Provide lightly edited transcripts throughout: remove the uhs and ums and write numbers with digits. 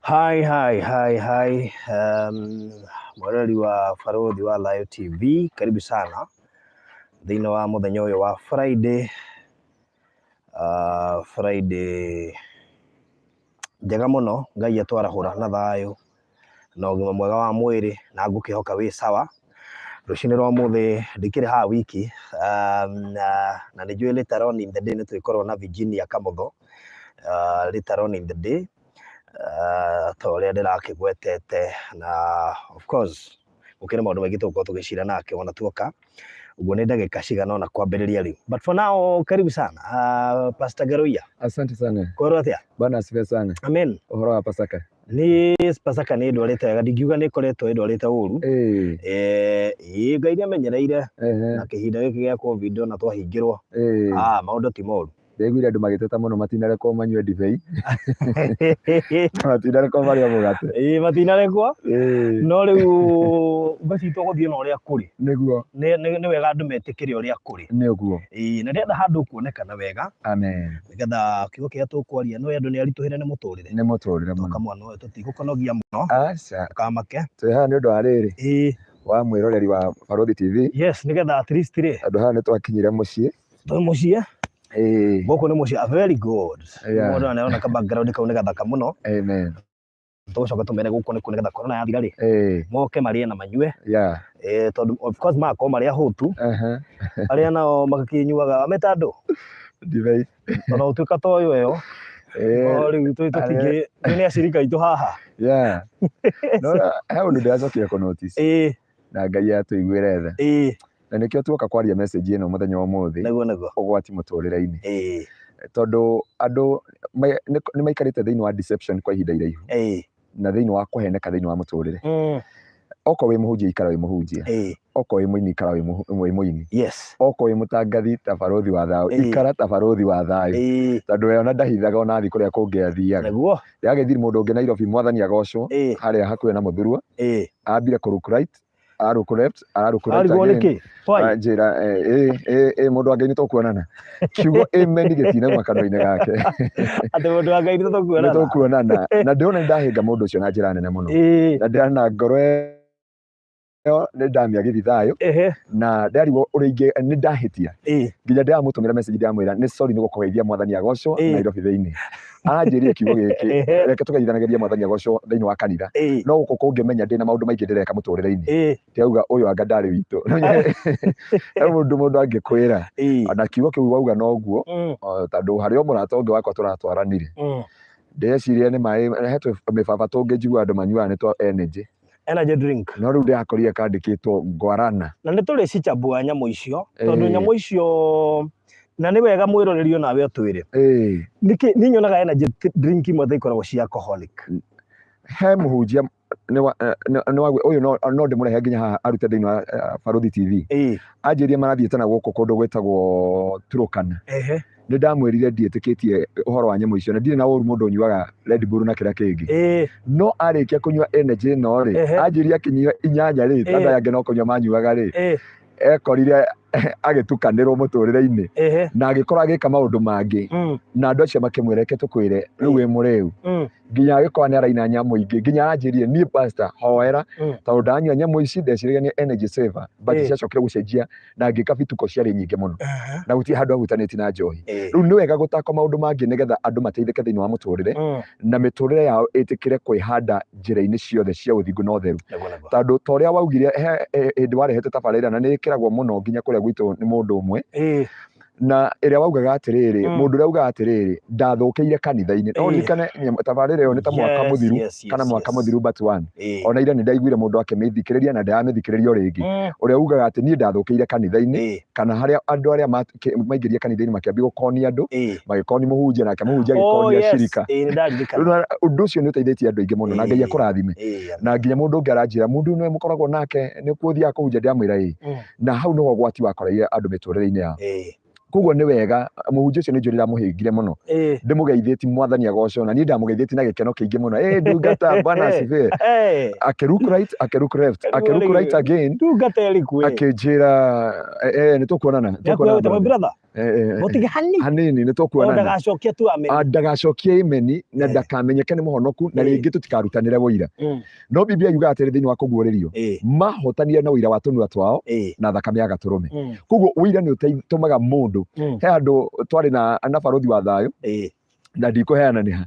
Hi. Mwareri wa Barũthi wa Live TV, karibu sana thĩinĩ wa mũthenya ũyũ wa Friday. Friday njega mũno, Ngai atwarahũra na thayũ na ũgima mwega wa mwĩrĩ, na ngũkĩhoka wĩ sawa. Rũcinĩ rwa mũthĩ ndikĩrĩ haha wiki, na nĩ njũĩ later on in the day nĩ tũgĩkorwo na Virginia Kamũtho later on in the day, ta ũrĩa ndĩrakĩgwetete, na of course gũkĩrĩ maũndũ maingĩ tũgũkorwo tũgĩcira nake ona tuoka, ũguo nĩ ndagĩka cigana ona kwambĩrĩria rĩu. But for now, karibu sana Pastor Garuya. Asante sana. Kwaro atia? Bwana asifiwe sana. Amen. Ũhoro wa Pasaka? Ni Pasaka nĩ ndwarĩte wega, ndingiuga nĩ ĩkoretwo ĩndwarĩte ũru. Ngai nĩamenyereire na kĩhinda gĩkĩ gĩa COVID ona twahingĩrwo. Maũndũ ti moru. Ndĩguire andũ magĩteta mũno matinarekwo manyue ndibei. Matinarekwo marĩe mũgate. Matinarekwo. No rĩu bacitwo gũthiĩ na ũrĩa kũrĩ. Nĩguo. Nĩ wega andũ metĩkĩre ũrĩa kũrĩ. Nĩguo. Na ndĩrenda handũ kuonekana wega. Amen. Nĩgetha kiugo kĩrĩa tũkwaria no andũ nĩ aritũhĩre nĩ mũtũrĩre. Nĩ mũtũrĩre mũno. Kamwana ũyũ tũtigũkonogia mũno. Aca. Kamake. Twĩ haha nĩ ũndũ wa rĩrĩ. Wa mwĩroreri wa Barũthi TV. Yes, nĩgetha at least rĩ. Andũ haha nĩ twakinyire mũciĩ. Twĩ mũciĩ. Gũkũ nĩ mũciĩ, very good. Mũndũ anaona ka background kau nĩ gathaka mũno. Amen. Tũcoka tũmere gũkũ nĩ nĩgetha corona yathira rĩ. Moke marĩe na manyue. Tondũ of course makorwo marĩ ahũtu. Arĩa nao magakĩnyuaga metandũ. Ndibei. Tondũ ũtuĩka ta ũyũ ĩyo. Rĩu tũtingĩ nĩ acirika itũ haha. No he ũndũ ndĩracokire kũ notice. Na Ngai atũiguĩre tha. Na nĩkĩo tuoka kwaria message ĩno mũthenya wa ũmũthĩ. Nĩguo. Ũgwati mũtũrĩre-inĩ. Tondũ andũ nĩ maikarĩte thĩinĩ wa deception kwa ihinda iraihu. Na thĩinĩ wa kũheneka thĩinĩ wa mũtũrĩre. Okorwo wĩ mũhunjia ikara wĩ mũhunjia. Okorwo wĩ mũini ikara wĩ mũini. Okorwo wĩ mũtangathi ta barũthi wa thayũ, ikara ta barũthi wa thayũ. Tondũ we ona ndahithaga ona athi kũrĩa kũngĩ athiaga. Yagĩthiri mũndũ ũngĩ Nairobi mwathani agocwo harĩa hakuhĩ na Mũthurwa, ambire kũrũku right, arũku left, arũku right again. Njĩra mũndũ wa Ngai nĩ tũkuonana. Kiugo amen gĩtinauma kanua-inĩ gake. Atĩ mũndũ wa Ngai nĩ tũkuonana. Na ndĩrona nĩ ndahĩnga mũndũ ũcio na njĩra nene mũno. Na ndĩrana ngoro nĩ ndamĩagĩthi thayũ, na ndarigwo ũrĩa ingĩ nĩ ndahĩtia. Nginya ndĩramũtũmĩra message ndĩramwĩra nĩ sorry nĩ gũkũgeithia mwathani agocwo Nairobi thĩinĩ. Anjĩrire kiugo gĩkĩ, reke tũgeithanagĩria mwathani agocwo thĩinĩ wa kanitha. No gũkũ kũngĩmenya ndĩna maũndũ maingĩ ndĩreka mũtũrĩre-inĩ. Tiauga ũyũ anga ndarĩ witũ. He mũndũ angĩkwĩra. Na kiugo kĩu wauga noguo, tondũ harĩ o mũrata ũngĩ wakwa tũratwaranire. Ndĩreciria nĩ maĩ hetwe mĩbaba tũngĩ njigua andũ manyuaga nĩ twa energy drink. No rĩu ndĩrakorire kandĩkĩtwo Guarana. Na nĩ tũrĩ cicambua nyamũ icio, tondũ nyamũ icio na nĩ wega mwĩrorerio nawe ũtwĩre. Nĩ nyonaga energy drink imwe ta ikoragwo cia alcoholic. He mũhunjia ũyũ no ndĩmũrehe nginya haha arute thĩinĩ wa Barũthi TV. Anjĩrire marathiĩte na gũkũ kũndũ gwĩtagwo Turkana. Nĩ ndamwĩrire ndiĩtĩkĩtie ũhoro wa nyamũ icio, na ndirĩ na ũru mũndũ ũnyuaga Red Bull na kĩrĩa kĩngĩ. No arĩkia kũnyua energy ĩno rĩ, anjĩrire akĩnyua 8 rĩ, tanda yake no kũnyua manyuaga rĩ, ekorire agĩtukanĩrwo mũtũrĩre-inĩ na agĩkorwo agĩka maũndũ mangĩ, na andũ acio makĩmwĩra reke tũkwĩre rĩu wĩ mũrĩu. Nginya agĩkorwo nĩ araina nyamũ ingĩ, nginya anjĩrire niĩ pastor hoera, tondũ ndanyua nyamũ ici ndeciragia nĩ energy saver, but ciacokire gũcenjia na ngĩka bituko ciarĩ nyingĩ mũno, na gũtirĩ handũ ahutanĩtie na njohi. Rĩu nĩ wega gũtaka maũndũ mangĩ nĩgetha andũ mateithĩke thĩinĩ wa mũtũrĩre, na mĩtũrĩre yao ĩtĩkĩre kwĩhanda njĩra-inĩ ciothe cia ũthingu na ũtheru. Tondũ ta ũrĩa waugire hĩndĩ warehete tabarĩra na nĩ ĩkĩragwo mũno nginya kũrĩa gwitũ nĩ mũndũ ũmwe. Na ĩrĩa waugaga atĩrĩrĩ, mũndũ ũrĩa augaga atĩrĩrĩ, ndathũkĩire kanitha-inĩ. No ririkane tabarĩra ĩyo nĩ ta mwaka mũthiru kana mwaka mũthiru but one. Ona ira nĩ ndaiguire mũndũ akĩmĩthikĩrĩria na ndamĩthikĩrĩria o rĩngĩ. Ũrĩa ugaga atĩ niĩ ndathũkĩire kanitha-inĩ, kana harĩa andũ arĩa maingĩria kanitha-inĩ makĩambia gũkonia andũ, magĩkonia mũhunjia nake mũhunjia agĩkonia cirika. Ũndũ ũcio nĩ ũteithĩtie andũ aingĩ mũno na Ngai akũrathime. Na nginya mũndũ ũngĩ aranjĩra mũndũ nĩ mũkoragwo nake nĩ kũthiaga kũhunjia ndĩramwĩra na hau nĩho ũgwati wakoreire andũ mĩtũrĩre-inĩ yao. Koguo nĩ wega mũhunjia ũcio nĩ njũrĩ ndamũhĩngire mũno, ndĩmũgeithĩti mwathani agocwo, na niĩ ndamũgeithĩti na gĩkeno kĩingĩ mũno. Ndungata Bwana asifiwe. Akĩruku right, akĩruku left, akĩruku right again, akĩnjĩra nĩ tũkuonana. mutige hanini nĩ tũkuonana ndagacokia tu ameni ndagacokie imeni na ndakamenyeke nĩ mũhonoku na rĩngĩ tũtikarutanĩre ũira no Biblia yugaga atĩrĩ thĩinĩ wa kũguũrĩrio mahotanire na ũira wa tũnua twao na thakame ya gatũrũme koguo ũira nĩ ũtũmaga mũndũ he andũ twarĩ na barothi wa thayũ na ndikũheana nĩ ha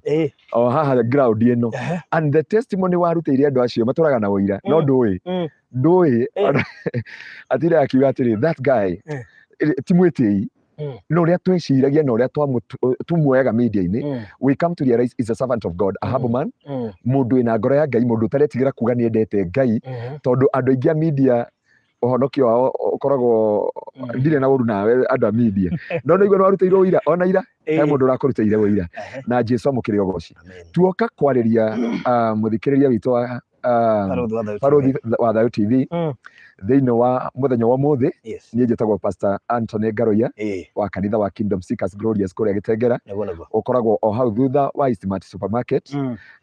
o haha ground ĩno and the testimony warutĩire andũ acio matũraga na ũira no ndũĩ atire akiuga atĩrĩ that guy ti mwĩtĩi no ũrĩa tweciragia na ũrĩa tumuoyaga media-inĩ we come to realize is a servant of God, a humble man, mũndũ wĩna ngoro ya Ngai, mũndũ ũtaretigĩra kuga nĩ endete Ngai tondũ andũ aingĩ a media ũhonokio wao ũkoragwo ndirĩ na ũru nawe andũ a media no nĩguo warutĩirwo ũira ona ira he mũndũ ũrakũrutĩire ũira na Jesũ amũkĩre ũgoci tuoka kwarĩria mũthikĩrĩria witũ wa Barothi wa Thayũ TV thĩinĩ wa mũthenya wa ũmũthĩ niĩ njĩtagwo Pastor Anthony Ngaroia wa kanitha wa Kingdom Seekers Glorious kũrĩa Gĩtengera ũkoragwo o hau thutha wa Eastmart Supermarket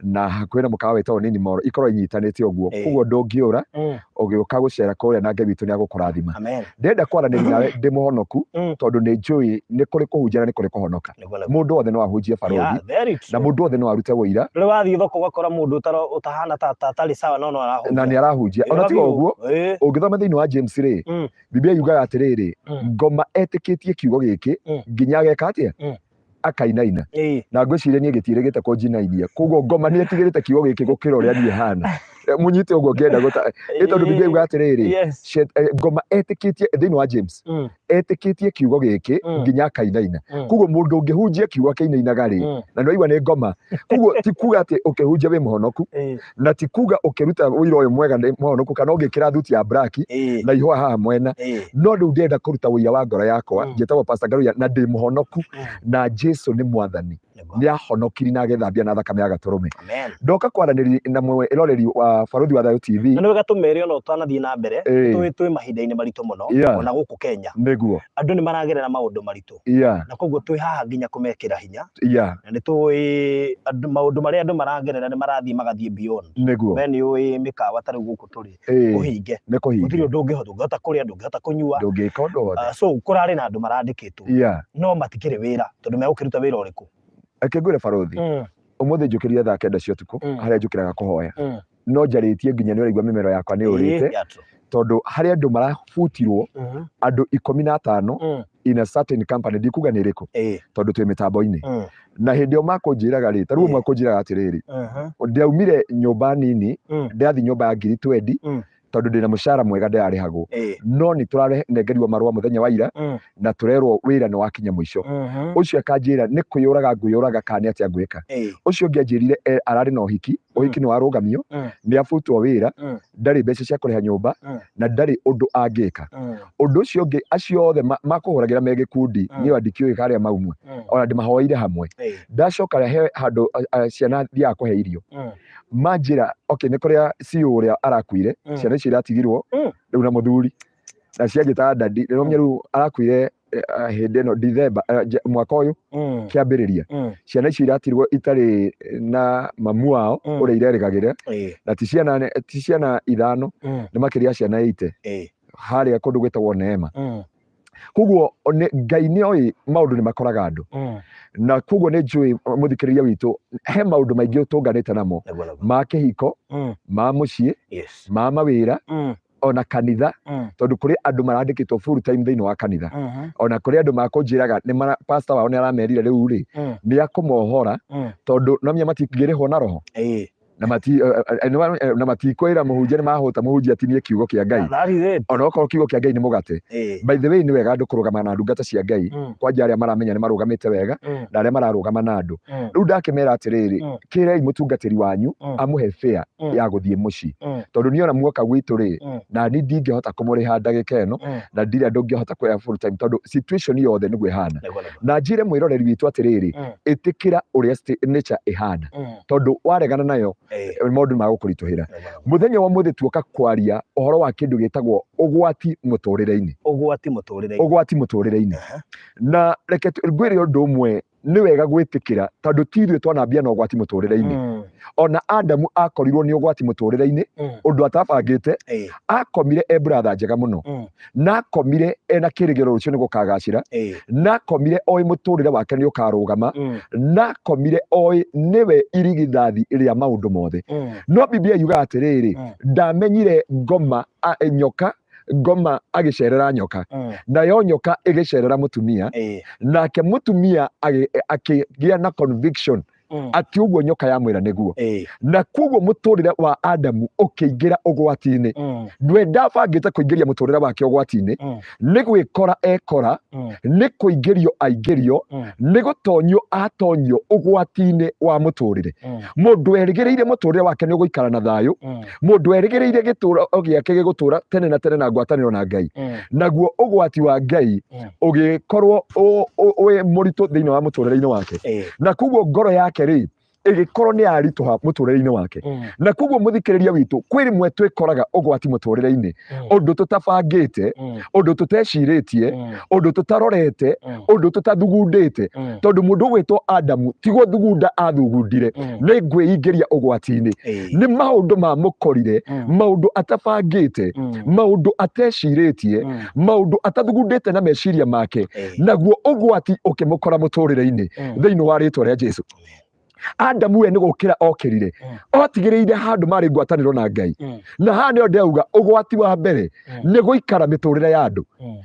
na hakuhĩ na mũkawa wĩtagwo Nini Mall ikorwo inyitanĩte ũguo koguo ndũngĩũra ũgĩũka gũcera kũrĩa na Ngai witũ nĩagũkũrathima ndĩrenda kwaranĩria nawe ndĩ mũhonoku tondũ nĩ njũĩ nĩ kũrĩ kũhunjia na nĩ kũrĩ kũhonoka mũndũ wothe no ahunjie barothi na mũndũ wothe no arute ũira rĩu wathiĩ thoko ũgakora mũndũ ũtahana ta atarĩ sawa no arahunjia na nĩ arahunjia ona tiga ũguo ũngĩthoma thĩinĩ wa James rĩ Biblia yugaga atĩrĩrĩ ngoma etĩkĩtie kiugo gĩkĩ nginya ageka atĩa akainaina na ngwĩciria niĩ gĩtiĩrĩgĩte kũnjinainia koguo ngoma nĩ etigĩrĩte kiugo gĩkĩ gũkĩra ũrĩa niĩ hana munyite ũguo ngĩenda nĩ tondũ Biblia yugaga atĩrĩrĩ ngoma etĩkĩtie thĩinĩ wa James etĩkĩtie kiugo gĩkĩ nginya akainaina koguo mũndũ ũngĩhunjia kiugo kĩinainaga rĩ na nĩwaigua nĩ ngoma koguo ti kuga atĩ ũkĩhunjia wĩ mũhonoku na ti kuga ũkĩruta ũira ũyũ mwega nĩ mũhonoku kana ũngĩkĩra thuti ya black na ihũa haha mwena no rĩu ndĩrenda kũruta ũira wa ngoro yakwa njĩtagwo Pastor Ngaroia na ndĩ mũhonoku na Jesũ nĩ mwathani nĩ ahonokiri na agethambia na thakame ya gatũrũme ndoka kwaranĩria na mwĩroreri wa Barothi wa Thayũ TV na nĩ wega tũmere ona ũtanathiĩ na mbere twĩ mahinda-inĩ maritũ mũno ona gũkũ Kenya nĩguo andũ nĩ maragerera maũndũ maritũ na koguo twĩ haha nginya kũmekĩra hinya na nĩ tũĩ maũndũ marĩa andũ maragerera nĩ magathiĩ beyond nĩguo we nĩ ũĩ mĩkawa tarĩ gũkũ tũrĩ ũhinge gũtirĩ ũndũ ũngĩhota kũrĩa ndũngĩhota kũnyua ndũngĩka ũndũ wothe so kũrarĩ na andũ marandĩkĩtwo no matikĩrĩ wĩra tondũ megũkĩruta wĩra ũrĩkũ ngwĩre barothi ũmũthĩ njũkĩrire thaa 9 cia ũtukũ harĩa njũkĩraga kũhoya no njarĩtie nginya nĩ ũraigua mĩmero yakwa nĩ ũrĩte tondũ harĩa andũ marabutirwo andũ 15 in a certain company ndikuga nĩ ĩrĩkũ tondũ twĩ mĩtambo-inĩ na hĩndĩ ĩyo makũnjĩraga rĩ tarĩu makũnjĩraga atĩrĩrĩ ndiaumire nyũmba nini ndathiĩ nyũmba ya 20 tondũ ndĩna mũcara mwega ndĩrarĩhagwo no nĩ tũranengerirwo marũa mũthenya wa ira na tũrerwo wĩra nĩ wakinya mũico ũcio akanjĩra nĩ kwĩyũraga ngwĩyũraga kana atĩa ngwĩka ũcio ũngĩ anjĩrire ararĩ na ũhiki nĩ warũgamio nĩ abutwo wĩra ndarĩ mbeca cia kũrĩha nyũmba na ndarĩ ũndũ angĩka ũndũ ũcio ũngĩ acio othe makũhũragĩra me gĩkundi niĩ ndikĩũĩ harĩa mauma ona ndĩmahoeire hamwe ndacoka he handũ ciana thiaga kũhe irio manjĩra nĩ kũrĩa CEO ũrĩa arakuire ciana icio iratigirwo rĩu na mũthuri na cianjĩta ndandi rĩu arakuire hĩndĩ ĩno December mwaka ũyũ kĩambĩrĩria ciana icio iratirwo itarĩ na mamu wao ũrĩa irerĩgagĩra na ti ciana 5 nĩ makĩria ciana 8 harĩa kũndũ gwĩtagwo Neema koguo Ngai nĩ oĩ maũndũ nĩ makoraga andũ na koguo nĩ njũĩ mũthikĩrĩria witũ he maũndũ maingĩ ũtũnganĩte namo ma kĩhiko ma mũciĩ ma mawĩra ona kanitha tondũ kũrĩ andũ marandĩkĩtwo full time thĩinĩ wa kanitha ona kũrĩ andũ makũnjĩraga nĩ pastor wao nĩ aramerire rĩu rĩ nĩ akũmohora tondũ no menya matingĩrĩhwo na roho na matikwĩra mũhunjia nĩ mahũta mũhunjia atinie kiugo kĩa Ngai ona okorwo kiugo kĩa Ngai nĩ mũgate by the way nĩ wega andũ kũrũgama na ndungata cia Ngai kwanja arĩa maramenya nĩ marũgamĩte wega na arĩa mararũgama na andũ rĩu ndakĩmera atĩrĩrĩ kĩrei mũtungatĩri wanyu amũhe fare ya gũthiĩ mũciĩ tondũ niona muoka gwitũ rĩ na niĩ ndingĩhota kũmũrĩha ndagĩka ĩno na ndirĩ ndũngĩhota kuoya full time tondũ situation yothe nĩguo ĩhana na njĩre mwĩroreri witũ atĩrĩrĩ ĩtĩkĩra ũrĩa nature ĩhana tondũ waregana nayo maũndũ magũkũritũhĩra mũthenya wa mũthĩ tuoka kwaria ũhoro wa kĩndũ gĩtagwo ũgwati mũtũrĩre-inĩ na reke ngwĩre ũndũ ũmwe nĩ wega gwĩtĩkĩra tondũ ti ithuĩ twanambia na ũgwati mũtũrĩre-inĩ ona Adamu akorirwo nĩ ũgwati mũtũrĩre-inĩ ũndũ atabangĩte, akomire e brother njega mũno, na akomire ena kĩrĩgĩrĩro rũcio nĩ gũkagacĩra, na akomire oĩ mũtũrĩre wake nĩ ũkarũgama, na akomire oĩ nĩwe irigithathi rĩa maũndũ mothe. No Biblia yugaga atĩrĩrĩ, ndamenyire ngoma agĩcerera nyoka, nayo nyoka ĩgĩcerera mũtumia, nake mũtumia akĩgĩa na conviction ati ũguo nyoka yamwĩra nĩguo, na koguo mũtũrĩre wa Adamu ũkĩingĩra ũgwati-inĩ. Ndwe ndabangĩte kũingĩria mũtũrĩre wake ũgwati-inĩ, nĩ gwĩkora ekora, nĩ kũingĩrio aingĩrio, nĩ gũtonyio atonyio ũgwati-inĩ wa mũtũrĩre. Mũndũ erĩgĩrĩire mũtũrĩre wake nĩ ũgũikara na thayũ, mũndũ erĩgĩrĩire gĩtũũro gĩake gĩgũtũũra tene na tene na ngwatanĩro na Ngai, naguo ũgwati wa Ngai ũgĩkorwo wĩ mũritũ thĩinĩ wa mũtũrĩre-inĩ wake, na koguo ngoro yake rĩ ĩgĩkorwo nĩ yaritũha mũtũrĩre-inĩ wake. Na koguo mũthikĩrĩria witũ, kwĩ rĩmwe twĩkoraga ũgwati mũtũrĩre-inĩ, ũndũ tũtabangĩte, ũndũ tũtecirĩtie, ũndũ tũtarorete, ũndũ tũtathugundĩte, tondũ mũndũ ũgwĩtwo Adamu ti gũthugunda athugundire, nĩ ngwĩingĩria ũgwati-inĩ. Nĩ maũndũ mamũkorire, maũndũ atabangĩte, maũndũ atecirĩtie, maũndũ atathugundĩte na meciria make, naguo ũgwati ũkĩmũkora mũtũrĩre-inĩ thĩinĩ wa rĩtwa rĩa Jesũ. Adamu we nĩ gũkĩra okĩrire, otigĩrĩire handũ marĩ ngwatanĩro na Ngai, na haha nĩho ndĩrauga ũgwati wa mbere nĩ gũikara mĩtũrĩre ya andũ,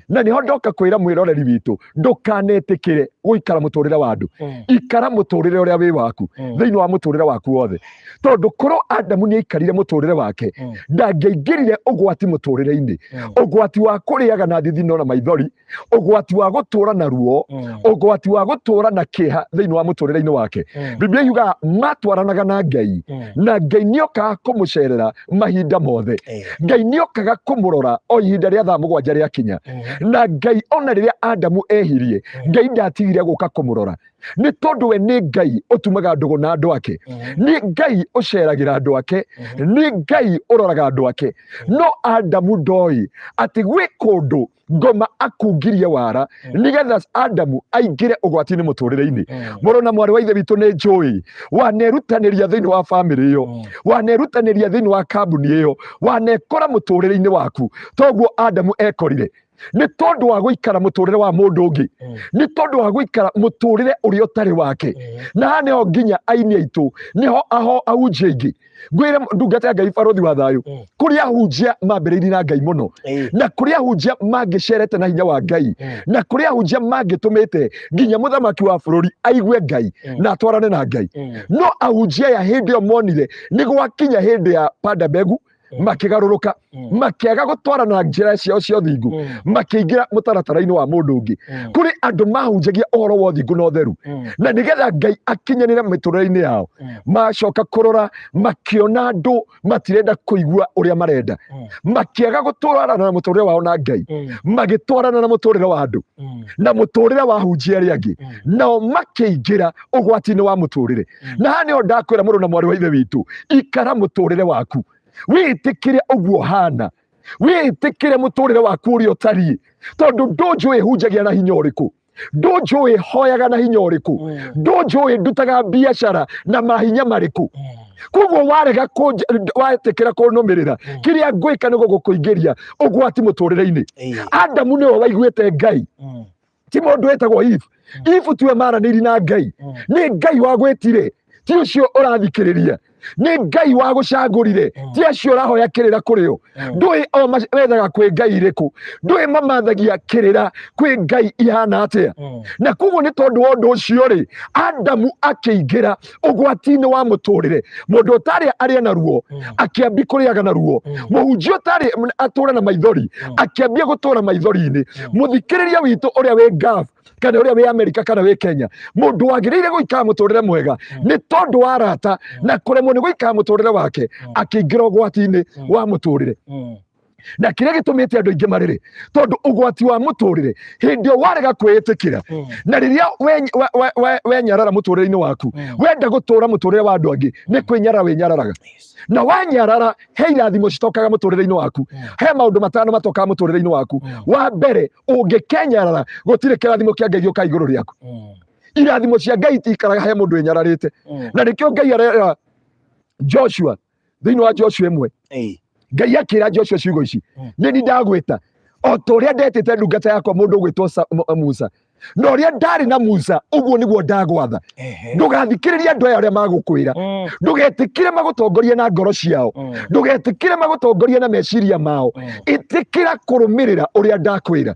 na nĩho ndoka kwĩra mwĩroreri witũ, ndũkanetĩkĩre gũikara mũtũrĩre wa andũ, ikara mũtũrĩre ũrĩa wĩ waku thĩinĩ wa mũtũrĩre waku wothe, tondũ korwo Adamu nĩ aikarire mũtũrĩre wake, ndangĩaingĩrire ũgwati mũtũrĩre-inĩ, ũgwati wa kũrĩaga na thithino na maithori, ũgwati wa gũtũũra na ruo, ũgwati wa gũtũũra na kĩeha thĩinĩ wa mũtũrĩre-inĩ wake. Biblia yugaga matwaranaga na Ngai, na Ngai nĩokaga kũmũcerera mahinda mothe, Ngai nĩokaga kũmũrora o ihinda rĩa thaa mũgwanja rĩakinya, na Ngai ona rĩrĩa Adamu ehirie, Ngai ndatigire gũka kũmũrora, nĩ tondũ we nĩ Ngai ũtumaga ndũgũ na andũ ake, nĩ Ngai ũceragĩra andũ ake, nĩ Ngai ũroraga andũ ake. No Adamu ndoĩ atĩ gwĩ kũndũ ngoma akungirie wara nĩgetha Adamu aingĩre ũgwati-inĩ mũtũrĩre-inĩ. Mũrũ na mwarĩ wa ithe witũ nĩ njũĩ wanerutanĩria thĩinĩ wa bamĩrĩ ĩyo, wanerutanĩria thĩinĩ wa kambuni ĩyo, wanekora mũtũrĩre-inĩ waku toguo Adamu ekorire, nĩ tondũ wa gũikara mũtũrĩre wa mũndũ ũngĩ, nĩ tondũ wa gũikara mũtũrĩre ũrĩa ũtarĩ wake. Na haha nĩho nginya aini aitũ, nĩho ahunjia aingĩ, ngwĩre ndungata ya Ngai barothi wa thayũ, kũrĩ ahunjia mambĩrĩirie na Ngai mũno, na kũrĩ ahunjia mangĩcerete na hinya wa Ngai, na kũrĩ ahunjia mangĩtũmĩte nginya mũthamaki wa bũrũri aigue Ngai na atwarane na Ngai. No ahunjia aya hĩndĩ ĩyo monire nĩ gwakinya hĩndĩ ya Panda Mbegu, makĩgarũrũka, makĩaga gũtwarana na njĩra ciao cia ũthingu, makĩingĩra mũtaratara-inĩ wa mũndũ ũngĩ. Kũrĩ andũ mahunjagia ũhoro wa ũthingu na ũtheru, na nĩgetha Ngai akinyanĩre mĩtũrĩre-inĩ yao, macoka kũrora makĩona andũ matirenda kũigua ũrĩa marenda, makĩaga gũtwarana na mũtũrĩre wao na Ngai, magĩtwarana na mũtũrĩre wa andũ na mũtũrĩre wa ahunjia arĩa angĩ, nao makĩingĩra ũgwati-inĩ wa mũtũrĩre. Na haha nĩho ndakwĩra mũrũ na mwarĩ wa ithe witũ, ikara mũtũrĩre waku, wĩtĩkĩre ũguo hana, wĩtĩkĩre mũtũrĩre waku ũrĩa ũtariĩ, tondũ ndũnjũĩ hunjagia na hinya ũrĩkũ, ndũnjũĩ hoyaga na hinya ũrĩkũ, ndũnjũĩ ndutaga biacara na mahinya marĩkũ. Koguo warega waĩtĩkĩra kũnũmĩrĩra, kĩrĩa ngwĩka nĩ gũgũkũingĩria ũgwati mũtũrĩre-inĩ. Adamu nĩwe waiguĩte Ngai, ti mũndũ wĩtagwo Eve. Eve tiwe maranĩiri na Ngai, nĩ Ngai wagwĩtire, ti ũcio ũrathikĩrĩria, nĩ Ngai wagũcagũrire, ti acio ũrahoya kĩrĩra kũrĩ o. Ndũĩ o methaga kwĩ Ngai irĩkũ, ndũĩ mamathagia kĩrĩra kwĩ Ngai ihana atĩa. Na koguo nĩ tondũ wa ũndũ ũcio rĩ, Adamu akĩingĩra ũgwati-inĩ wa mũtũrĩre. Mũndũ ũtarĩ arĩa na ruo akĩambia kũrĩaga na ruo, mũhunjia ũtarĩ atũũra na maithori akĩambia gũtũũra maithori-inĩ. Mũthikĩrĩria witũ ũrĩa wĩ Gulf kana ũrĩa wĩ Amerika kana wĩ Kenya, mũndũ wagĩrĩire gũikara mũtũrĩre mwega nĩ tondũ wa arata na kũremwo nĩ gũikara mũtũrĩre wake, akĩingĩra ũgwati-inĩ wa mũtũrĩre. Na kĩrĩa gĩtũmĩte andũ aingĩ marĩrĩ, tondũ ũgwati wa mũtũrĩre hĩndĩ ĩyo warega kwĩĩtĩkĩra, na rĩrĩa wenyarara mũtũrĩre-inĩ waku, wenda gũtũũra mũtũrĩre wa andũ angĩ, nĩ kwĩnyarara wĩnyararaga. Na wanyarara, he irathimo citokaga mũtũrĩre-inĩ waku, he maũndũ matano matokaga mũtũrĩre-inĩ waku. Wa mbere, ũngĩkenyarara gũtirĩ kĩrathimo kĩa Ngai gĩũka igũrũ rĩaku. Irathimo cia Ngai itikaraga he mũndũ wĩnyararĩte, na nĩkĩo Ngai arera Joshua thiini wa Joshua 1 Ngai akira Joshua ciugo ici ni ndagwita o ta uria ndetete ndungata yakwa mundu gwitwo Musa no ria ndari na Musa uguo niguo ndagwatha ndugathikiriria andu aya aria magukwira ndugetikire magutongorie na ngoro ciao ndugetikire magutongorie na meciria mao itikira kurumirira uria ndakwira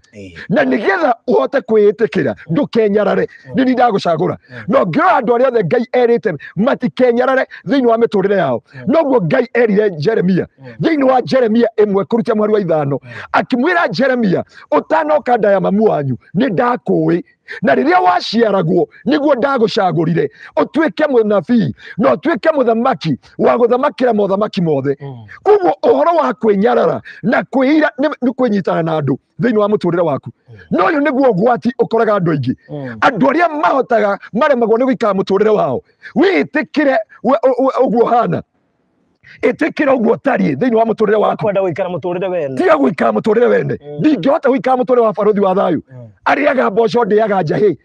na nigetha uhote kwiitikira ndukenyarare ni ndagucagura no ngiro andu aria othe Ngai erite matikenyarare thiini wa miturire yao noguo Ngai erire Jeremia thiini wa Jeremia 1 kurutia mweri wa 5 akimwira Jeremia utanoka nda ya mamu wanyu ni ndakuwi na riria waciaragwo niguo ndagucagurire utuike munabii no utuike muthamaki wa guthamakira mothamaki mothe koguo uhoro wa kwinyarara na kwira ni kwinyitana na andu thiini wa muturire waku no uyu niguo gwati ukoraga andu aingi andu aria mahotaga maremagwo ni guikara muturire wao witikire uguo hana itikira uguo tari thiini wa muturire waku kwenda guikara muturire wene tiga guikara muturire wene ndingihota guikara muturire wa baruthi wa thayu ariaga mboco ndiaga njahi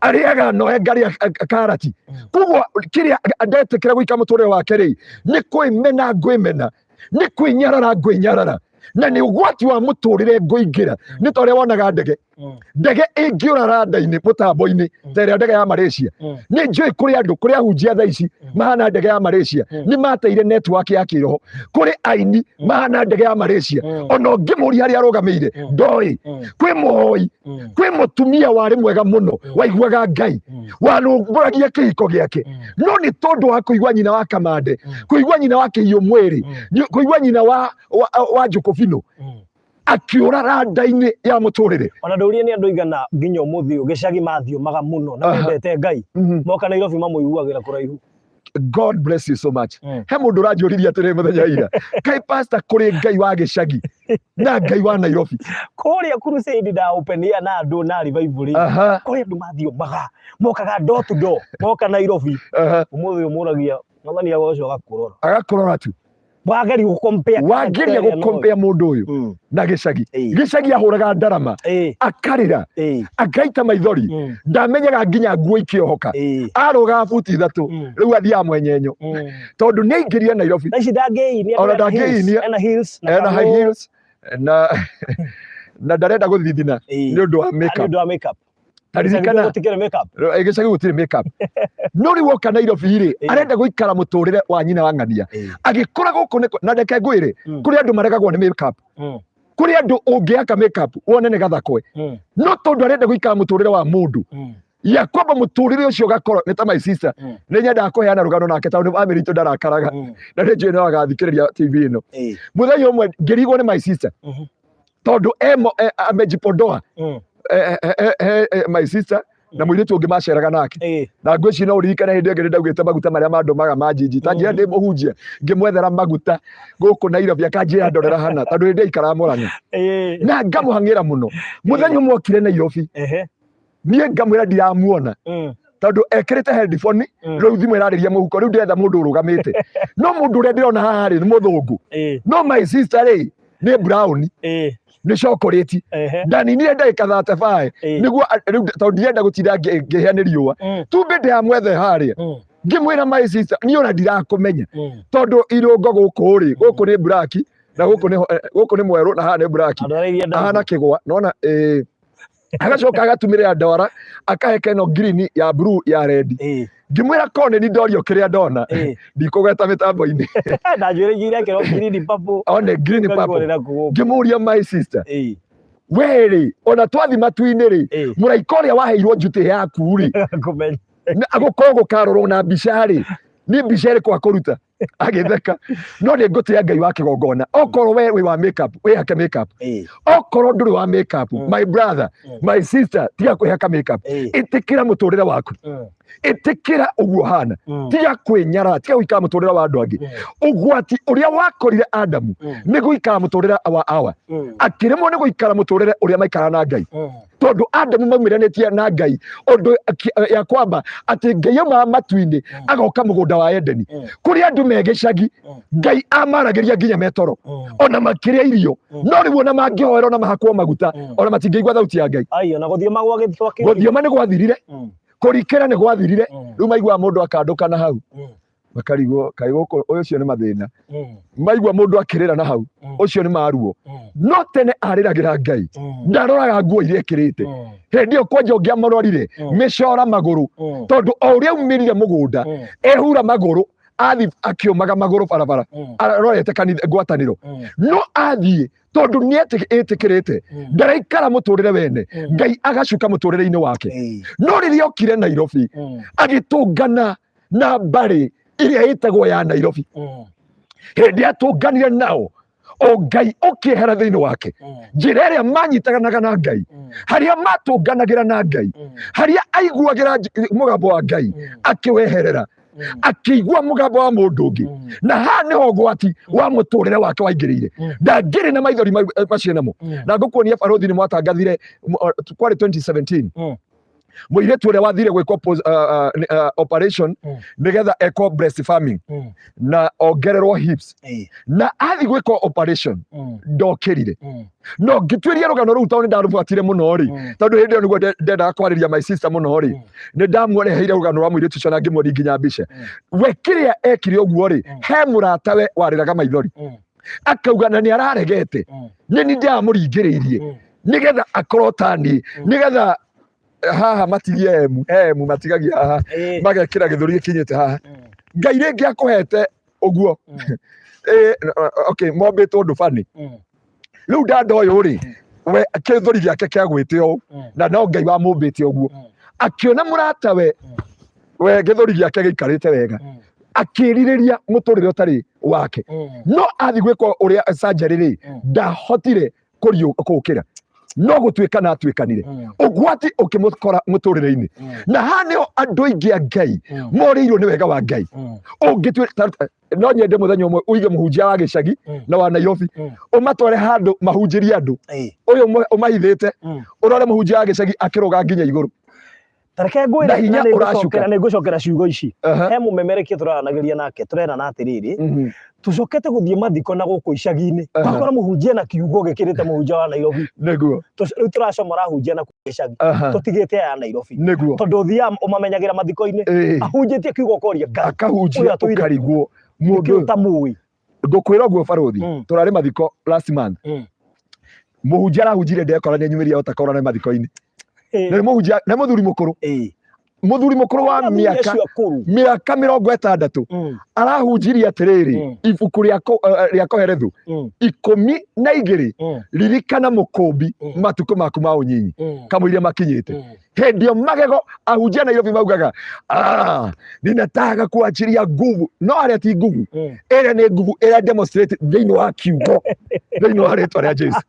ariaga noe ngari karati koguo kiria ndetikira guikara muturire wake ri ni kwimena ngwimena ni kwinyarara ngwinyarara na ni ugwati wa muturire nguingira ni ta uria wonaga ndege ingiura randa-ini mutambo-ini ta iria ndege ya Malaysia ni njui kuri andu kuri ahunjia thaa ici mahana ndege ya Malaysia ni mateire network ya kiroho kuri aini mahana ndege ya Malaysia ono ngimuria haria arugameire ndoi kwi muhoi kwi mutumia wari mwega muno waiguaga Ngai warunguragia kihiko giake no ni tondu wa kuigua nyina wa Kamande kuigua nyina wa Kihiũ Mwĩrĩ kuigua nyina wa Njukubino akiura randa-ini ya muturire ona ndaurie ni andu igana nginya umuthi gicagi mathiomaga muno na mendete Ngai moka Nairobi mamuiguagira kuraihu. God bless you so much. He mundu ranjuriria atiri muthenya ira kai pastor kuri Ngai wa gicagi na Ngai wa Nairobi kuria crusade da openia na andu na revival kuria andu mathiomaga mokaga door to door moka Nairobi umuthi umuragia mwathani agoco agakurora tu wageria gukompea mundu uyu na gicagi gicagi ahuraga ndarama akarira akaita maithori ndamenyaga nginya nguo ikiohoka aruga buti 3 riu athia mwenyenyo tondu ni aingirie Nairobi ona ndangeinia ena high heels na ndarenda guthithina ni undu wa makeup taririkana gicagi gutire makeup no ri woka Nairobi ri arenda guikara muturire wa nyina wa ng'ania agikora guku na ndeke ngwire kuri andu maregagwo ni makeup kuri andu ungiaka makeup wone ni gathakwe no tondu arenda guikara muturire wa mundu ya kwamba muturire ucio gakoro ni ta my sister ni nyenda kuheana rugano nake tondu family tu ndarakaraga na ni njui no agathikiriria TV ino muthenya umwe ngirigwo ni my sister tondu amejipodoa my sister na mwiritu ungi maceraga nake na ngweci no uririkane hindi ngiri ndaugite maguta maria mandumaga manjinji tanjira ndi muhunjia ngimwethera maguta guku Nairobi akanjira ndorera hana tondu hindi aikara Murang'a na ngamuhangira muno muthenya umwe okire Nairobi nie ngamwira ndiramuona tondu ekirite headphone riu thimu irariria muhuko riu ndetha mundu urugamite no mundu uria ndirona haha ri ni muthungu no my sister ri ni brown ni chocolate ndaninire ndagika 35 niguo tondu ndienda gutinda ngihia ni riua tumbe ndamwethe haria ngimwira my sister ni ona ndirakumenya tondu irungo guku ri guku ni black na guku ni mweru na haha ni black ahana kigwa nona agacoka agatumire ndwara akaheka ino green ya blue ya red ngimwira kone ni ndorio kiria ndona ndikugeta mitambo-ini ndanjuriire kiro green purple one green purple ngimuria my sister weri ona twathi matu-ini ri muraika uria waheirwo njuti yaku ri agukorwo gukarorwo na mbica ri ni mbica iri kwa kuruta agitheka no ni ngutira Ngai wa kigongona okorwo we wi wa makeup wihake makeup okorwo nduri wa makeup my brother my sister tiga kwihaka makeup itikira muturire waku itikira uguo hana tiga kwinyara tiga guikara muturire wa andu angi ugwati uria wakorire Adamu ni guikara muturire wa awa akiremwo ni guikara muturire uria maikara na Ngai tondu Adamu maumiranitie na Ngai undu ya kwamba ati Ngai auma matu-ini agoka mugunda wa Edeni kuri andu megicagi Ngai amaragiria nginya metoro ona makiria irio no riu ona mangioera ona mahakwo maguta ona matingeigua thauti ya Ngai ona guthio guthio ni gwathirire kurikira ni gwathirire riu maigua mundu akanduka na hau makarigwo kai goko ucio ni mathina maigwa mundu akirira na hau ucio ni maruo no tene ariragira Ngai ndaroraga nguo iria ekirite hindi iyo kwanja ungiamurorire micora maguru tondu o uria umirire mugunda ehura maguru athi akiumaga maguru barabara arorete kanitha ngwataniro no athie tondu nietikirite ndaraikara muturire wene Ngai agacuka muturire-ini wake no riria okire Nairobi agitungana na mbari iria itagwo ya Nairobi hindi atunganire nao o Ngai ukihera thiini wake njira iria manyitaganaga na Ngai haria matunganagira na Ngai haria aiguagira mugambo wa Ngai akiweherera akigwa mugambo wa mundu ungi na ha niho gwati wa muturire wake waingirire ndangiri na maithori macio namo na ngukuonia barothi ni mwatangathire kwari 2017 muiretu uria wathire gwikwo operation nigetha eko breast farming na ongererwo hips na athi gwikwo operation ndokirire no ngitwiria rugano ru tauni ndarubuatire muno ri tondu hindi niguo ndenda kwariria my sister muno ri ni ndamuoneheire rugano rwa muiretu ucio na ngimori nginya mbica we kiria ekire uguo ri he muratawe wariraga maithori akauga na ni araregete ni ndamuringiriirie nigetha akorotani nigetha haha matigie emu matigagia haha magekira githuri gikinyite haha Ngai ringi akuhete uguo okay mombe tondu fani riu ndandoyo ri we kithuri giake kiagwite o na no Ngai wa mumbite uguo akiona muratawe we githuri giake gikarite wega akiririria muturire utari wake no athi gwikwo uria surgery ri ndahotire kuriukira no gutwika na atwikanire ugwati ukimukora muturire-ini na hanio andu aingi a Ngai moriirwo ni wega wa Ngai ungitwika no nyende muthenya umwe uige muhunjia wa gicagi na wa Nairobi umatware handu mahunjirie andu uyu umahithite urore muhunjia wa gicagi akiruga nginya iguru tareke ngwira hinya uracukera ni gucokera ciugo ici he mumemerekie turaranagiria nake turera na atiriri tucokete guthie mathiko na guku icagi-ini twakora muhunjia na kiugo gikirite muhunjia wa Nairobi niguo riu turacomora hunjia na icagi tutigite ya Nairobi tondu thia umamenyagira mathiko-ini ahunjitie kiugo koria Ngai akahunjia ukarigwo mundu tamui ngukwira uguo barothi turari mathiko last month muhunjia arahunjire ndekora ni nyumiria utakora na mathiko-ini ni muhunjia na muthuri mukuru wa miaka 60 arahunjirie atiriri ibuku ria koherethu 12 ririkana mukumbi matuko maku ma unyinyi kamwiria makinyite hendio magego ahunjia Nairobi maugaga ninataka kuachilia nguvu no aria ti nguvu ere ni nguvu ere demonstrate thiini wa kiugo thiini wa ritwa ria Jesu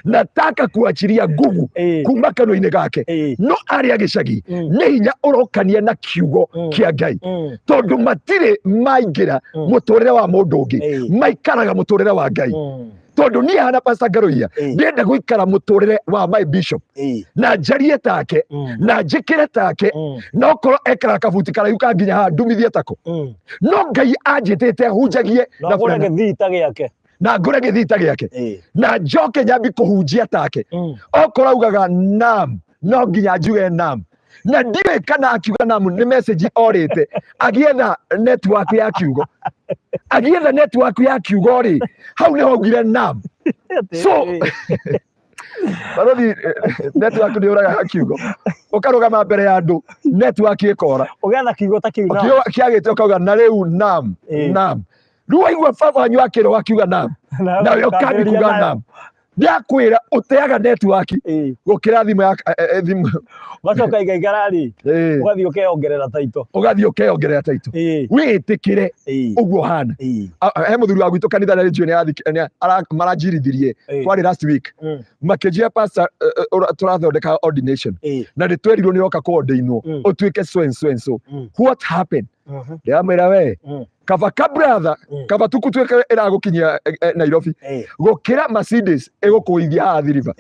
nataka kuachilia nguvu kuma kanua-ini gake no aria gicagi ni hinya urokania na kiugo kia Ngai tondu matire maingira muturire wa mundu ungi maikaraga muturire wa Ngai tondu ni hana Pastor Ngaruiya ndenda guikara muturire wa my bishop na njarie take na njikire take no korwo ekara kabuti karaihu kanginya ha ndumithie tako no Ngai anjitite hunjagie na ngure githita giake na njoke nyambi kuhunjia take okorwo augaga nam no nginya njuge nam na ndiwe kana akiuga namu ni message orite agietha network ya kiugo ri hau niho augire nam so barothi network ni uraga kiugo ukarugama mbere ya andu network ikora ugetha kiugo ta kiu kiagite ukauga na riu nam riu waigua baba wanyu akiro akiuga nam na ukandi kuga nam ndiakwira uteaga network gukira thimu ya thimu bacoka igaigara-ri ugathie ukeyongerera taito witikire uguo hana he muthuri wa gwitu kanitha na region ya maranjirithirie kwari last week makijia pastor turathondeka ordination na nditwerirwo niroka kuordainwo utuike so and so what happened ndiamwira we kaba brother kaba tukutweka iragukinyia Nairobi gukira Mercedes igukuithia haha Thiriva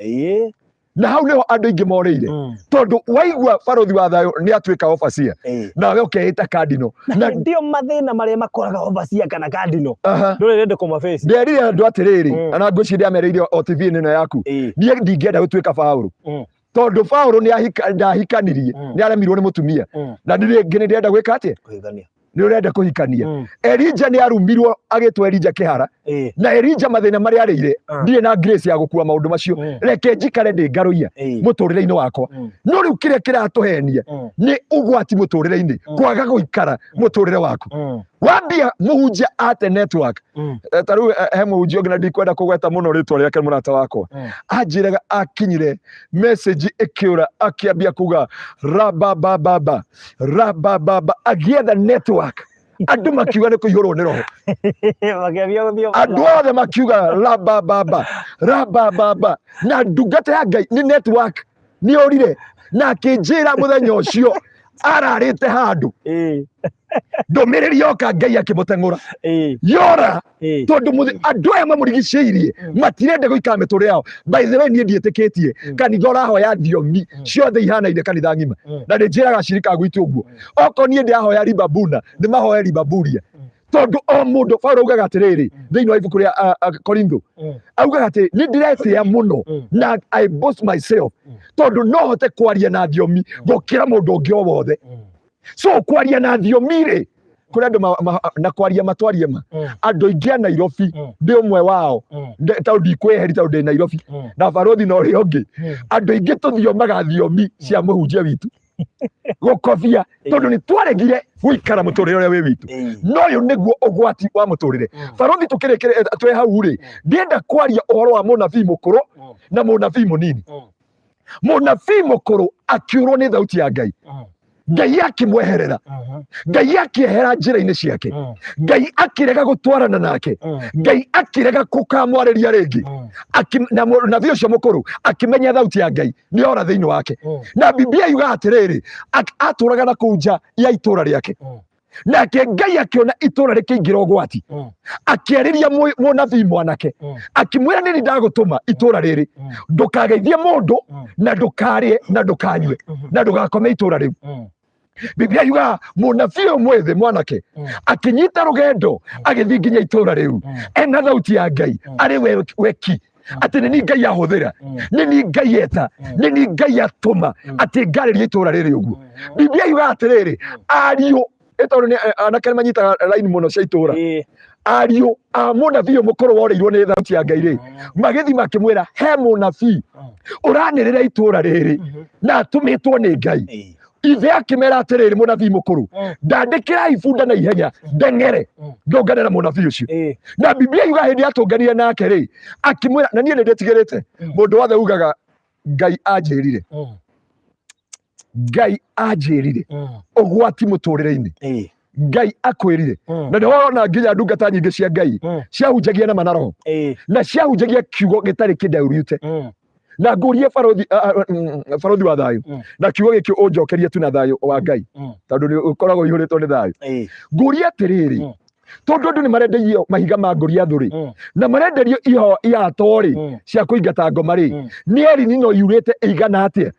na hau niho andu ingi moreire tondu waigua barothi wa thayo ni atwika overseer nawe ukeita cardinal na ndio mathina maria makoraga overseer kana cardinal ndore rende kuma face nderire andu atiriri ana ngwiciria amereire o TV ino yaku nie ndingenda gutwika Paulo tondu Paulo ndahikanirie ni aremirwo ni mutumia na ndirenda gwika atia kuhikania ni urenda kuhikania. Elija ni arumirwo agitwa Elija kihara na Elija mathina mari arire ndire na grace ya gukua maundu macio reke njikare ndi ngaruia muturire-ini wakwa no riu kiria kiratuhenia ni ugwati muturire-ini kwaga guikara muturire waku wambia muhunjia ate network taru he muhunjia ngina ndikwenda kugweta muno ritwa riake murata wakwa anjiraga akinyire message ikiura akiambia kuga rabababa agietha network andu makiuga ni kuihurwo ni roho andu othe makiuga rabababa na ndungata ya Ngai ni network ni orire na akinjira muthenya ucio ararite handu ndumiriri yoka Ngai akimuteng'ura yora tondu andu aya mamurigicĩirie matirenda guikara miturire yao. By the way nie ndiĩtĩkĩtie kanitha ũrahoya thiomi ciothe ihanaine kanitha ng'ima na ndĩnjĩraga acirika gwitũ ũguo oko nie ndĩrahoya ribabuna nĩ mahoya ribaburia tondu o mundu Paulo augaga atiriri thiini wa ibuku ria Korintho augaga ati ni ndiretia muno na I boast myself tondu no hote kwaria na thiomi gukira mundu ungi o wothe. So kwaria na thiomi ri kuri andu na kwaria matwarie ma andu aingi a Nairobi ndi umwe wao tondu ndikweheri tondu ndi Nairobi na barothi no ri ungi andu aingi tuthiomaga thiomi cia muhunjia witu gukobia tondu ni twaregire guikara muturire uria wi witu no uyu niguo ugwati wa muturire. Barothi tukirekere twe hau ri ndienda kwaria uhoro wa munabii mukuru na munabii munini. Munabii mukuru akiurwo ni thauti ya Ngai Ngai akimweherera Ngai akiehera njira-ini ciake Ngai akirega gutwarana nake Ngai akirega kukamwariria ringi na munabii ucio mukuru akimenya thauti ya Ngai ni ora thiini wake na Biblia yuga atiriri aturaga na kunja ya itura riake nake Ngai akiona itura rikiingira ugwati akiariria munabii mwanake akimwira nini ndagutuma itura riri ndukageithie mundu na ndukarie na ndukanywe na ndugakome itura riu. Biblia yuga munabii umwe mwanake akinyita rugendo agithii nginya itura riu ena thauti ya Ngai ari weki ati ni Ngai ahuthira ni Ngai eta ni Ngai atuma ati ngaririe itura riri uguo. Biblia yuga atiriri ariu tondu ni anake manyitaga line muno cia itura ariu a munabii mukuru woreirwo ni thauti ya Ngai ri magithi makimwira he munabii uranirira itura riri na atumitwo ni Ngai ithe akimera atiriri munabii mukuru ndandikira ibunda na ihenya ndeng'ere ndonganira munabii ucio na Biblia yuga hindi atunganire nake ri akimwira na nie nditigirite mundu wothe ugaga Ngai anjirire Ngai anjirire ugwati muturire-ini Ngai akwirire na nĩ wona nginya ndungata nyingĩ cia Ngai ciahunjagia na manaro na ciahunjagia kiugo gĩtarĩ kĩndaurute na ngũrie barothi wa thayũ na kiugo gĩkĩ ũnjokerie tu na thayũ wa Ngai tondũ nĩ ũkoragwo ihũrĩtwo nĩ thayũ. Ngũrie atĩrĩrĩ tondu andu ni marenderio mahiga ma Goliath ri na marenderio iho iato ri cia kuingata ngoma ri ni eri nino yurite igana atia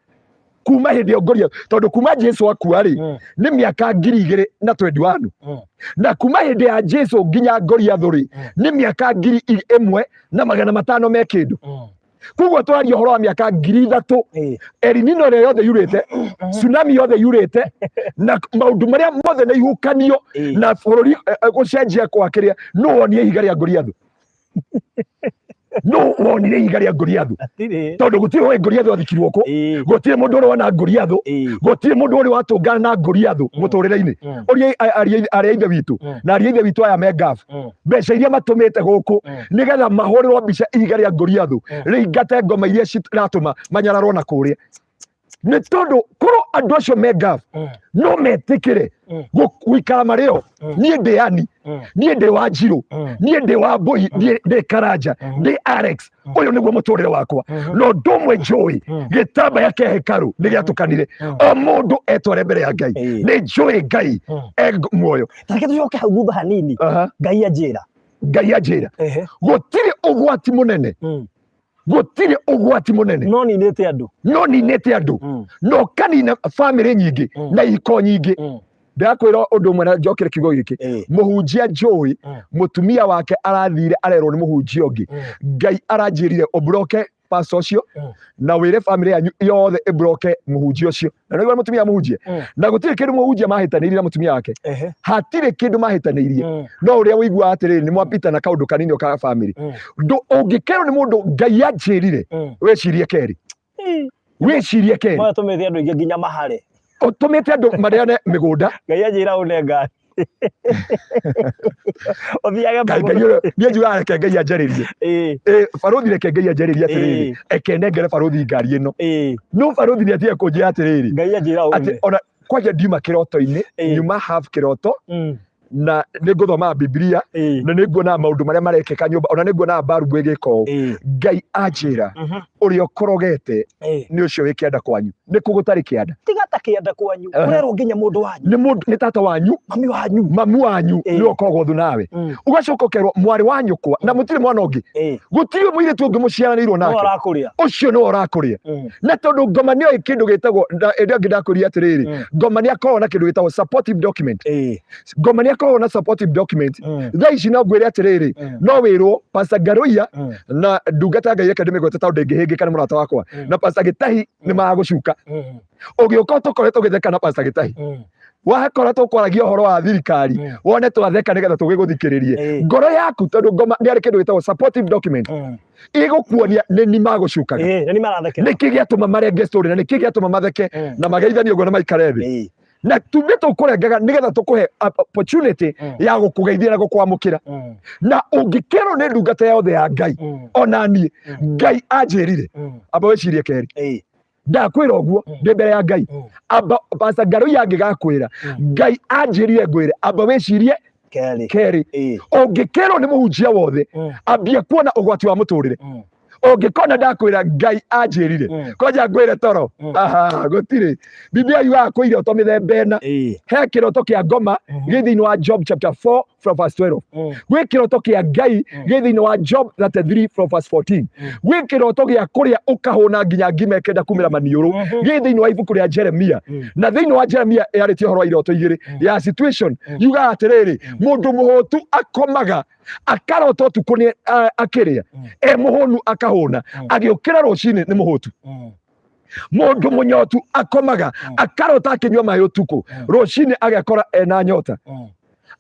kuma hindi ya Goliath tondu kuma Jesu akua ri ni miaka 2021 na kuma hindi ya Jesu nginya Goliath ri ni miaka 1500 me kindu kuguo twaria horo wa miaka 3000 eri nino re yothe yurite tsunami yothe yurite na maundu maria mothe na ihukanio na bururi gucenjia kwa kiria no wonie ihiga ria Goliath no wonire ihiga ria Goliath tondu gutire we Goliath athikirwo ko gutire mundu uri wana Goliath gutire mundu uri watungana na Goliath muturire-ini uri ari ithe witu na ari ithe witu aya megaf mbeca iria matumite guku nigetha mahurirwo mbica ihiga ria Goliath ringate ngoma iria ciratuma manyararwo na kuria ni tondu koro andu acio megaf no metikire guikara mario nie ndeani nie ndi wa Njiro nie ndi wa Mbui ndi Karanja ndi Alex uyu niguo muturire wakwa no ndumwe njui gitamba yake hekaru ni giatukanire o mundu etware mbere ya Ngai ni njui Ngai muoyo take tucoke hau thutha hanini Ngai anjira gutire ugwati munene gutire ugwati munene no ninete andu no kanina family nyingi na iko nyingi ndakwira undu umwe na njokere kiugo giki muhunjia njui mutumia wake arathire arerwo ni muhunjia ungi Ngai aranjirire obroke pastor cio na wire family yanyu yothe ibroke muhunjia ucio na niguo mutumia muhunjia na gutire kindu muhunjia mahitanirie na mutumia wake hatire kindu mahitanirie no uria wigua atiriri ni mwapita na kaundu kanini ka family ungikero ni mundu Ngai anjirire wecirie keri wecirie keri ma tumithia andu ingi nginya mahare utumite andu mariane migunda Ngai anjira une ngari othiaga niä njugaga reke Ngai anjaririe barothi reke Ngai anjaririe atiriri ekenengere barothi ngari ĩno no barothi nĩ atige kũnjĩra atiriri Ngai anjĩra ũme ona kwanja ndiuma kĩroto-inĩ nyuma have kĩroto na nĩ ngũthoma Biblia na nĩ nguona maũndũ marĩa marekĩka nyũmba ona nĩ nguona mbarubu ĩgĩka ũũ Ngai anjĩra ũrĩa ũkorogete nĩ ũcio wĩ kĩanda kwanyu nĩ kũ gũtarĩ kĩanda tiga ta kĩanda kwanyu ũrerwo nginya mũndũ wanyu nĩ tata wanyu mami wanyu nĩ ũkoragwo thu nawe ũgacoka ũkerwo mwarĩ wa nyũkwa na mũtirĩ mwana ũngĩ gũtirĩ mũirĩtu ũngĩ mũciaranĩirwo nake ũcio nĩwe ũrakũrĩa na tondũ ngoma nĩoĩ kĩndũ gĩtagwo ĩrĩa ngĩ ndakũria atĩrĩrĩ ngoma nĩ akoragwo na kĩndũ gĩtagwo supportive document ngoma nĩ akoragwo na supportive document thaa ici no ngwĩre atĩrĩrĩ no wĩrwo Pastor Ngaruiya na ndungata Ngai reke ndĩmĩgwete tondũ ndĩngĩhĩngĩka nĩ mũrata wakwa na Pastor Gĩtahi nĩ magũcuka ũgĩũka tũkoretwo gĩtheka na Pastor Gĩtahi wakora tũkwaragia ũhoro wa thirikari wone twatheka nĩgetha tũgĩgũthikĩrĩrie ngoro yaku tondũ ngoma nĩ arĩ kĩndũ gĩtagwo supportive document ĩgũkuonia nĩ magũcukaga nĩkĩ gĩatũma marenge story na nĩkĩ gĩatũma matheke na mageithanie ũguo na maikare thĩ na tume tũkũrengaga nĩgetha tũkũhe opportunity ya gũkũgeithia na gũkwamũkĩra na ũngĩkerwo nĩ ndungata yothe ya Ngai ona niĩ Ngai anjĩrire amba wĩcirie keri ndakwĩra ũguo ndĩ mbere ya Ngai amba Pastor Ngaruiya angĩgakwĩra Ngai anjĩrire ngwĩre amba wĩcirie keri ũngĩkerwo nĩ mũhunjia wothe ambia kuona ũgwati wa mũtũrĩre ũngĩkona ndakwĩra Ngai anjĩrire kwanja ngwĩre toro gũtirĩ Biblia yugaga kwĩ iroto mĩthemba ĩna he kĩroto kĩa ngoma gĩ thĩinĩ wa Job chapter 4 from verse 12 gwĩ kĩroto kĩa Ngai gĩ thĩinĩ wa Job 33 from verse 14 gwĩ kĩroto gĩa kũrĩa ũkahũna nginya ngima ĩkenda kumĩra maniũrũ gĩ thĩinĩ wa ibuku rĩa Jeremia na thĩinĩ wa Jeremia yarĩtie ũhoro wa iroto igĩrĩ ya situation yugaga atĩrĩrĩ mũndũ mũhũtu akomaga akarota ũtukũ nĩ akĩrĩa mũhũnu akahũna agĩũkĩra rũcinĩ nĩ mũhũtu mũndũ mũnyotu akomaga akarota akĩnyua maĩ ũtukũ rũcinĩ agekora ena nyota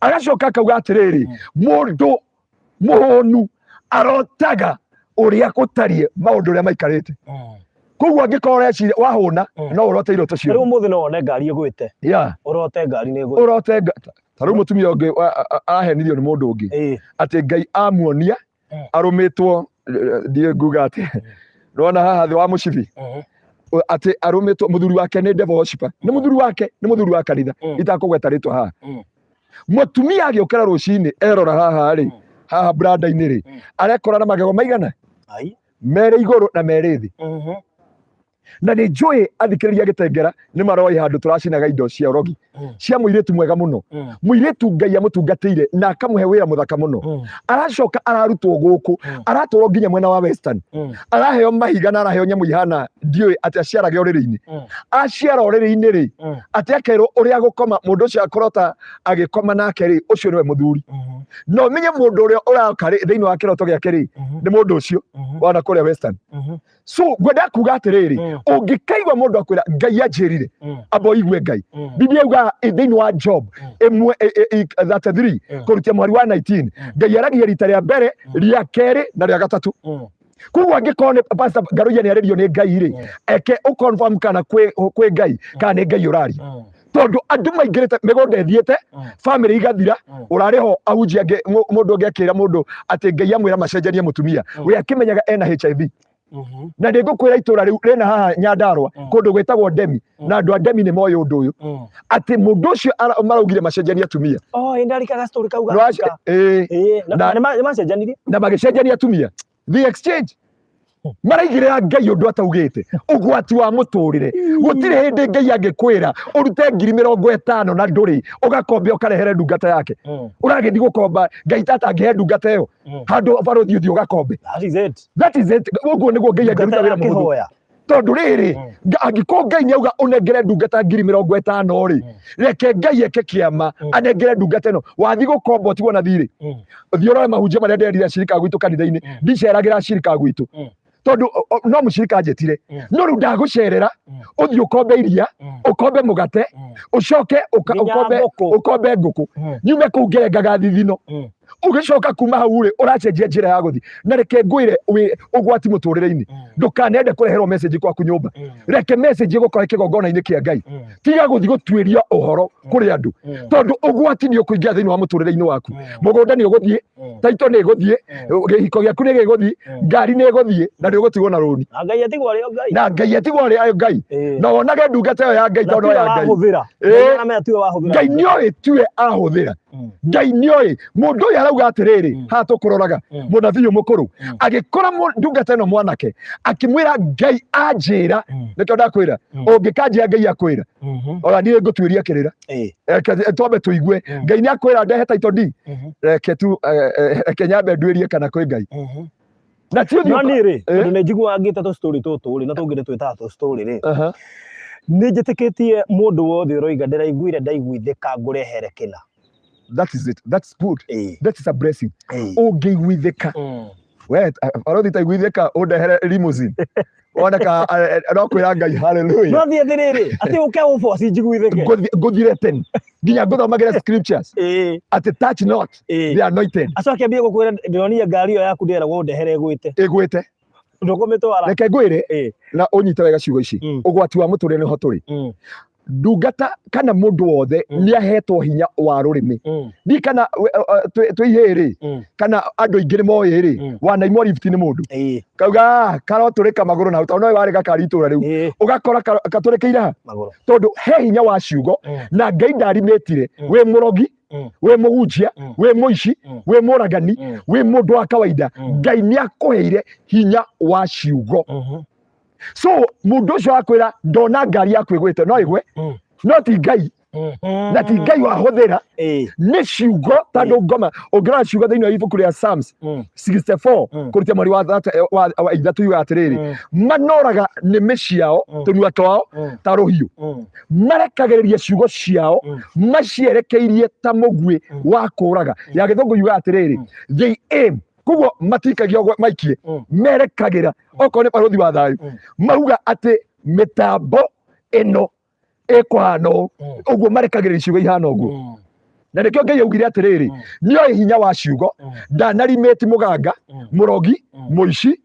agacoka akauga atĩrĩrĩ mũndũ mũhũnu arotaga ũrĩa gũtariĩ maũndũ ũrĩa maikarĩte koguo angĩkorwo ũreciria wahũna no ũrote iroto cio rĩu mũthĩ no wone ngari ĩgwĩte ũrote ngari nĩ ĩgwĩte ũrote ta rĩu mũtumia ũngĩ arahenirio nĩ mũndũ ũngĩ atĩ Ngai amuonia arũmĩtwo ndiĩ nguga atĩ nona haha thĩ wa mũcibi atĩ arũmĩtwo mũthuri wake nĩ devil worshiper nĩ mũthuri wa kanitha itakũgweta rĩtwa haha mũtumia agĩũkĩra rũcinĩ erora haha rĩ haha branda-inĩ rĩ arekora na magego maigana merĩ igũrũ na merĩ thĩ na nĩ njũĩ athikĩrĩria gĩtengera nĩ maroi handũ tũracinaga indo cia ũrogi cia mũirĩtu mwega mũno mũirĩtu Ngai amũtungatĩire na akamũhe wĩra mũthaka mũno aracoka ararutwo gũkũ aratwarwo nginya mwena wa Western araheo mahiga na araheo nyamũ ihana ndiũĩ atĩ aciarage ũrĩrĩ-inĩ aciara ũrĩrĩ-inĩ rĩ atĩ akerwo ũrĩa gũkoma mũndũ ũcio akorota agĩkoma nake rĩ ũcio nĩwe mũthuri no menye mũndũ ũrĩa ũraka rĩ thĩinĩ wa kĩroto gĩake rĩ nĩ mũndũ ũcio wana kũrĩa Western so ngwenda kuga atĩrĩrĩ ũngĩkaigua mũndũ akwĩra Ngai anjĩrire amba ũigue Ngai Biblia yugaga thĩinĩ wa Job 33 kũrutia mweri wa 19 Ngai aragia rita rĩa mbere rĩa kerĩ na rĩa gatatũ koguo angĩkorwo nĩ Pastor Ngaruiya nĩ arĩrio nĩ Ngai rĩ eke ũconfirm kana kwĩ Ngai kana nĩ Ngai ũraria tondũ andũ maingĩrĩte mĩgũnda ĩthiĩte family igathira ũrarĩho ahunjia mũndũ ũngĩ akĩra mũndũ atĩ Ngai amwĩra macenjanie mũtumia we akĩmenyaga ena HIV na nĩ ngũkwĩra itũra rĩu rĩna haha Nyandarua kũndũ gwĩtagwo Ndemi na andũ a Ndemi nĩ moĩ ũndũ ũyũ atĩ mũndũ ũcio maraugire macenjanie atumia ndarikaga story kauga na macenjanirie na magĩcenjania atumia the exchange maraigĩrĩra Ngai ũndũ ataugĩte ũgwati wa mũtũrĩre gũtirĩ hĩndĩ Ngai angĩkwĩra ũrute 50,000 na ndũrĩ ũgakombe ũkarehere ndungata yake ũragĩthiĩ gũkomba Ngai tata angĩhe ndungata ĩyo handũ barothi ũthiĩ ũgakombe that is it ũguo nĩguo Ngai angĩruta wĩra mũhũthũ tondũ rĩrĩ angĩkorwo Ngai nĩauga ũnengere ndungata 50,000 rĩ reke Ngai eke kĩama anengere ndungata ĩno wathiĩ gũkomba ũtigwo na thirĩ thiĩ ũrore mahunjia marĩa nderire acirika gwitũ kanitha-inĩ ndiceragĩra acirika gwitũ tondu no mushirika anjetire no riu ndagucerera uthii ukombe iria ukombe mugate ucoke ukombe nguku nyume kuu ngerengaga thithino ugicoka kuma hau ri uracenjia njira ya guthi na reke ngwire ugwati muturire-ini ndukanende kureherwo message kwaku nyumba reke message igukore kigongona-ini kia Ngai tiga guthi gutwiria uhoro kuri andu tondu ugwati ni ukuingia thiini wa muturire-ini waku mugunda ni uguthie taito ni iguthie gihiko giaku ni giguthie ngari ni iguthie na ni ugutigwo na roni na Ngai atigwo ari o Ngai na Ngai atigwo ari Ngai na wonage ndungata yo ya Ngai tondu ya Ngai Ngai nioĩ tue ahuthira Ngai nioĩ mundu uyu arauga atiriri ha tukuroraga munabii mukuru agikora ndungata ino mwanake akimwira Ngai anjira nikio ndakwira ungikanjia Ngai akwira ora ni ngutwiria kirira twambe tuigue Ngai ni akwira ndehe taito ndi reke tu kenyambe ndwirie kana kwi Ngai na ti no niri tondu ni njigua ngita tu story tutu ri na tungire twita tu story ri ni njitikitie mundu wothe uroiga ndiraiguire ndaiguithika ngurehere kina. That is it. That's good. That is a blessing. Ungeiguithika we arothi taiguithika undehere limousine oneka arokwira Ngai hallelujah no thie thiriri ati uke uforce njiguithike nguthire 10 nginya nguthomagire scriptures ati touch not the anointed acoke ambie gukwira ndionia ngari iyo yaku nderagwo ndehere igwite ndukumitwara reke ngwire na unyite wega ciugo ici ugwati wa muturire ni ho turi ndungata kana mundu wothe ni ahetwo hinya wa rurimi ni kana twihiri kana andu aingi ni moiri wanaimwo lift ni mundu kauga karoturika maguru na uta no warega karitura riu ugakora katurikeira maguru tondu he hinya wa ciugo na Ngai ndarimetire we murogi we muhunjia we muici we muragani we mundu wa kawaida Ngai ni akuheire hinya wa ciugo so mundu ucio akwira ndona ngari yaku igwite no igwe no ti Ngai na ti Ngai wahuthira ni ciugo tondu ngoma ungira ciugo thiini wa ibuku ria Psalms 64 kurutia mweri wa ithatu yuga atiriri manoraga nimi ciao tunua twao ta ruhiu marekagiriria ciugo ciao macierekeirie ta mugwi wa kuraga ya githungu yuga atiriri they aim kuguo matikagia maikie merekagira oko ni baruthi wa thayu mauga ati mitambo ino ekwano uguo marekagiriria ciugo ihana uguo na nikio Ngai augire atiriri nioi hinya wa ciugo ndanarimeti muganga murogi muici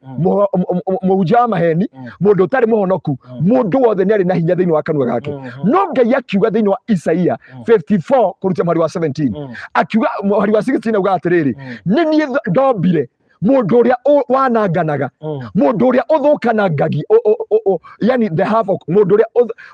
muhunjia maheni mundu utari muhonoku mundu wothe ni ari na hinya thiini wa kanua gake no Ngai akiuga thiini wa Isaia 54 kurutia mwari wa 17 akiuga mwari wa 16 auga atiriri ni nie ndombire mundu uria wananganaga mundu uria uthukanangagi yani the havoc mundu uria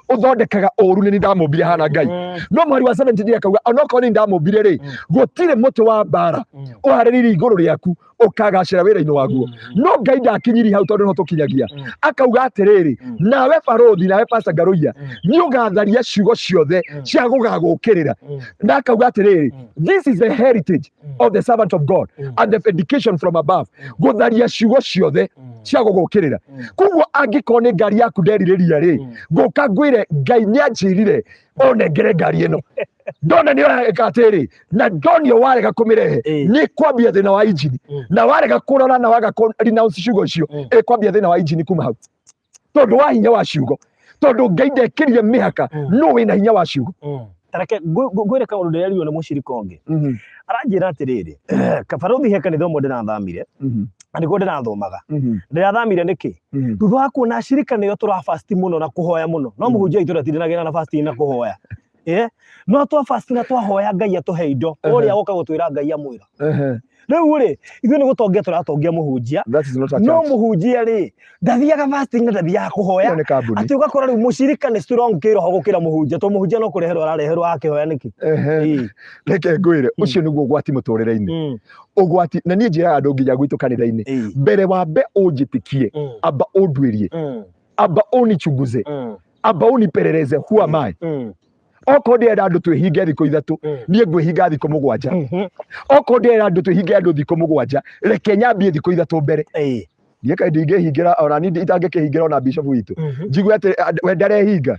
uthondekaga uru ni ndamumbire hana Ngai no mwari wa 17 akauga onoko ni ndamumbire ri gutire muti wa mbara uhariririe iguru riaku ukagacira wira-ini waguo no Ngai ndakinyiri hau tondu no tukinyagia akauga atiriri nawe baruthi nawe Pastor Ngaruiya ni ugatharia ciugo ciothe cia gugagukirira na akauga atiriri this is the heritage of the servant of God and the education from above gutharia ciugo ciothe cia gugukirira kuguo angiko ni ngari yaku ndeririria ri nguka ngwire Ngai ni anjirire onengere ngari ino ndona ni oreka atiri na ndonio warega kumirehe ni kwambia thina wa injini na warega kurora na waga renounce ciugo cio kwambia thina wa injini kuma hau tondu wa hinya wa ciugo tondu Ngai ndekirie mihaka no wina hinya wa ciugo tareke gwire kaundu ndererio ni mucirika ungi aranjira atiriri kabaruthi he kanitha umwe ndirathamire andiko ndirathomaga ndirathamire niki thutha wa kuona acirika niyo turafast muno na kuhoya muno no muhunjia itu ratindanagira na fast na kuhoya no twa fast na twahoya Ngai atuhe indo uria goka gutwira Ngai amwira riu ri ithu ni gutongia turatongia muhunjia no muhunjia ri ndathiaga fasting na ndathiaga kuhoya ati ugakora riu mucirika ni strong kiroho gukira muhunjia to muhunjia no kureherwo arareherwo akihoya niki reke ngwire ucio niguo ugwati muturire-ini ugwati na nie njiraga andu nginya gwitu kanitha-ini mbere wa mbe unjitikie amba undwirie amba unichunguze amba uniperereze who am I oko ndienda andu twihinge thikũ ithatu nie ngwihinga thikũ mũgwanja oko ndienda andu twihinge andu thikũ mũgwanja reke nyambie thikũ ithatu mbere nie kaĩ ndingĩhingira ona ni itangĩkĩhingira ona bishop witũ njigue atĩ we ndarehinga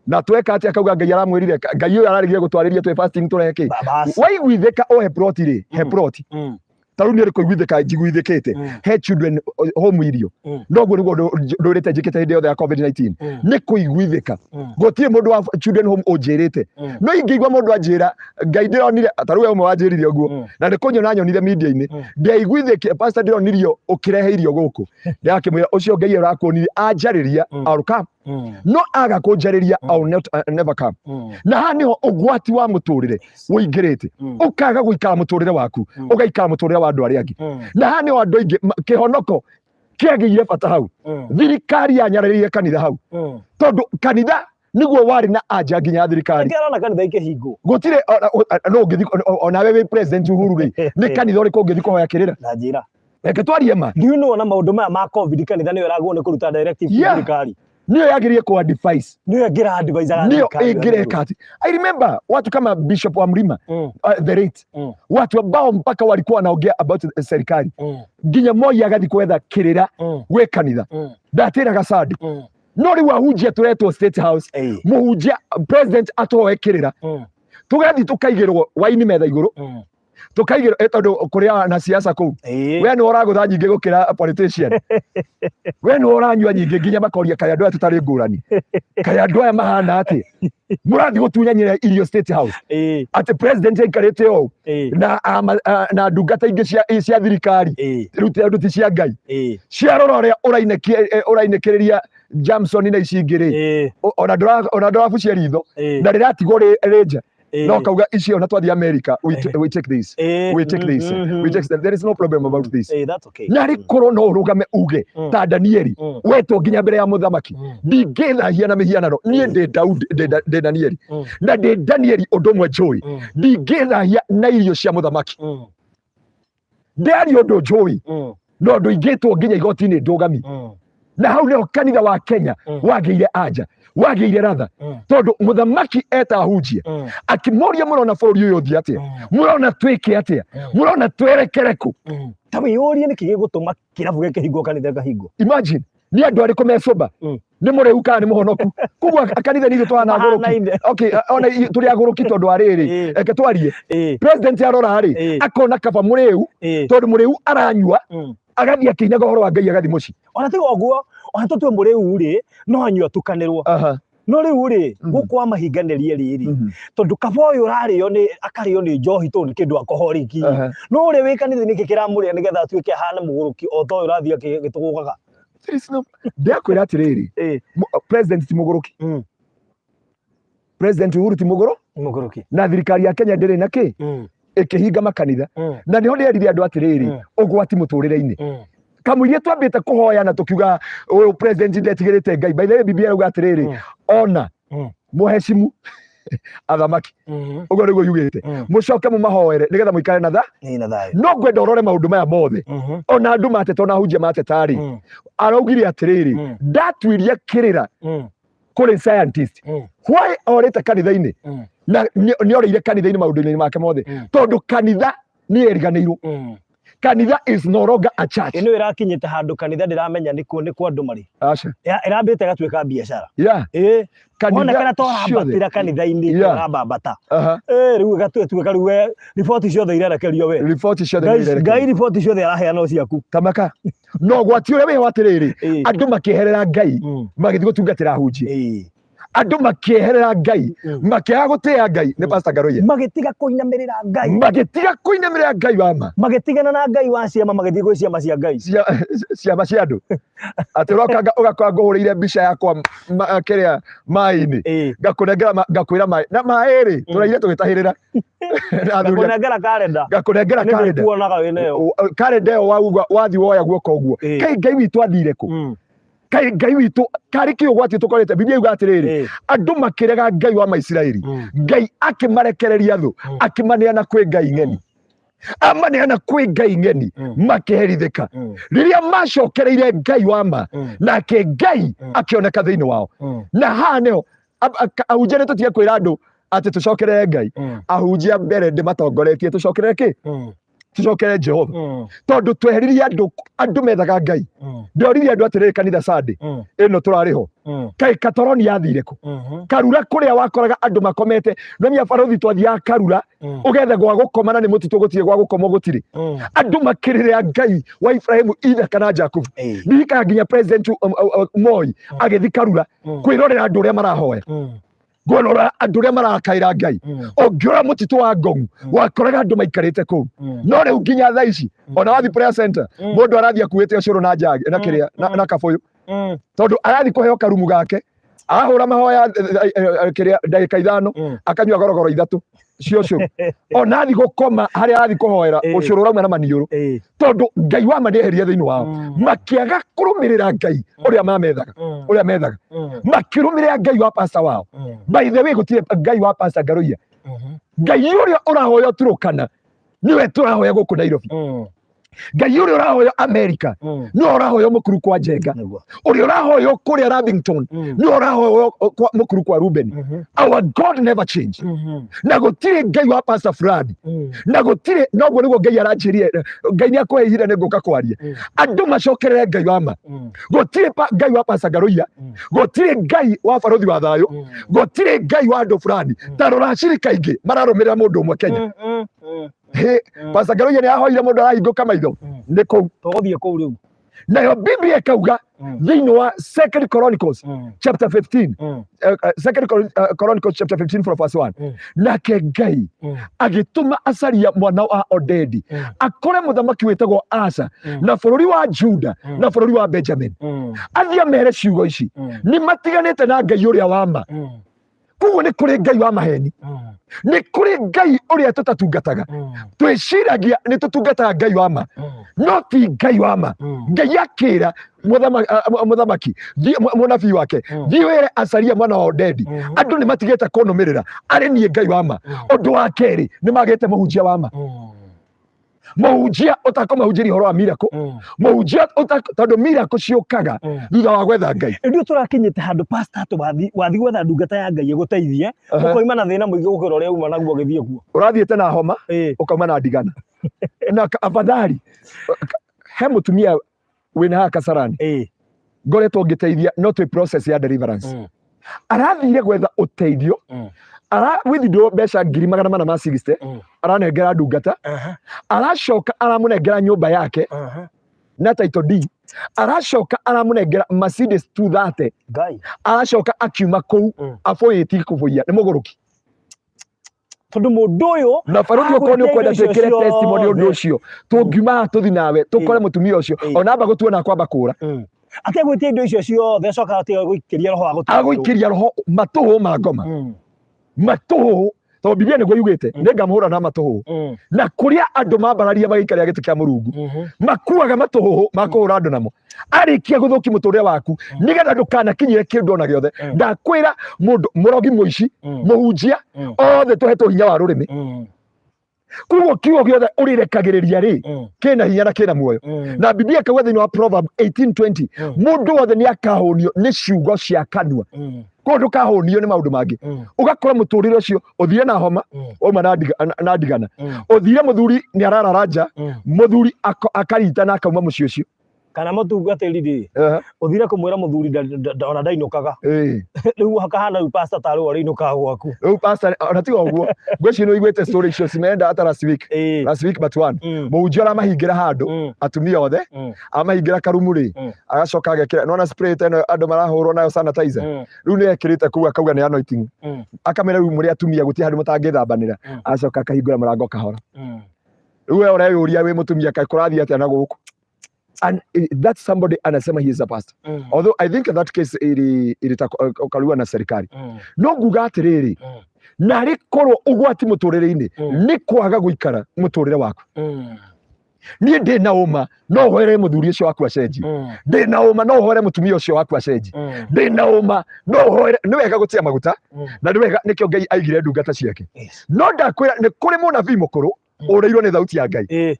na tweka atia akauga Ngai aramwirire Ngai uyu ararigire gutwariria twe fasting tureke waiguithika ohe plot ri he plot taru ni rikuiguithika njiguithikite he children home irio ndogo niguo ndurite njikite hindi yothe ya COVID-19 ni kuiguithika gutire mundu wa children home unjirite no ingĩigua mundu anjira Ngai ndironire taru we umwe wanjirire uguo na ndikunyona nyonire media-ini ndiaiguithike pastor ndironirio ukirehe irio guku ndakimwira ucio Ngai urakuonirie anjariria aruka no aga kunjariria I'll never come na ha niho ugwati wa muturire uingirite ukaga guikara muturire waku ugaikara muturire wa andu aria angi na ha niho andu aingi kihonoko kiagire bata hau thirikari yanyararirie kanitha hau tondu kanitha niguo wari na anja nginya thirikari ngirona kanitha ikihingo gutire no ngithi ona wewe president Uhuru ri ni kanitha uri kungithi kuhoya kirira na njira reke twarie ma ndiuno na maundu maya ma COVID kanitha niyo iraguo ni kuruta directive thirikari niyo yagirie ku advise niyo yagira advise niyo ingireka ati I remember watu kama Bishop wa Mlima the rate watu ambao mpaka walikuwa wanaongea about serikali nginya moya agathi kwetha kirira we kanitha ndatira gasadi no riu ahunjia turetwo State House muhunjia president atoe kirira tugathi tukaigirwo waini metha iguru tukaigirwo tondu kuria na siasa kuu we ni uragutha nyingi gukira politician we ni uranyua nyingi nginya makoria kaya andu aya tutari ngurani kaya andu aya mahana ati murathi gutunyanyira irio State House ati president aikarite o na ndungata ingi cia thirikari rute andu ti cia Ngai ciarora uria urainekiriria Jamson na icingiri ona ndurabucia ritho na riratigwo rinja no kauga icio na twathi America we take this we take this we take that. There is no problem about this that's okay nari koro no urugame uge ta Danieli weto nginya mbere ya muthamaki ndingithahia na mihianano nie ndi Daudi ndi Danieli na ndi Danieli undu joy ndingithahia na irio cia muthamaki ndari undu joy no nduingitwo nginya igoti-ini ndugami na hau leo kanitha wa Kenya wageire anja wageire ratha tondu muthamaki etahunjia akimoria murona bũrũri uyu thi atia murona twike atia murona twerekereku tawiyorie niki gigutuma kirabu gike hingo kanitha gahingo imagine ni andu ariku mecoba ni mureu kana ni muhonoku kugwa kanitha ni twana aguruki okay ona turi aguruki tondu ariri eke twarie president arora ari akona kaba mureu tondu mureu aranyua agathi akinyaga horo wa Ngai agathi muci ona tiga oguo ona tutwe mureu ri no anyua tukanirwo no riu ri gukwa mahinganerie riri tondu kaba uyu urario ni akario ni njohi tondu ni kindu alcoholic no ri wikanithe niki kiramuria nigetha atuike hana muguruki o to urathi agitugugaga ndakwira atiriri president ti muguruki president Uhuru ti muguruki na thirikari ya Kenya ndiri na ki ikihinga makanitha na niho nderire andu atiriri ugwati muturire-ini kamuirie twambite kuhoya na tukiuga uyu president ndetigirite Ngai by the way Biblia uga atiriri ona muheshimu athamaki ugo niguo yugite mucoke mumahoere nigetha muikare na thayu no ngwenda urore maundu maya mothe ona andu matete ona hunjia matete ari araugire atiriri ndatuirie kirira kuri scientist why orite kanitha-ini na ni orire kanitha-ini maundu-ini make mothe tondu kanitha ni eriganirwo kanitha is no longer a church ino irakinyite handu kanitha ndiramenya ni kwa andu mari acha irambite gatuika biashara kanitha kana to rabatira kanitha-ini rababata riu gatuika riu report ciothe irerekerio we report ciothe irerekerio Ngai report ciothe araheana no ciaku tamaka no gwati uria we watiriri andu makiherera Ngai magithi gutungatira hunjia andu makieherera Ngai makiaga gutia Ngai ni pastor Ngaroye magitiga kuinamirira Ngai wama magitigana na Ngai wa ciama magithii gwi ciama cia Ngai ciama cia andu ati ugakorwo nguhurire mbica yakwa kiria mai-ini ngakwira mai na mai-ri turaire tugitahirira ngakunengera kalenda kuonaga wineyo kalenda yo wathi woya guoko uguo kai Ngai witu athire ku kai Ngai witu kari ki ugwati tukorete Biblia yuga atiriri andu makirega Ngai wa Maisiraeli Ngai akimarekereria thu akimaneana kwi Ngai ng'eni amaneana kwi Ngai ng'eni makiherithika riria macokereire Ngai wama nake Ngai akioneka thiini wao na haneo ahunjia tutige kwira andu ati tucokerere Ngai ahunjia mbere ndimatongoretie tucokerere ki tucokere Jehova tondu tweheririe andu methaga Ngai ndoririe andu atiriri kanitha Sunday ino turariho kai Katoroni yathire ku Karura kuria wakoraga andu makomete nomia barothi twathiaga Karura ugethe gwa gukomana ni mutitu gutire gwa gukoma gutire andu makirira Ngai wa Ibrahimu Isaka kana Jacob ndika nginya president Moi agethi Karura kwirorera andu uria marahoya ngorora andu uria marakaira Ngai ongiora mutitu wa Ngong wakoraga andu maikarite ku no riu nginya thaa ici ona wathi prayer center mundu arathia kuite ucuru na njagi na kiria na kabuyu tondu arathi kuheo karumu gake ahura mahoya kiria ndagika 5 akanyua gorogoro 3 cio ona athi gukoma haria arathi kuhoera ucuru urauma na maniuru tondu Ngai wa maneheria thiini wao makiaga kurumirira Ngai uria methaga makirumirira Ngai wa pastor wao by the way gutire Ngai wa pastor Ngaruia Ngai uria urahoya Turukana niwe turahoya guku Nairobi Ngai uria urahoya America no urahoya mukuru kwa Njenga uria urahoya kuria Lavington no urahoya mukuru kwa Ruben our God never change na gutire Ngai wa pastor fulani na gutire noguo niguo Ngai aranjirie Ngai ni akwehire ni nguka kwaria andu macokerere Ngai wa ma gutire Ngai wa pastor Ngaruia gutire Ngai wa barothi wa thayo gutire Ngai wa andu fulani tarora shirika ingi mararumirira mundu umwe Kenya pastor Ngaruia ni ahoire mundu arahinguka maitho ni kou tugothie kou riu nayo Biblia ikauga thiini wa 2 Chronicles chapter 15 2 Chronicles chapter 15 from verse 1 nake Ngai agituma Asaria mwana wa Odedi akore muthamaki witagwo Asa na bururi wa Juda na bururi wa Benjamin athia mere ciugo ici ni matiganite na Ngai uria wa ma kuo ni kuri Ngai wa maheni ni kuri Ngai uria tutatungataga twiciragia ni tutungataga Ngai wa ma no ti Ngai wa ma Ngai akira muthamaki munabii wake thiwire Asaria mwana wa Odedi andu ni matigete kunumirira ari nie Ngai wa ma undu wa keri ni magete muhunjia wa ma muhunjia utakomahunjiri horo wa miracle muhunjia tondu miracle ciukaga thutha wa gwetha Ngai ndio turakinyite handu pastor to wathi gwetha ndungata ya Ngai guteithie ukoima na thina muingi gukira uria uma naguo githie kuo urathiete na homa ukauma na ndigana na afadhali he mutumia wina ha Kasarani ngoretwo ngiteithia no twi process ya deliverance arathire gwetha uteithio ara withdraw mbeca 460 aranengera ndungata aracoka aramunengera nyumba yake na title deed aracoka aramunengera Mercedes 230 Ngai aracoka akiuma kou afoyeti kuvoia ni muguruki tondu mundu uyu na baruthi uko ni ukwenda twikire testimony undu ucio tungiuma tuthi nawe tukore mutumia ucio ona amba gutuona kwamba kura ate gwitie indo icio ciothe acoka ate guikiria roho aguikiria roho matuhu ma ngoma matuhu to Biblia niguo yugite ningamuhura na matuhu na kuria andu mambararia magikaria gitu kia Murungu makuaga matuhu makuhura andu namo arikia guthuki muturire waku nigetha ndukanakinyire kindu ona giothe ndakwira mundu murogi muici muhunjia othe tuhetwo hinya wa rurimi kugo kiugo giothe urirekagireria ri kina hinya na kina muoyo na Biblia kauga thiini wa Proverb 18:20 mundu wothe ni akahonio ni ciugo cia kanua kundu kahonio ni maundu mangi ugakora muturire ucio uthire na homa uma na ndigana uthire muthuri ni arararaja muthuri akarita na akauma mucio ucio kana mutungatiri ndi uthire kumwira muthuri ona ndainukaga riu hakahana pastor tari ori inuka gwaku riu pastor ona tiga uguo ngweci no igwete story icio cimenda ata last week but one muhunjia mahingira handu atumia othe amahingira karumuri agacoka agekira nona spray teno andu marahurwo nayo sanitizer riu ni ekirite kuga kauga ni anointing akamera riu muri atumia guti handu mutangithambanira agacoka akahingura murango kahora riu we ureyuria wi mutumia kai kurathi atia na guku and that somebody anasema he is a pastor although I think that case ilitakalwa na serikali no nguga atiriri na rikorwo ugwati muturire-ini ni kwaga guikara muturire waku nie ndi na uma no hore muthuri ucio waku acenji ndi na uma no hore mutumia ucio waku acenji ndi na uma no hore ni wega gutia maguta na ni wega nikio Ngai aigire ndungata ciake no ndakwira ni kuri munabii mukuru ureirwo ni thauti ya Ngai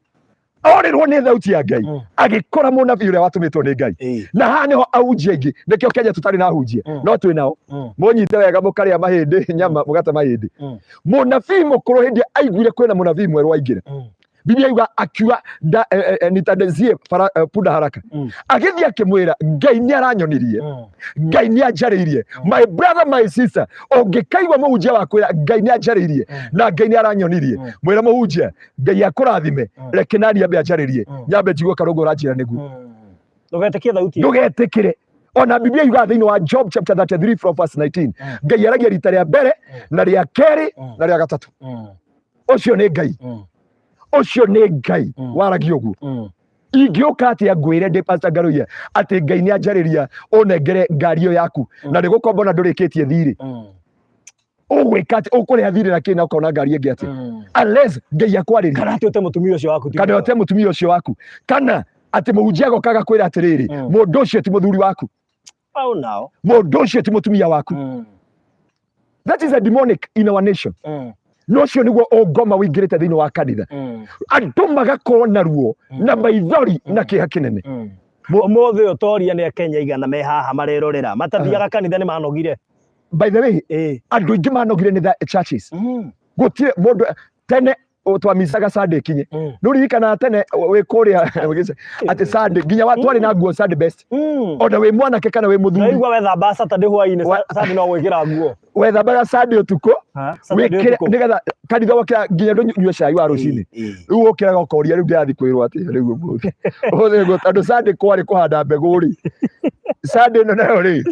orirwo ni thauti ya Ngai agikora munabii uria watumitwo ni Ngai na haha niho aunjia ingi nikio Kenya tutari na hunjia no twi nao munyite wega mukaria mahindi nyama mugata mahindi munabii mukuru hindi aiguire kwina munabii mweru waingira Biblia yuga akiuga nitadezie punda haraka agithia kimwira Ngai ni aranyonirie Ngai ni anjariirie my brother my sister ongekaigwa muhunjia wakwira Ngai ni anjariirie na Ngai ni aranyonirie mwira muhunjia Ngai akurathime reke nani ambe anjariirie nyambe njigwe karogo uranjira nigu ndugetikire ona Biblia yuga thiini wa Job chapter 33 from verse 19 Ngai aragia rita ria mbere na ria keri na ria gatatu ucio ni Ngai ucio ni Ngai waragia uguo ingĩũka atia ngwĩre ndĩ Pastor Ngaruiya atĩ Ngai nĩ anjarĩria ũnengere ngari ĩyo yaku na nĩ gũkomba ona ndũrĩkĩtie thirĩ ũgwĩka atĩ ũkũrĩha thirĩ na kĩ na ũkona ngari ĩngĩ atĩ unless Ngai akwarĩria kana atĩ ũte mũtumia ũcio waku kana ũte mũtumia ũcio waku kana atĩ mũhunjia agoka agakwĩra atĩrĩrĩ mũndũ ũcio ti mũthuri waku mũndũ ũcio ti mũtumia waku that is a demonic in our nation nocio niguo ongoma wĩingĩrĩte thĩinĩ wa kanitha andũ magakorwo na ruo na maithori na kĩeha kĩnene ũmũthĩ ũtoria nĩ Akenya igana me haha marerorera matathiaga kanitha nĩ manogire by the way andũ aingĩ manogire nĩ the churches gũtirĩ mũndũ tene twamicaga Sunday kinye nuririkana tene wĩ kũrĩa atĩ Sunday nginya twarĩ na nguo Sunday best ona wĩ mwanake kana wĩ mũthuri naigua wethamba Saturday hwaĩ-inĩ Sunday no gwĩkĩra nguo wethambaga Sunday ũtukũ wĩkĩre nĩgetha kanitha wakĩra nginya ndũnyue cai wa rũcinĩ rĩu ũkĩraga ũkoria rĩu ndĩrathiĩ kwĩrwo atĩ rĩu ũguo tondũ Sunday kwarĩ kũhanda mbegũ rĩ Sunday ĩno nayo rĩ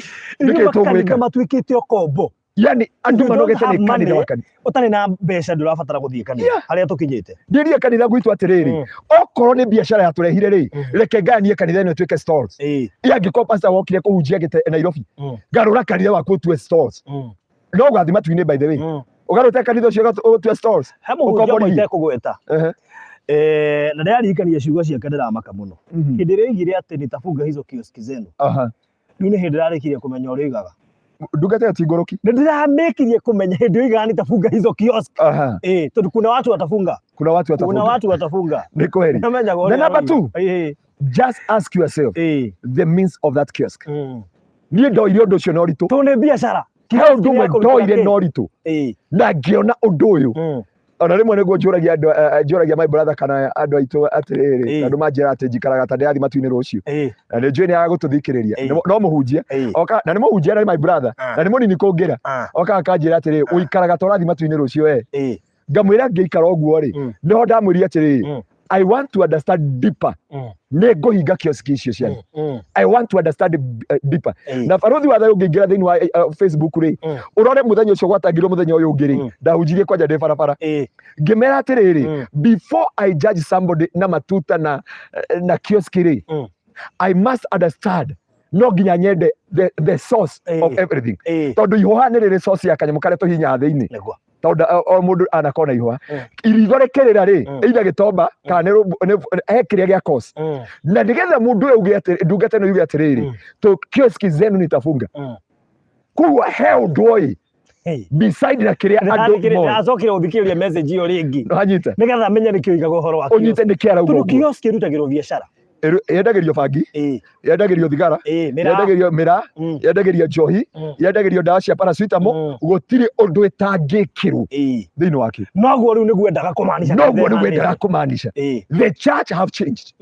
nĩkĩ tũgwĩka matuĩkĩte okombo yani andũ manogete nĩ kanitha wa kanitha ũtarĩ na mbeca ndũrabatara gũthiĩ kanitha harĩa tũkinyĩte ndirie kanitha gwitũ atĩrĩrĩ okorwo nĩ biacara yatũrehire rĩ reke nganie kanitha ĩno ĩtuĩke stalls angĩkorwo pastor wokire kũhunjia Nairobi garũra kanitha waku ũtue stalls no ũgathiĩ matu-inĩ by the way ũgarũte kanitha ũcio ũtue stalls he mũhunjia ũmwe itekũgweta na nĩaririkania ciugo ciake ndĩramaka mũno hĩndĩ ĩrĩa oigire atĩ nitafunga hizo kioski zenu rĩu nĩ hĩndĩ ndĩrarĩkirie kũmenya ũrĩa oigaga ndungata ya tigoroki ndĩramekirie kumenya hĩndĩ oigaga nitafunga hizo kiosk tondũ kuna watu watafunga ni kweli na number 2 just ask yourself the means of that kiosk niĩ ndoire ũndũ ũcio na ũritũ tondũ nĩ biacara he ũndũ ũmwe ndoire na ũritũ na ngĩona ũndũ ũyũ ona rĩmwe nĩguo njũragia my brother kana andũ aitũ atĩrĩrĩ andũ manjĩra atĩ njikaraga ta ndĩrathiĩ matu-inĩ rũciũ na nĩ njũĩ nĩ agũtũthikĩrĩria no mũhunjia oka na nĩ mũhunjia na my brother na nĩ mũnini kũngĩra oka akanjĩra atĩrĩrĩ ũikaraga ta ũrathiĩ matu-inĩ rũciũ ngamwĩra ngĩikara ũguo rĩ nĩho ndamwĩria atĩrĩrĩ I want to understand deeper nĩ ngũhinga kioski icio cianyu I want to understand deeper na barothi wa thayũ ngĩingĩra thĩinĩ wa Facebook rĩ ũrore mũthenya ũcio gwatangirwo mũthenya ũyũ ũngĩ rĩ ndahunjirie kwanja ndĩ barabara ngĩmera atĩrĩrĩ before I judge somebody na matuta na kioski rĩ I must understand no nginya nyende the source of everything tondũ ihoha nĩ rĩrĩ source ya kanyamũ karĩa tũhihinyaga thĩinĩ tondu o mundu anakona ihwa iritho rĩkĩrĩra rĩ either gĩtomba kana he kĩrĩa gĩa cause na nĩgetha mũndũ auge atĩ ndungata ĩno yuge atĩrĩrĩ kioski zenu nitafunga kuwa he ũndũ ũyũ beside na kĩrĩa andũ acokire gũthikĩrĩria message ĩyo rĩngĩ wanyita nĩgetha amenye nĩkĩ oigaga ũhoro wa kioski ũnyite nĩkĩ arauga tondũ kioski ĩrutagĩrwo biacara yendagĩrio bangi yendagĩrio thigara yendagĩrio mĩraa yendagĩrio njohi yendagĩrio ndawa cia paracetamol gũtirĩ ũndũ ĩtangĩkĩrwo thĩinĩ wake noguo rĩu nĩguo endaga kũmaanisha the church have changed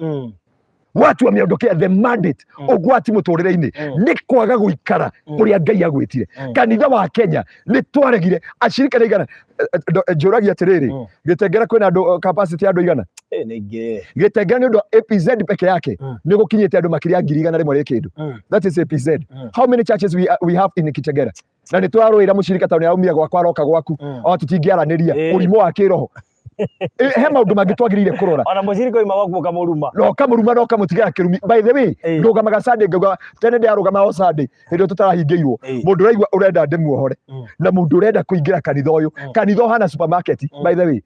watu wameondokea the mandate ũgwati mũtũrĩre-inĩ nĩ kwaga gũikara ũrĩa Ngai agwĩtire kanitha wa Kenya nĩ twaregire acirika nĩ igana njũragia atĩrĩrĩ Gĩtengera kwĩna andũ capacity ya andũ igana Gĩtengera nĩ ũndũ APZ peke yake nĩ gũkinyĩte andũ makĩria ngiri igana rĩmwe rĩa kĩndũ that is APZ how many churches we have in Gĩtengera na nĩ twarũĩra mũcirika tondũ nĩaumia gwakwa aroka gwaku o tũtingĩaranĩria mũrimũ wa kĩroho he maũndũ mangĩ twagĩrĩire kũrora ona mũcirika oima gwaku kamũruma no kamũtigara kĩrumi by the way ndũgamaga Sunday ngauga tene ndĩarũgama o Sunday hĩndĩ tũtarahingĩirwo mũndũ ũraigua ũrenda ndĩmuohore na mũndũ ũrenda kũingĩra kanitha ũyũ kanitha ũhana supermarket by the way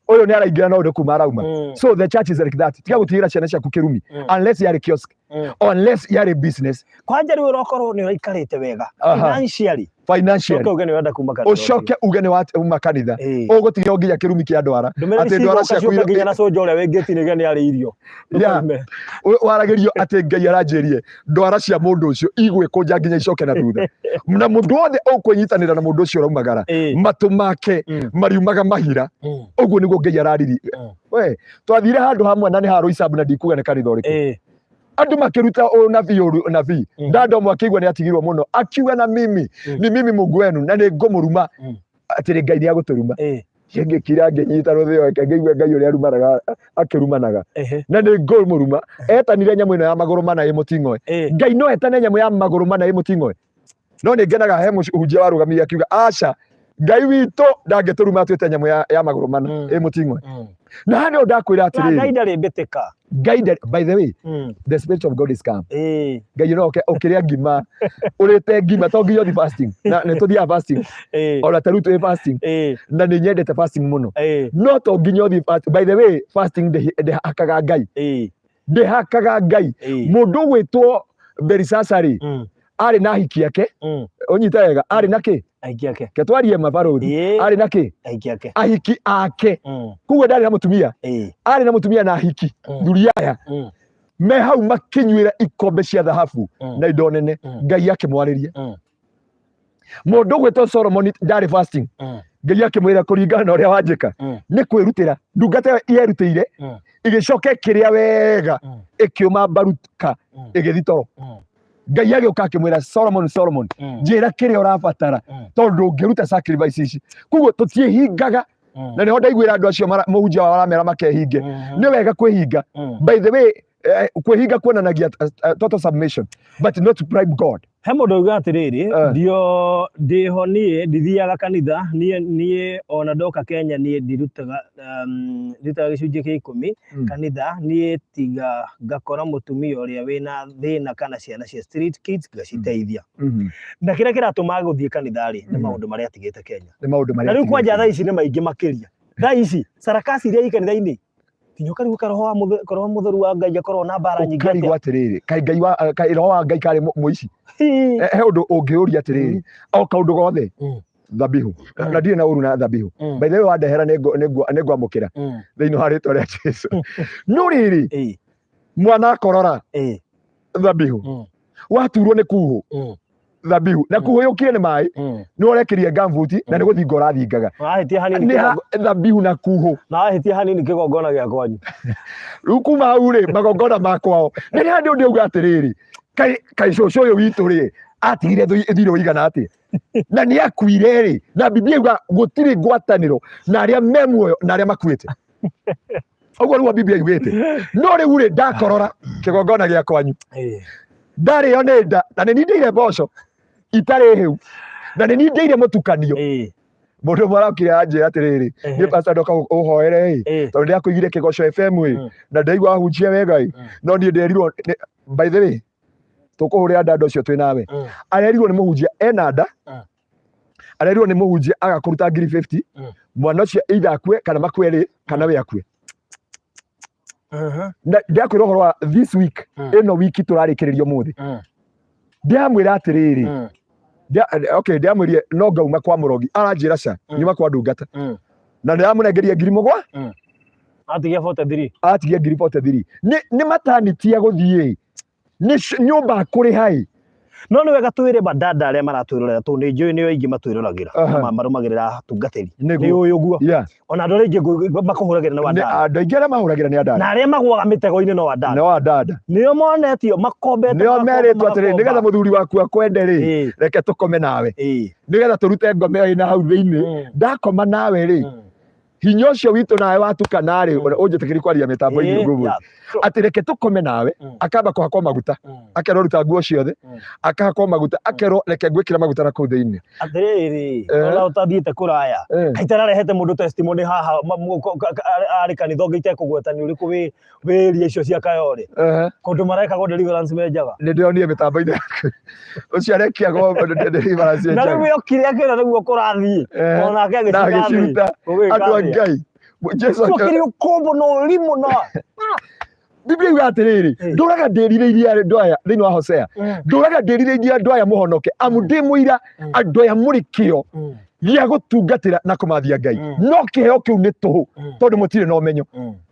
ũyũ nĩ araingĩra no ũndũ kuma arauma so the church is like that tiga gũtigĩra ciana ciaku kĩrumi unless yarĩ kiosk unless yarĩ business kwanja rĩu ũrokorwo nĩ ũraikarĩte wega financial ucoke uge ni wa kanitha ugutiga nginya kirumi kia ndwara ati ndwara cia kuira nginya na sojo uria wengeti ni gani ari irio waragerio ati Ngai aranjirie ndwara cia mundu ucio igwikunja nginya icoke na thutha na mundu wothe ukwenyitanira na mundu ucio raumagara matu make mariumaga mahira uguo niguo Ngai arariri we twathire handu hamwe na ni haro isabu na ndikuga ni kanitha uriku andu makiruta nabii ndando mwakigwa ni atigirwo muno akiuga na mimi ni mimi Mungu wenu na ni ngomuruma atiri Ngai ni aguturuma yenge kirange nyita ruthio ngigwa Ngai uri arumanaga akirumanaga na ni ngomuruma etanire nyamu ino ya maguru mana imuting'oe Ngai no etane nyamu ya maguru mana imuting'oe no ni ngenaga he muhunjia warugamiria akiuga aca Ngai wito ndangituruma twite nyamu ya maguru mana imuting'oe na hano ndakwira atiri Ngai ndari mbitika by the way the spirit of God is calm Ngai no ukiria ngima urite ngima to nginya thi fasting na ne tuthia fasting ora taru tu fasting na ni nyendete fasting muno no to nginya thi fasting by the way fasting de hakaga Ngai de hakaga Ngai mundu gwitwo Berisasari ari na hiki yake onyita wega ari na ki aiki yake ketwarie mabarodi ari na ki aiki yake ahiki ake kuwe ndari na mutumia ari na mutumia na hiki thuriaya me hau makinyuira ikombe cia thahabu na indo nene Ngai akimwariria mundu gwetwo Solomon ndari fasting Ngai akimwira kuringana na uria wanjika ni kwirutira ndungata yerutire igicoke kiria wega ikiuma baruka igithi toro Ngai agioka akimwira Solomon njira kiria urabatara tondu ngiruta sacrifice ici kuguo tutiehingaga na niho ndaiguira andu acio muhunjia waramera makehinge ni wega kwihinga by the way kwihinga kuonanagia total submission but not to bribe God he mundu uga atiriri ndio ndiho nie ndithiaga kanitha nie ona ndoka Kenya nie ndirutaga gicunjĩ kia 10 kanitha nie tiga ngakora mutumia uria wina thina kana ciana cia street kids ngaciteithia na kiria kiratuma guthie kanitha ri ni maundu maria atigite Kenya ni maundu maria na riu kwanja thaa ici ni maingi makiria thaa ici sarakasi iria i kanitha-ini tinyoka riu karoho mutheru wa Ngai akorwo na mbara nyingi kari gwatiriri kai roho wa Ngai kari muici he undu ungiuria atiriri o kaundu gothe dhabihu na ndire na uru na dhabihu by the way wandehera ningwamukira thiini wa ritwa ria Jesu no riri mwana akorora dhabihu waturwo ni kuhu dhabihu na kuhuyukire ni mai ni urekirie gambuti na ni guthinga urathingaga ahitia hanini dhabihu na kuhu na ahitia hanini kigongona gia kwanyu rukuma hau ri magongona makwao ni handi undi uga atiriri kai coco uyu witu ri atigire thiro igana ati na ni akuire ri na Biblia iuga gutiri ngwataniro na aria me muoyo na aria makuite oguo ruo Biblia igwite no riu ri ndakorora kigongona gia kwanyu ndari yo ni nda na ni ndeire mboco itari hiu na ni ndeire mutukanio mundu mwarakire anje atiriri ni pastor ndoka uhoere tondu ndiakuigire Kigoco FM na ndaigua hunjia wega no ni nderirwo by the way tukuhuria nda ndocio twi nawe arerirwo ni muhunjia ena nda arerirwo ni muhunjia agakuruta 50 mwana ucio either akue kana makweri kana we akue ndiakwira uhoro wa this week ino wiki turarikiririo muthi ndiamwira atiriri okay ndiamwirie no ngauma kwa murogi aranjira ca nyuma kwa ndungata na ndiamunengeria 7,000 atigia 43 ni maternity ya guthie ni nyumba kuri hai no ni wega twire badada aria maratwirorera tu ni njui ni aingi matwiroragera na marumagirira tungatiri ni uyu guo ona andu aingi makuhuragira ni wadada andu aingi aria mahuragira ni adada na aria magwaga mitego-ini no wadada nio monetio makombete nio meritwo atiri nigetha muthuri waku akwende ri reke tukome nawe nigetha turute ngome ina hau thiini ndakoma nawe ri hinya ucio witu nawe watukana ri unjitikiri kwaria mitambo-ini ngumu ati reke tukome nawe akamba kuhakwo maguta akero ruta nguo ciothe akahakwo maguta akero reke ngwikira maguta na kuu thiini atiriri ona utathiite kuraya kaitara rehete mundu testimony haha ari kanitha ngite kugwetani uriku wiria icio cia kayore kundu mareka deliverance menjaga ni ndionire mitambo-ini ucio arekiagwo deliverance menjaga na riu yokire akira niguo kurathie ona agiciruta andu a Ngai Jesu akiri ukombo no limo na Biblia yuga atiriri nduraga ndiririirie andu aya thiini wa Hosea nduraga ndiririirie andu aya muhonoke amu ndi muira andu aya muri kio gĩa gutungatira na kumathia Ngai no kiheo kiu ni tuhu tondu mutire na umenyo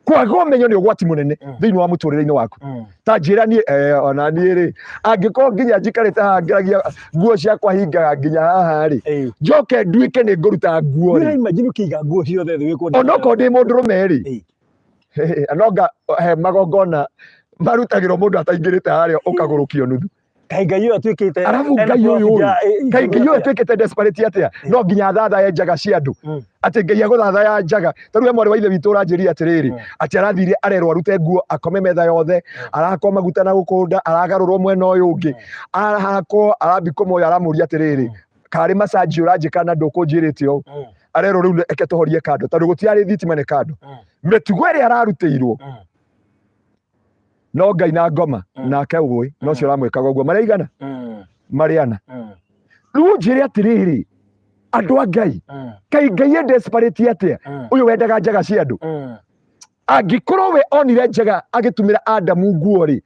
kwaga umenyo ni ugwati munene thiini wa muturire-ini waku ta njira ni ona ni ri angikorwo nginya njikarite haha ngiragia nguo ciakwa hingaga nginya haha ri njoke nduike ni nguruta nguo ri imagine ukiiga nguo ciothe thĩ wĩkwo onoko ndi mundurume ri anonga magongona marutagirwo mundu ataingirite haria ukagurukio nuthu Kai Ngai uyu atuikite arabu Ngai uyu Kai Ngai uyu atuikite desperate atia no nginya thatha ya njaga cia andu ati Ngai aguthatha ya njaga taru mwana wa ithe witu uranjiria atiriri ati arathire arerwo arute nguo akome metha yothe arakoma maguta na gukunda aragarurwo mwena uyu ungi arahako arabiko moyo aramuria atiriri kari masaji uranjika na ndukunjirite o arerwo riu eke tuhorie kando tondu gutiari thitima ne kando mitugo iri ararutiirwo no Ngai na ngoma nake ugui no cio ramwikaga uguo maraigana mariana riu njire atiriri andu a Ngai Kai Ngai desperate atia uyu wendaga njaga cia andu angikorwo we onire njaga agitumira Adamu nguo ri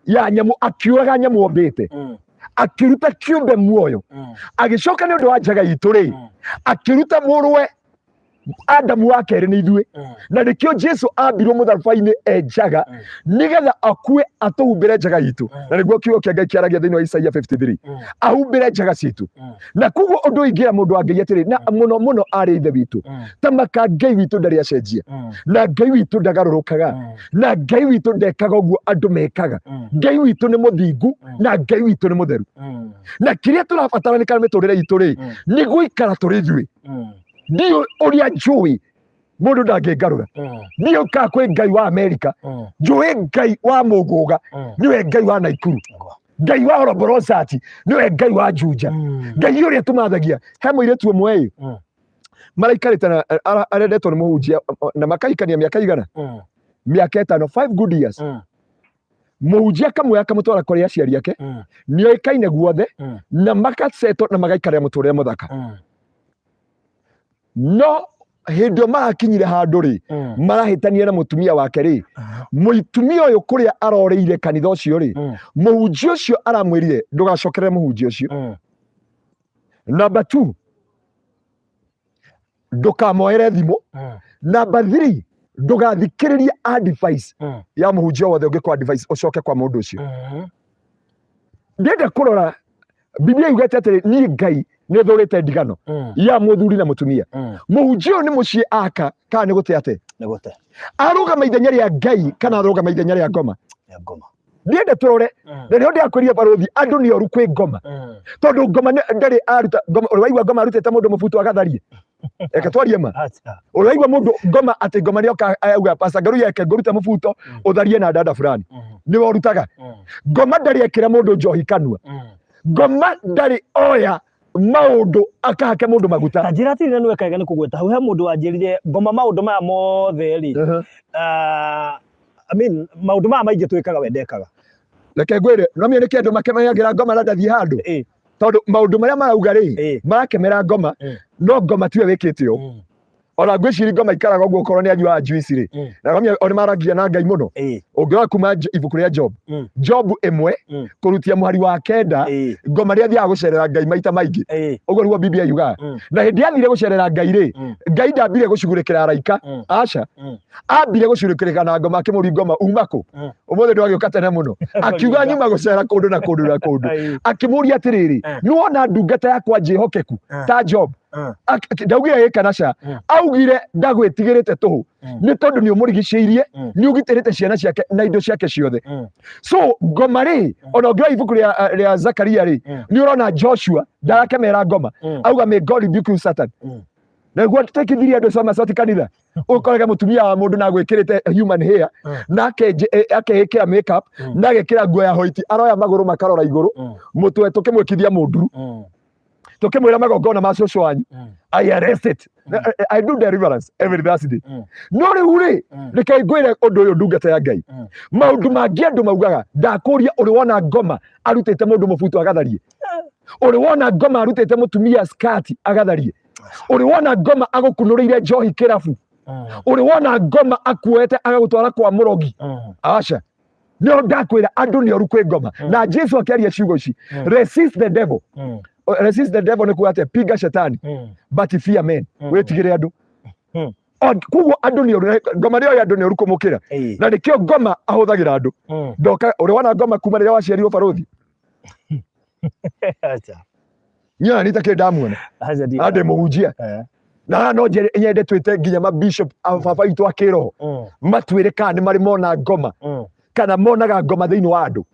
ya nyamu akiuraga nyamu ombite akiruta kiumbe muoyo agicoka ni undu wa njaga itu ri akiruta muruwe Adamu wa keri ni ithue na nikio Jesu ambirwo mutharaba-ini enjaga nigetha akue atuhumbire njaga itu na niguo kiugo kia Ngai kiaragia thiini wa Isaia 53 ahumbire njaga citu na kuguo undu ingira mundu wa Ngai atiri na muno muno ari ithe witu tamaka Ngai witu ndari acenjia na Ngai witu ndagarurukaga na Ngai witu ndekaga uguo andu mekaga Ngai witu ni muthingu na Ngai witu ni mutheru na kiria turabatarana miturire itu ri ni guikara turi ithui ndio uria njui mundu ndangingarura ndio ka kwi Ngai wa Amerika njui Ngai wa Muguga niwe Ngai wa Naikuru Ngai wa Oroborosati niwe Ngai wa Juja Ngai uria tumathagia he muiretu umwe maraikarite na arendetwo ni muhunjia na makaikania miaka igana miaka 5 good years muhunjia kamwe akamutwara kuri aciari ake nio ikaine guothe na makaseto na magaikarira muturire muthaka no hindio marakinyire handu ri marahitania na mutumia wake ri mutumia uyu kuria aroreire kanitha ucio ri muhunjia ucio aramwirire ndugacokerere muhunjia ucio number 2 ndukamoere thimu number 3 ndugathikiririe advice ya muhunjia wothe ungikwa advice ucoke kwa mundu ucio ndenda kurora Biblia yugate atiri ni Ngai ni thurite ndigano ya muthuri na mutumia muhunjia ni mucii aka kana ni gute ate ni gute aruga maithenya ria Ngai kana aruga maithenya ria ngoma ndiende turore na ndio ndiakwiria baruthi andu ni oru kwi ngoma tondu ngoma ndari aruta ngoma uraigwa ngoma arutite mundu mubutu agatharie eke twarie ma uraigwa mundu ngoma ati ngoma ni oka auga pasa ngaru yake nguruta mubuto utharie na dada fulani ni worutaga ngoma ndari ekira mundu njohi kanua ngoma ndari oya maundu akahake mundu maguta njira atiri ni wekaga ni kugweta hau he mundu wanjirire ngoma maundu maya mothe ri I mean maundu maya maingi twikaga wendekaga reke ngwire no mie ni kindu makemenyagira ngoma na ndathie handu tondu maundu maria marauga ri marakemera ngoma no ngoma tiwe wikite o ona ngwiciri ngoma ikaraga uguo korwo ni anyua juice ri na kamia oni maragia na Ngai muno ungiwa kuma ibuku ria Job Job imwe kurutia muhari wa kenda ngoma ria thia gucerera Ngai maita maingi uguo niguo Biblia yuga na hindi athire gucerera Ngai ri Ngai ndambire gucugurikira araika aca ambire gucurikirika na ngoma akimuri ngoma umako umothe ndwagioka tene muno akiuga nyuma gucera kundu na kundu na kundu akimuri atiriri nuona ndungata yakwa njihokeku ta Job ndaugire gikanaca augire ndagwitigirite tuhu ni tondu ni umurigiciirie ni ugitirite ciana ciake na indo ciake ciothe so ngoma ri ona ngira ibuku ria Zakaria ri ni urona Joshua ndarakemera ngoma auga may God rebuke you Satan na gwa tutekithiria andu sama sauti kanitha ukorega mutumia wa mundu na gwikirite human hair na akehekera makeup na agekira nguo ya hoiti aroya maguru makarora iguru mutwe tukimwikithia munduru tukimwira magongona ma cucu wanyu I arrest it I do deliverance every Thursday no ri reke ngwire undu uyu ndungata ya Ngai maundu mangi andu maugaga ndakuria uri wona ngoma arutite mundu mubutu agatharie uri wona ngoma arutite mutumia skati agatharie uri wona ngoma agukunuriire njohi kirabu uri wona ngoma akuete agagutwara kwa murogi acha nio ndakwira andu ni oru kwi ngoma na Jesu akiaria ciugo ici resist the devil resist the devil ni kuate piga shetani but fear men wetigire andu kuguo andu ni oru ngoma rio andu ni oru kumukira na nikio ngoma ahuthagira andu ndoka uri wona ngoma kuma riria waciarirwo baruthi acha nya nitake ndamuona ande muhunjia na no nyende twite nginya ma bishop ababa itu akiroho matwire kana ni mari mona ngoma kana monaga ngoma thiini wa andu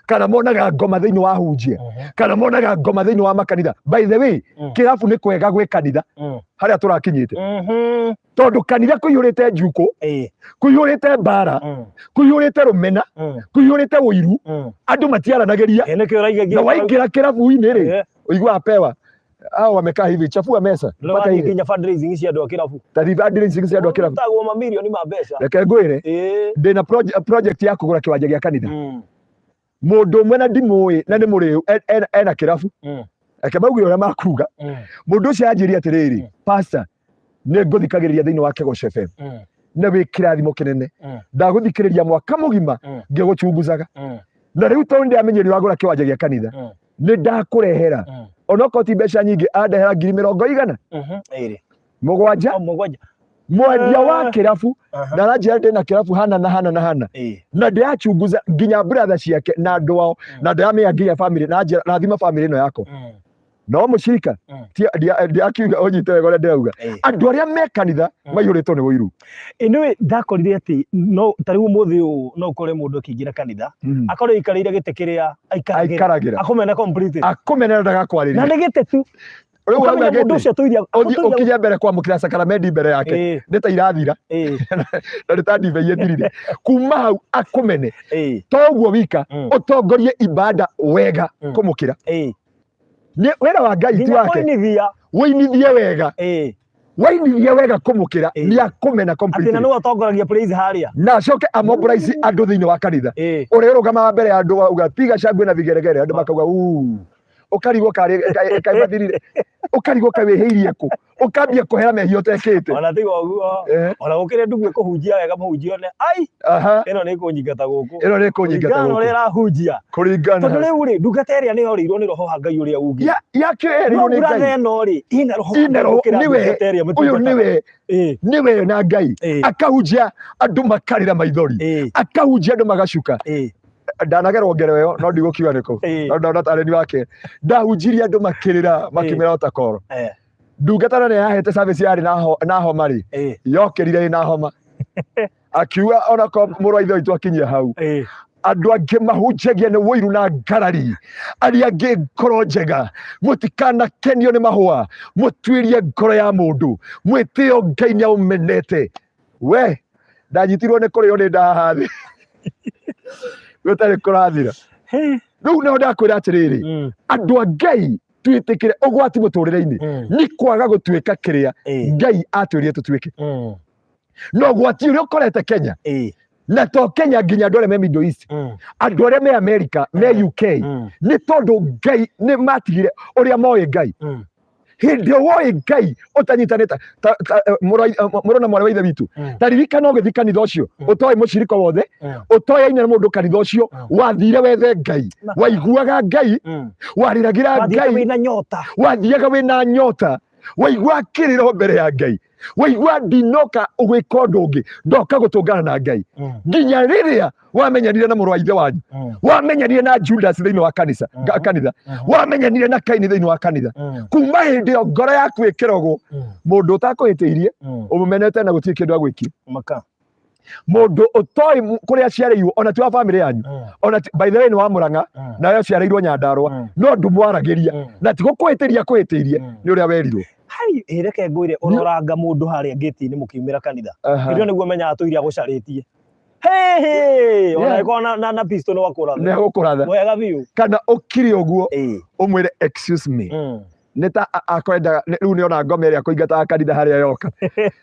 kana monaga ngoma thiini wa hunjia kana monaga ngoma thiini wa makanitha. By the way kirabu ni kwega gwi kanitha haria turakinyite tondu kanitha kuiyurite njuku kuiyurite mbara kuiyurite rumena kuiyurite uiru andu matiaranagiria na waingira kirabu-ini ri uigua apewa hao wamekaa hivi chafua mesa mpaka hivi kinya fundraising cia andu a kirabu tari fundraising cia andu a kirabu tagwo mamilioni ma mbeca reke ngwire ndina project ya kugura kiwanja gia kanitha mundu umwe na ndimui na ni muriu ena kirabu reke mauge uria makuga mundu ucio anjiria atiriri pastor ne nguthikagiriria thiini wa Kegosho FM na wi kirathimo kinene ndaguthikiriria mwaka mugima ngiguchunguzaga na riu to ndi amenyeri wagura kiwanja gia kanitha ni ndakurehera onoko ti mbeca nyingi andehera 70,000 mugwanja mwendia wa kirabu na ranjira ndina kirabu hana na ndiachunguza nginya brother ciake na andu wao na ndamenya nginya family na thima family ino yako no mushirika ndiakiuga unyite wega uria ndirauga andu aria me kanitha maiyuritwo ni wiru iniwe ndakorire ati no tariu muthi no ukore mundu akiingira kanitha akore ikarire gite kiria aikaragira akumena complete akumena ndagakwariria na nigite tu uri ukamenya mundu ucio tuiria ukija mbere kwa mukira sakramendi mbere yake ndeta irathira na nditandiveiye thirire kuma hau akumene toguo wika utongorie ibada wega kumukira ni wera wa Ngai tu wake woinithie wega woinithie wega kumukira ni akumena complete atina no atongoragia praise haria na coke amobilize andu thiini wa kanitha uri rugama mbere ya andu ugapiga shangwe na vigeregere andu makauga ukarigwo kaimathirire ukarigwo kawihiirie ku ukambia kuhera mehia utekite ona tigo guo ona gukire ndugu kuhunjia wega muhunjio ne ai ino ni kunyingata guku ino ni kunyingata guku ino ra hunjia kuringana tondu riu ri ndugateria ni orirwo ni roho Ngai uria ungi yake eri ni Ngai no ri ina roho niwe na Ngai akahunjia andu makarira maithori akahunjia andu magacuka ndanagerwo ngereyo no ndigukiuga niko no ndatareni wake ndahunjirie andu makirira makimera utakoro ndungatana ni yahete service yari na homa ri yokirire na homa akiuga ona ko muru itho itu akinyia hau andu angi mahunjagia ni wiru na ngarari aria angi ngoro njega mutikana kenio ni mahua mutwirie ngoro ya mundu mwitio Ngai ni aumenete we ndanyitirwo ni kurio ni ndahathi gutari kurathira riu no ndakwira atiriri andu a Ngai twitikire ugwati muturire-ini ni kwaga gutwika kiria Ngai atwirie tutwike no gwati uria ukorete Kenya na to Kenya nginya andu aria me Middle East andu aria me America me UK ni tondu Ngai ni matigire uria moe Ngai hindi woi Ngai utanyitanita muro na mwari wa ithe witu taririkana ugithi kanitha ucio utoi muciriko wothe utoi aina na mundu kanitha ucio wathire wethe Ngai waiguaga Ngai wariragira Ngai wathiaga wina nyota waigua kiriro mbere ya Ngai waigua ndinoka ugwika undu ungi ndoka gutungana na Ngai nginya riria wamenyanire na muru wa ithe wanyu wamenyanire na Judas thiini wa kanitha wamenyanire na Kaini thiini wa kanitha kuma hindi yo ngoro yaku ikirogwo mundu utakuhitiirie umumenete na gutirĩ kĩndũ agwĩkire mundu utoi kuria ciareirwo ona ti wa family yanyu ona by the way ni wa Murang'a na yo ciareirwo Nyandarua no ndumwaragiria na ti gukuhitiirie ni uria werirwo hai ireke ngwire uroranga mundu haria ngiti-ini mukiumira kanitha ndio niguo menya atuiria gucaritie ona iko na pisto no wakuratha ne gukuratha wega biu kana ukiri uguo umwire excuse me neta akwenda riu ni ona ngome ria kuingata kanitha haria yoka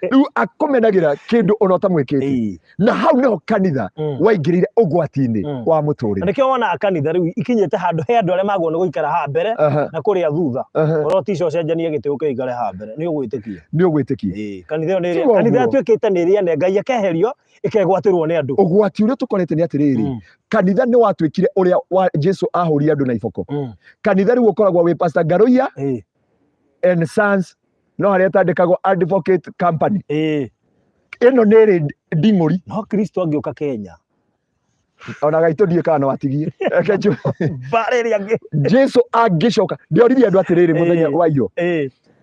riu akomenagira kindu ona utamwikite na hau niho kanitha waingirire ugwati-ini wa muturire nikio wona kanitha riu ikinyite handu he andu aria magwo ni guikara ha mbere na kuria thutha oro ticio cenjanie giti ukiigare ha mbere ni ugwitikia kanitha ni kanitha twikite ni ria ne Ngai akeherio ikegwatirwo ni andu ugwati uria tukorete ni atiriri kanitha ni watwikire uria Jesu ahurire andu na iboko kanitha riu ukoragwo wi Pastor Ngaruiya and Sons no haria tandikagwo Advocate Company ino niri nding'uri no Kristo angiuka Kenya ona gaito ndie kana watigie bareri angi Jesu angicoka ndioririe andu atiriri muthenya wa iyo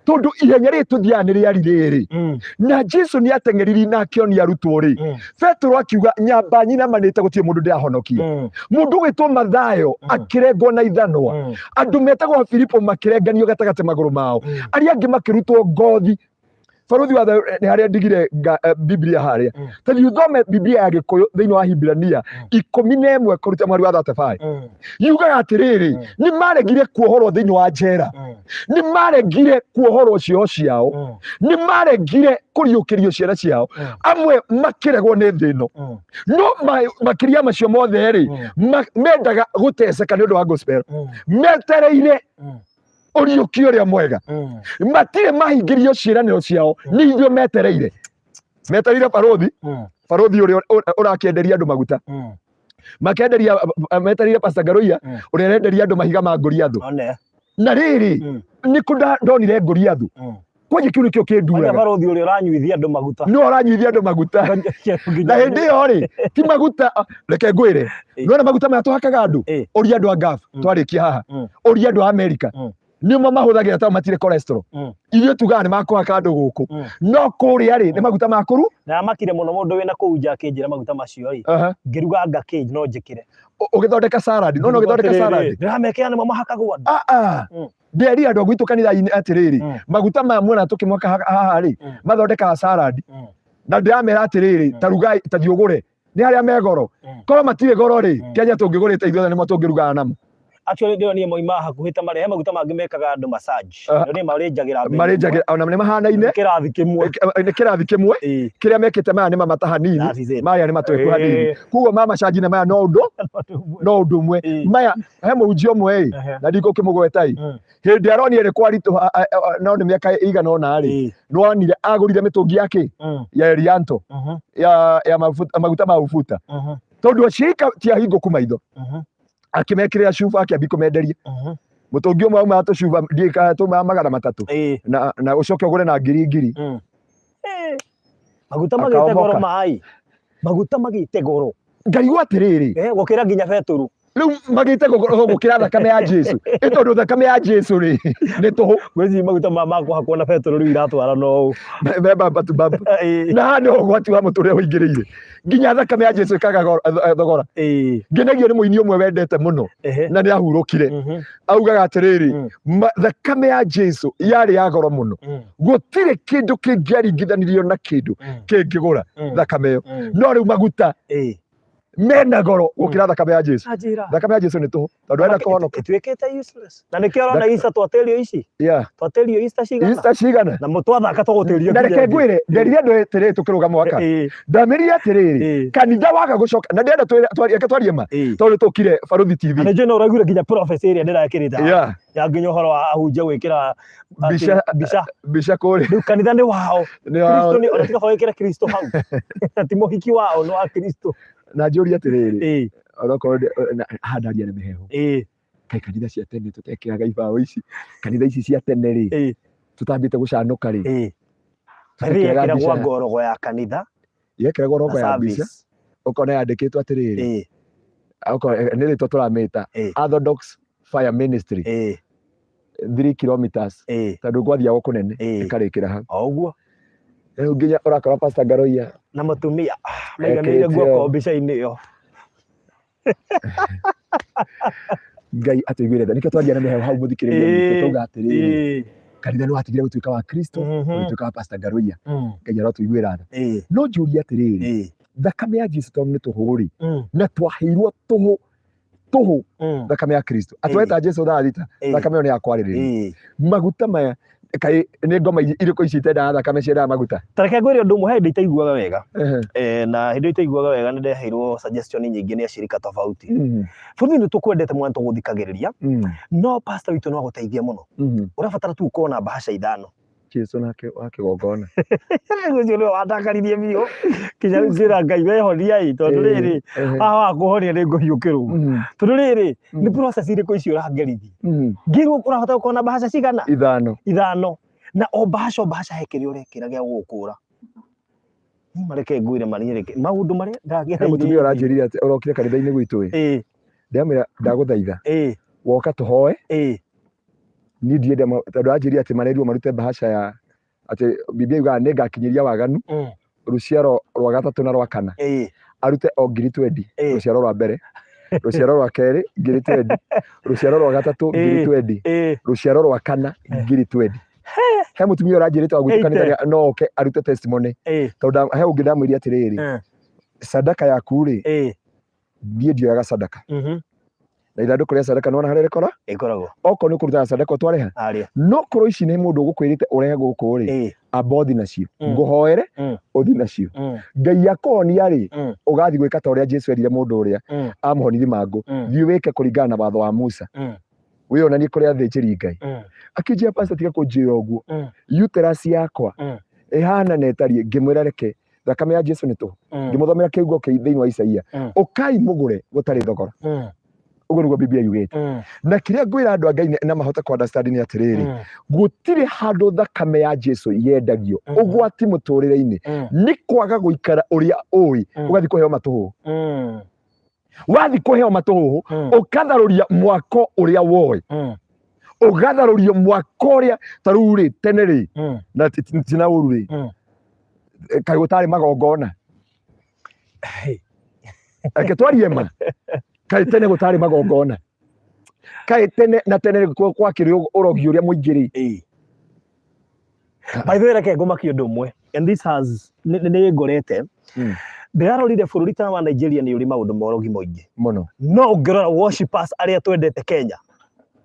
tondu ihenya ritu thiani riari riri na Jesu ni ateng'eriri na akionia arutwo ri Petro akiuga nyamba nyina manite gutie mundu ndiahonokie mundu gwitwo Mathayo akirengwo na ithanwa andu metagwo Filipo makirenganio gatagate maguru mao aria angi makirutwo ngothi Baruthi wa ni haria ndigire Biblia haria tani uthome Biblia ya Gikuyu thiini wa Hibrania 11 kuruta mwari wa 35 yugaga atiriri ni maregire kuohorwo thiini wa njera ni maregire kuohorwo cio ciao ni maregire kuriukirio ciana ciao amwe makiregwo ni thino no makiria macio mothe ri mendaga guteceka ni undu wa gospel metereire uriukio ria mwega matire mahingirio ciiraniro ciao ni ithio metereire Baruthi uria urakienderia andu maguta makenderia metereire Pastor Ngaruiya uria renderia andu mahiga ma Goliathu na riri ni ndonire Goliathu kwaje kiu nikio kinduraga Baruthi uria uranyuithia andu maguta no uranyuithia andu maguta na hindi yo ri ti maguta reke ngwire no maguta maya tuhakaga andu uria andu a Gulf twarikia haha uria andu a America nimo mahuthagira ta matire cholesterol ithio tugaga ni makuhaka andu guku no kuria ri ni maguta makuru na makire muno mundu wina kuunja akinjira maguta macio ri ngiruga cage no njikire ugithondeka salad no ugithondeka salad ndiramekea nimo mahakagwo nderi andu gwitu kanitha-ini atiriri maguta ma mwena tukimwaka haha ri mathondeka salad na ndiramera atiriri tarugai tathiugure ni haria megoro korwo matire goro ri Kenya tungigurite ithuothe nimo tungirugaga namo actually ndio ni moima hakuhita mare he maguta mangi mekaga andu massage ndio ni marenjagira ona ni mahana-ine kirathi kimwe kiria mekite maya ni mamata hanini maya ni matweku hanini kugo mama massage na maya no undu mwe maya he muunjio mwe na ndiko kimugwetai hindi aronire ni kwaritu no ni miaka igana ona ri no onire agurire mitungi yake ya Erianto ya maguta ma ufuta tondu acika tia hingo kumaitho akimekirira cuba akiambi kumenderia mutungi umwe uma atu cuba ndika tuma magana matatu na ucoke ugure na ngiri maguta magite goro mai maguta magite goro Ngai atiriri gukira nginya Petro riu magite gukira thakame ya Jesu itondu thakame ya Jesu ri ni tuhu gwezi maguta mako hakona Petro riu iratwara no beba batu baba na hano ugwati wa muture uingiriire nginya thakame ya Jesu ikaga thogora nginagio ni muini umwe wendete muno na ni ahurukire augaga atiriri thakame ya Jesu yari ya goro muno gutire kindu kingiaringithanirio na kindu kingigura thakame yo no riu maguta mena goro gukira thakame ya Jesu thakame ya Jesu ni tuhu tondu enda kuhonoka twikite useless na nikio rona Easter twatelio ici twatelio Easter cigana na mutwathaka tuguterio na reke ngwire nderire andu etiriri tukiruga mwaka ndamirie atiriri kanitha waga gucoka na ndenda twarie ma tondu tukire Baruthi TV na jeno uragure nginya prophecy ria ndirakirita ya nginya uhoro wa ahunjia gwikira bisha kuri kanitha ni wao Kristo ni oratiga gwikira Kristo hau ti muhiki wao no wa Kristo na njuri atiriri oroko handaria ni miheho kai kanitha cia tene tutekiraga ibao ici kanitha ici cia tene ri tutambite gucanuka ri yekira gwa ngorogo ya kanitha yekira ngorogo ya bisha ukona yandikitwo atiriri ni ritwa turamita Orthodox Fire Ministry 3 kilometers tondu gwathiago kunene ikarikira ha oguo riu nginya urakora Pastor Ngaruiya na mutumia maiganire guoko mbica-ini iyo Ngai atuiguire tha nikio twaria na mehe hau muthikiriria tuga atiriri kanitha ni watigire gutuika wa Kristo gutuika wa Pastor Ngaruiya Ngai aratuiguira tha no njuri atiriri thakame ya Jesu tondu ni tuhuri na twaheirwo tuhu tuhu thakame ya Kristo atweta Jesu thita thakame ni yakwaririria maguta maya kai ni ngoma iriko icitenda thakame cia maguta tareke ngwire undu umwe hindi itaiguaga wega na hindi itaiguaga wega ni ndeheirwo suggestion nyingi ni ashirika tofauti futhi ni tukwendete mwana tuguthikagiriria no pastor witu no guteithia muno urabatara tu kuona bahasha ithano Jesu nake wakigongona ngo ndio watakaririe biyo kinya njira ngai wehoria tondu riri wa kuhoria ni nguhiukiru tondu riri ni process iriko icio urangerithi ngirwo kurahota kuona bahasha cigana ithano na o bahasha hekeri urekira gia gukura ni mareke ngwire marire maundu maria ndagira mutumia uranjirire ati urokire kanitha-ini gwitu ndamira ndaguthaitha woka tuhoe ni ndiende tondu anjirire ati marerirwo marute bahasha ya ati Biblia yuga ningakinyiria waganu ruciaro rwa gatatu na rwa kana arute o ngiri 20 ruciaro rwa mbere ruciaro rwa keri ngiri 20 ruciaro rwa gatatu ngiri 20 ruciaro rwa kana ngiri 20 he mutumia uranjirite agutkanitha no oke arute testimony tondu he ungi ndamwiri atiriri sadaka yaku ri ndie ndioyaga sadaka na ithanduku ria sadaka nona haria rikora ikoragwo oko ni kuruta sadaka twareha no koro ici ni mundu gukwirite urehe guku ri abothi nacio nguhoere uthi nacio ngai akonia ri ugathi gwika ta uria Jesu erire mundu uria amuhonirie mangu thii wike kuringana na watho wa Musa wionanie kuria thĩnjĩri Ngai akijia pastor tiga kunjira uguo uterus yakwa ihana netarie ngimwira reke thakame ya Jesu ni tu ngimuthomera kiugo thiini wa Isaia ukai mugure gutari thogora uguo niguo Biblia yugite na kiria ngwira andu a Ngai na mahota ku understand ni atiriri gutire handu thakame ya Jesu yendagio ugwati muturire-ini ni kwaga guikara uria ui ugathi kuheo matuhu wathi kuheo matuhu ukatharuria mwako uria woi ugatharuria mwako uria taruri teneri na tina ururi kai gutari magongona ake twarie ma kai tene gutari magongona kai tene na tene kwa kiri urogi uria muingiri by the way reke ngomaki undu umwe and this has ni ngorete ndirarorire bururi ta wa Nigeria ni uri maundu morogi moingi muno no ngirora worshipers aria twendete Kenya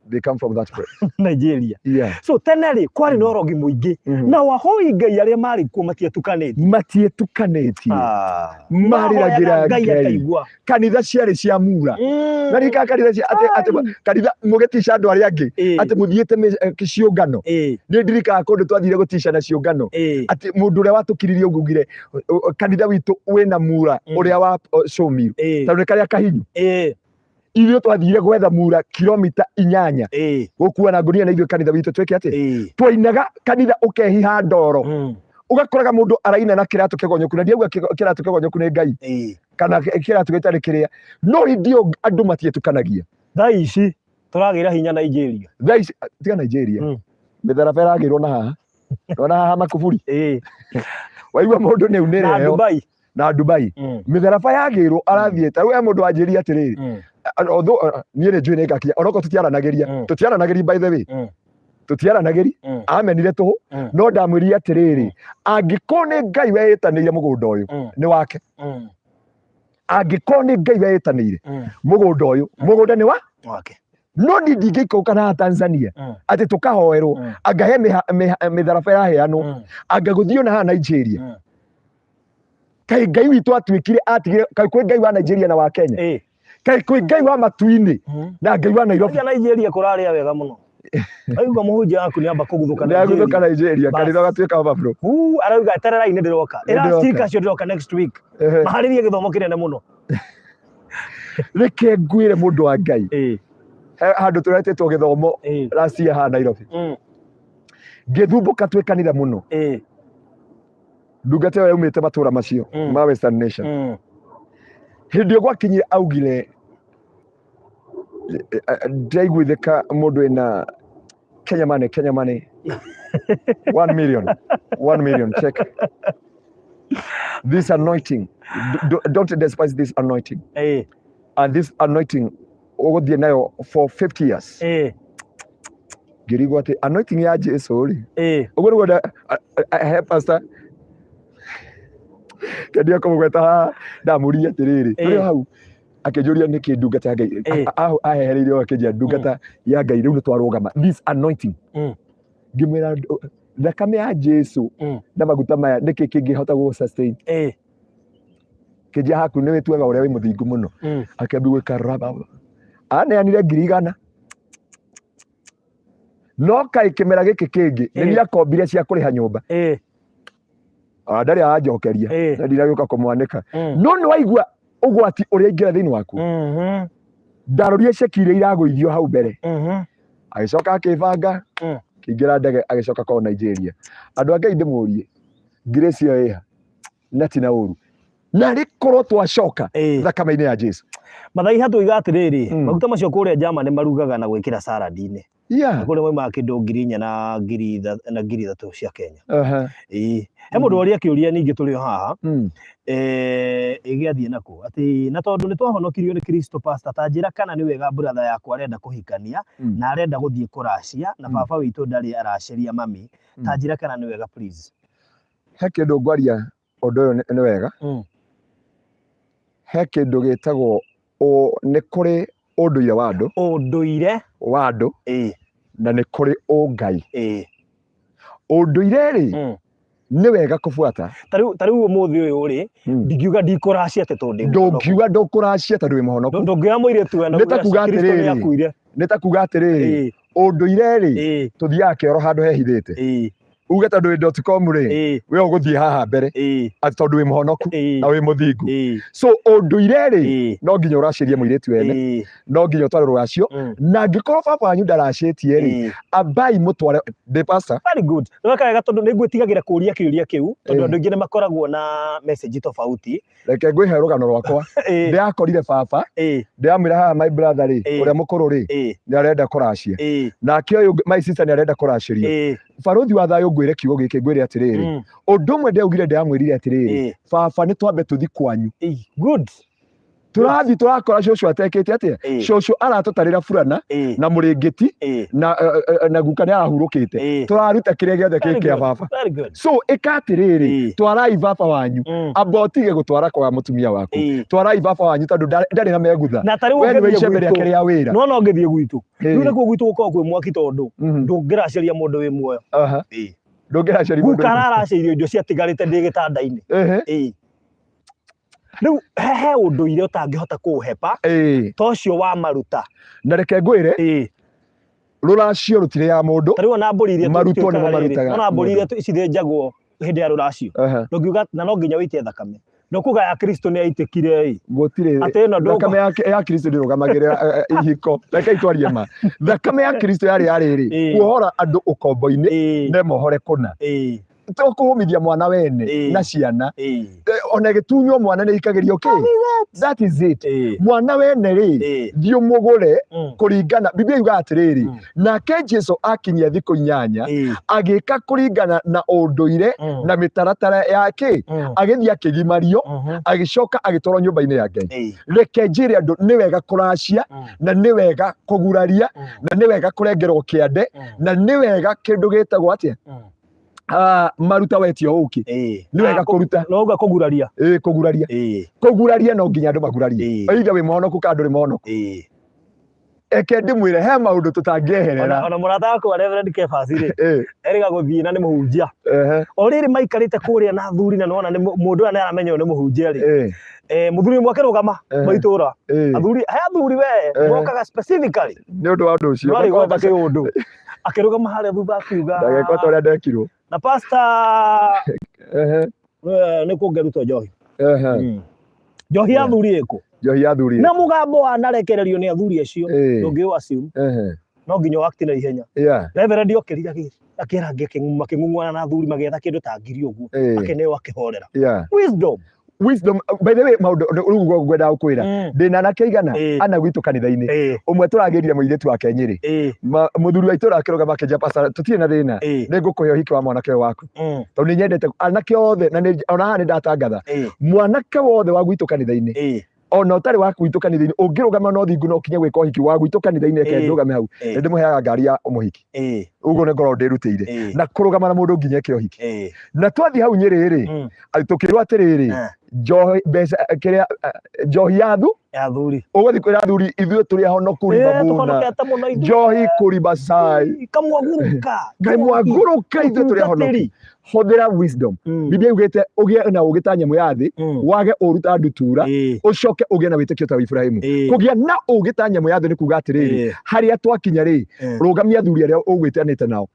they come from that place Nigeria so teneri kwari no rogi muingi na wahoi Ngai aria mari ku matietukanĩtie mariragira Ngai kanitha ciari cia mura na rika kanitha cia ate kanitha mugetisha andu aria angi ate muthiete ciũngano ni ndirika kundu twathire gutisha na ciũngano ate mundu uria watukiririe ugugire kanitha witu wina mura uria wa Shomiru tondu ni karia kahinyu ithuĩ twathire gwetha mura kilomita 8 gukua na ngunia na ithuĩ kanitha witũ tweke ati twainaga kanitha ukehiha ndoro ugakoraga mundu araina na kiratu kigonyoku na ndiauga kiratu kigonyoku ni Ngai kana kiratu gitari kiria no indio andu matietukanagia thaa ici turagira hinya Nigeria thaa ici tiga Nigeria mithara feragirwo na haha makuburi waigua mundu ni unire na Dubai mitharaba yagirwo arathie ta we mundu anjiria atiriri nie ni njui ni ngakinya onoko tutiaranagiria by the way tutiaranagiria amenire tuhu no ndamwiria atiriri angiko ni Ngai weitaniire mugunda uyu ni wake angiko ni Ngai weitaniire mugunda uyu mugunda ni wake no ni ndingĩikũrũka na Tanzania ati tukahoerwo angahe mitharaba yaheanwo angaguthio na ha Nigeria kai Ngai witu atwikire atigire kai kwi Ngai wa Nigeria na wa Kenya kai kwi Ngai wa matu-ini na Ngai wa Nairobi Nigeria kuraria wega muno aigua muhunjia waku ni amba kuguthuka Nigeria kanitha gatwika overflow arauga terera-ini ndiroka elastika cio ndiroka next week maharirie githomo kinene muno reke ngwire mundu wa Ngai handu turetetwo githomo last year ha Nairobi ngithumbuka twi kanitha muno ndungata yo umite matura macio ma Western Nation hindi gwakinyire augire ndaiguithika mundu ina Kenya money 1 million check this anointing don't despise this anointing and this anointing uguthie nayo for 50 years ngirigwo ati anointing ya Jesu ri uguo niguo pastor kendia kumugweta ndamuria atiriri turi hau akĩnjũria nĩkĩ ndungata ya Ngai ahereire akĩnjia ndungata ya Ngai rĩu nĩ twarũgama this anointing ngĩmwĩra thakame ya Jesu na maguta maya nĩkĩ kĩngĩhota gũ sustain kĩnjia haku nĩ wĩtuaga ũrĩa wĩ mũthingu mũno akĩambia gwĩka raba aneanire 100,000 no kaĩ kĩmera gĩkĩ kĩngĩ nĩ akombire cia kũrĩha nyũmba ndarĩ anjokeria na ndiragĩũka kũmwanĩka no nĩ waigua ũgwati ũrĩa ingĩra thĩinĩ waku ndarorire ceki iria iragũithio hau mbere agĩcoka akĩbanga kĩingĩra ndege agĩcoka kwa Nigeria andũ a Ngai ndĩmũrie grace ĩyo ĩha na ti na ũru na rĩkorwo twacoka thakame-inĩ ya Jesu mathai hatũiga atĩrĩrĩ maguta macio kũrĩa Germany marugaga na gwĩkĩra salad-inĩ kũrĩa moimaga kĩndũ 4,000 na 3,000 cia Kenya he mũndũ ũrĩa kĩũria ningĩ tũrĩ haha ĩgĩathiĩ nako atĩ na tondũ nĩ twahonokirio nĩ Kristo pastor ta njĩra kana nĩ wega brother yakwa arenda kũhikania na arenda gũthiĩ kũracia na baba witũ ndarĩ araceria mami ta njĩra kana nĩ wega please he kĩndũ ngwaria ũndũ ũyũ nĩ wega he kĩndũ gĩtagwo nĩ kũrĩ ũndũire wa andũ na nĩ kũrĩ ũngai ũndũire rĩ nĩ wega kũbuata ta rĩu ũmũthĩ ũyũ rĩ ndingiuga ndikũracia te tondũ ndũngiuga ndũkũracia tondũ wĩ mũhonoku ndũngĩoya mũirĩtu wena nĩ ta kuga atĩrĩrĩ ũndũire rĩ tũthiaga kĩoro handũ hehithĩte uge tondũ wĩ .com rĩ we ũgũthiĩ haha mbere atĩ tondũ wĩ mũhonoku na wĩ mũthingu so ũndũire rĩ no nginya ũracĩrie mũirĩtu wene no nginya ũtware rũracio na angĩkorwo baba wanyu ndaracĩtie rĩ ambai mũtware the pastor very good weka wega tondũ nĩngwĩtigagĩra kũũria kĩũria kĩu tondũ andũ aingĩ nĩ makoragwo na message tofauti reke ngwĩhe rũgano rwakwa ndĩrakorire baba ndĩramwĩra haha my brother rĩ ũrĩa mũkũrũ rĩ nĩ arenda kũracia nake ũyũ my sister nĩ arenda kũracĩrio baruthi wa thayũ ngwĩre kiugo gĩkĩ ngwĩre atĩrĩrĩ ũndũ ũmwe ndĩaugire ndĩramwĩrire atĩrĩrĩ baba nĩ twambe tũthi kwanyu good tũrathi tũrakora cũcũ atekĩte atĩa cũcũ aratũtarĩra burana na mũrĩngĩti na guka nĩ arahurũkĩte tũraruta kĩrĩa gĩothe kĩ kĩa baba so ĩka atĩrĩrĩ twarai baba wanyu amba ũtige gũtwara kwa mũtumia waku twarai baba wanyu tondũ ndarĩ na megutha we nĩwe icembe rĩake rĩa wĩra no ngĩthiĩ gwitũ rĩu nĩkuo gwitũ gũkorwo kwĩ mwaki tondũ ndũngĩracaria mũndũ wĩ muoyo ndũngĩracaria mũndũ guka araracirio indo ciatigarĩte ndĩ gĩtanda-inĩ rĩu he ũndũire ũtangĩhota kũũhepa ta ũcio wa maruta na reke ngwĩre rũracio rũtirĩ ya mũndũ ta rĩu ona mbũri iria marutwo nĩmo marutaga ona mbũri iria cithĩnjagwo hĩndĩ ya rũracio ndũngiuga na no nginya wĩite thakame ndokuga ya Kristo nĩ aitĩkire gũtirĩ thakame ya Kristo ndĩrũgamagĩrĩra ihiko reke itwarie ma thakame ya Kristo yarĩ yarĩrĩ kuohora andũ ũkombo-inĩ na mohore kũna tũkũhũmithia mwana wene na ciana ona gĩtunywo mwana nĩ ikagĩrio kĩ that is it mwana wene rĩ thiĩ mũgũre kũringana Biblia yuga atĩrĩrĩ nake Jesũ akinyia thikũ 8 agĩka kũringana na ũndũire na mĩtaratara yake agĩthiĩ akĩgimario agĩcoka agĩtwarwo nyũmba-inĩ ya Ngai reke njĩre andũ nĩ wega kũracia na nĩ wega kũguraria na nĩ wega kũrengerwo kĩande na nĩ wega kĩndũ gĩtagwo atĩa maruta wetio ũkĩ nĩ wega kũruta no uga kũguraria kũguraria no nginya andũ magurarie oiga wĩ mũhonoku ka ndũrĩ mũhonoku eke ndĩmwĩre he maũndũ tũtangĩeherera ona mũrata wakwa Reverend Kefas rĩ erĩga gũthiĩ na nĩ mũhunjia o rĩrĩ maikarĩte kũrĩa na thuri na nona mũndũ ũrĩa nĩ aramenya nĩ mũhunjia rĩ mũthuri mwake rũgama maitũra athuri we mokaga specifically nĩ ũndũ wa ũndũ ũcio nĩ gweta kĩũndũ akĩrũgama harĩa thutha akiuga ndageka ta ũrĩa ndekirwo na pastor nĩ kũngerutwo njohi njohi ya thuri ĩkũ njohi ya thuri na mũgambo wanarekererio nĩ athuri acio ndũngĩũa ciu no nginya wakti na ihenya Reverend okĩria akĩra makĩng'ung'ana na athuri magĩetha kĩndũ ta ngiri ũguo akeneo akĩhorera wisdom by the way maũndũ rĩu ngwenda gũkwĩra ndĩna anake aigana ana gwitũ kanitha-inĩ ũmwe tũragĩrire mũirĩtu wake Nyĩrĩ mũthuri wa itũra akĩrũgama akĩnjĩra pastor tũtirĩ na thĩna nĩngũkũhe ũhiki wa mwanake waku tondũ nĩ nyendete anake othe na ona haha nĩ ndatangatha mwanake wothe wa gwitũ kanitha-inĩ ona ũtarĩ wa gwitũ kanitha-inĩ ũngĩrũgama no thingu no kinye gwĩka ũhiki wa gwitũ kanitha-inĩ eke ndũgame hau nĩ ndĩmũheaga ngari ya mũhiki ugo ne ngoro ndirutire na kurugama na mundu nginya kä hiki na twathi hau Nyeri ri tukirwo atiriri njohi ya thuri ugathi kwira thuri ithuĩ tũrĩ ahonoku ribabuna njohi kũriba cai kamwaguruka ithuĩ tũrĩ ahonoku hũthĩra wisdom Biblia yugĩte ũgĩe na ũgĩ ta nyamũ ya thĩ wage ũru ta ndutura ũcoke ũgĩe na wĩtĩkio ta Ibrahimu kũgĩa na ũgĩ ta nyamũ ya thĩ nĩ kuga atĩrĩrĩ harĩa twakinya rĩ rũgamia athuri arĩa ũgwĩtanĩte nao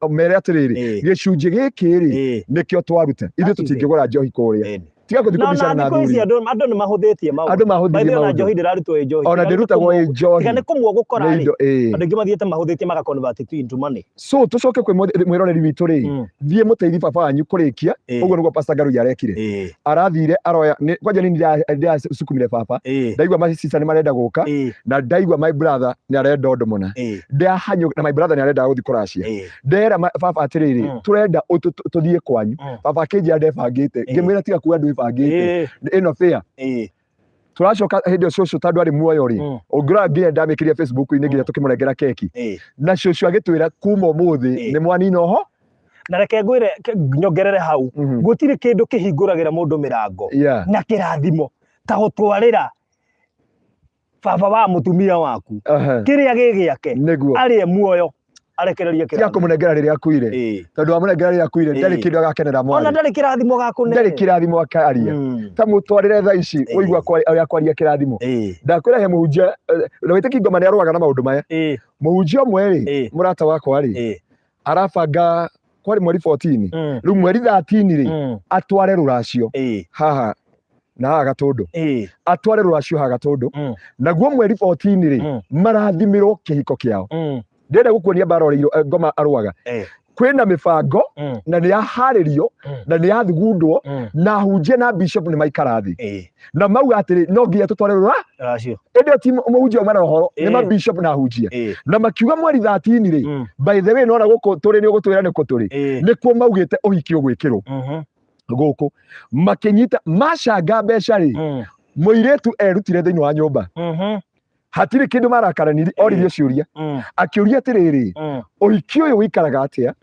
mere atĩrĩrĩ gĩcunjĩ gĩkĩ rĩ nĩkĩo twaruta ithuĩ tũtingĩgũra njohi kũrĩa tiga kuthiko bishara na thuri andu ni mahuthitie maundu na njohi ndirarutwo njohi ona ndirutagwo njohi tiga ni kumwo gukora ri andu ingi mathiete mahuthitie maga convert to into money so tucoke kwi mwiroreri witu ri thie muteithie baba wanyu kurikia uguo niguo pastor Garu arekire arathire aroya kwanja ni ndia sukumire baba ndaigwa masisa ni marenda guka na ndaigwa my brother ni arenda undu muna ndia hanyu na my brother ni arenda guthi kuracia ndera baba atiriri turenda tuthie kwanyu baba kinja ndebangite ngimwira tiga kuwa ndu bangite ino fair turacoka hindi ucio tandu ari muoyo ri ungura nginya ndamikiria Facebook ini nginya tukimurengera keki na cucu agitwira kuma umuthi ni mwanino ho na reke ngwire nyongerere hau gutire kindu kihinguragira mundu mirango na kirathimo ta gutwarira baba wa mutumia waku kiria gigiake ari muoyo arekereria kirathimo tia kumunengera riria akuire tondu amunengera riria akuire ndari kindu agakenera mwana ona ndari kirathimo gakune ndari kirathimo akaria ta mutwarire tha ici uigwa kwaria kirathimo ndakwira he muhunjia na witiki ngoma ni arwaga na maundu maya muhunjia umwe ri murata wakwa ri arabanga kwari mweri 14 riu mweri 13 ri atware ruracio haha na Gatundu atware ruracio haha Gatundu naguo mweri 14 ri marathimirwo kihiko kiao ndenda gukuonia baroreiro ngoma arwaga kwina mibango na ni yaharirio na ni yathugundwo na hunjia na bishop ni maikarathi na mau atiri no nginya tutware ruracio ende ti muhunjia mara horo ni ma bishop na hunjia na makiuga mweri 13 ri by the way no na guku turi ni ugutwira ni kuturi ni kuo maugite uhiki ugwikirwo guku makinyita macanga mbeca ri muiretu erutire thiini wa nyumba hatiri kindu marakaraniri oririo ciuria akiuria atiriri uhiki uyu wikaraga atia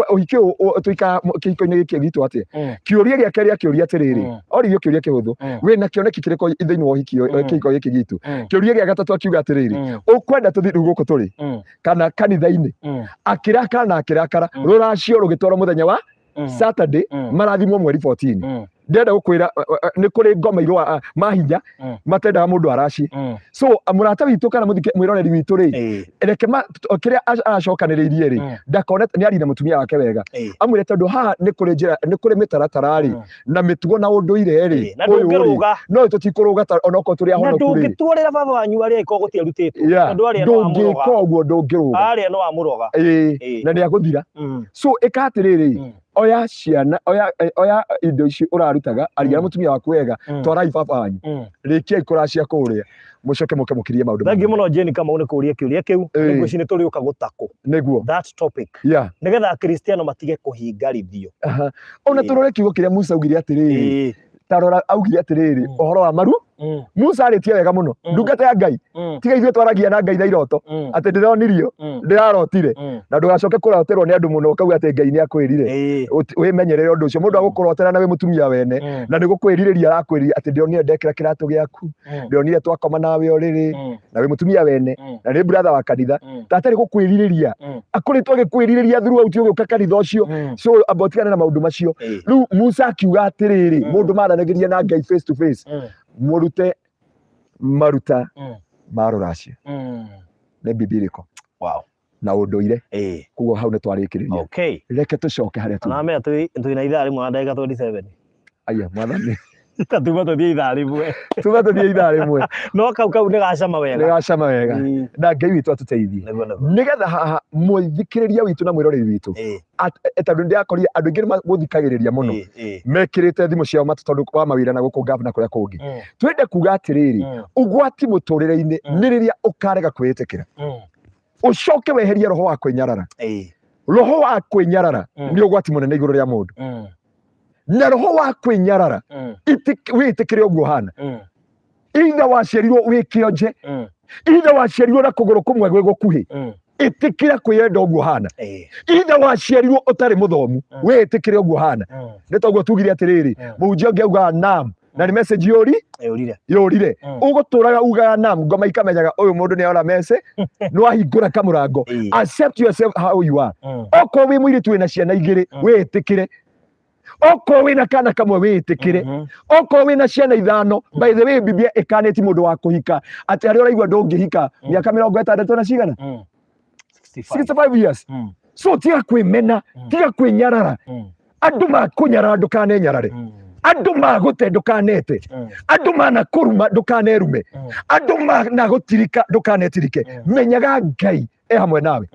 uhiki uyu tuika kihiko-ini giki gitu atia kiuria giake ria kiuria atiriri oririo kiuria kihuthu we na kioneki kiriko thiini wa uhiki kihiko giki gitu kiuria gia gatatu akiuga atiriri ukwenda tuthi guku turi kana kanitha-ini akirakara ruracio rugitwara muthenya wa Saturday marathimwo mweri 14 ndenda gukwira ni kuri ngoma irwa mahinya matendaga mundu araci so murata witu kana muthike mwiroreri witu ri reke kiria aracokaniririe ri ndakona ni ari na mutumia wake wega amwire tondu haha ni kuri njira ni kuri mitaratara ri na mitugo na unduire ri no tutikuruga onoko turi ahono kuri na ndungitwarira baba wanyu ari iko gutiarutitwo tondu ari no amuroga ndungikoguo ndungiruga ari no amuroga na ni aguthira so ikatiriri oya ciana oya indo ici urarutaga aria mutumia waku wega twarai baba wanyu rikia ikuracia kuria mucoke mukirie maundu thangi muno Jeni kama une kuria kiuria kiu niguo cini turi uka gutako niguo that topic nigetha Kristiano matige kuhingarithio ona turore kiugo kiria Musa augire atiriri tarora augire atiriri uhoro wa maru Musa aritie wega muno ndungata ya Ngai tiga ithuĩ twaragia na Ngai na iroto ati ndironirio ndirarotire na ndugacoke kuroterwo ni andu muno kauga ati Ngai ni akwirire wimenyerere undu ucio mundu agukurotera na we mutumia wene na nigukwiririria arakwiriria ati ndionire ndekira kiratu giaku ndionire twakoma nawe uriri na we mutumia wene na ni brother wa kanitha tatari gukwiririria akuritwo agikwiririria through out ugiuka kanitha ucio so abotikana na maundu macio riu Musa akiuga atiriri mundu maranagiria na Ngai face to face murute maruta maruracio ne bibiliko na unduire kugo hau ne twarikiriria reke tucoke haria tu na me tuina ithaa rimwe ndagika 27 aya mwathani tuma tuthie ithaa rimwe no kau ni gacama wega na Ngai witu atuteithie nigetha haha muthikiriria witu na mwiroreri witu tondu ndiakoria andu ingi guthikagiriria muno mekirite thimu ciao matu tondu wa mawira na guku ngavana kuria kungi twende kuga atiriri ugwati muturire-ini ni riria ukarega kwitikira ucoke weherie roho wa kwinyarara roho wa kwinyarara ni ugwati munene iguru ria mundu na roho wa kwinyarara witikire uguo hana itha waciarirwo wikionje itha waciarirwo na kuguru kumwe gwe gukuhi itikira kwiyenda uguo hana ithe waciarirwo utari muthomu we itikire uguo hana ni toguo tugire atiriri munjia ngeuga nam na ni message yurire uguturaga ugaga nam ngoma ikamenyaga uyu mundu ni ora message no ahingura kamurango accept yourself how you are oko wi mwiritu wina ciana igiri we itikire oko wina kana kamwe we itikire oko wina ciana ithano by the way biblia ikaneti mundu wa kuhika ati ari uraigwa ndungihika miaka 60 na cigana 65 years so tiga kwimena tiga kwinyarara andu makunyara ndukanenyarare andu magute ndukanete andu manakuruma ndukanerume andu managutirika ndukanetirike menyaga Ngai hamwe nawe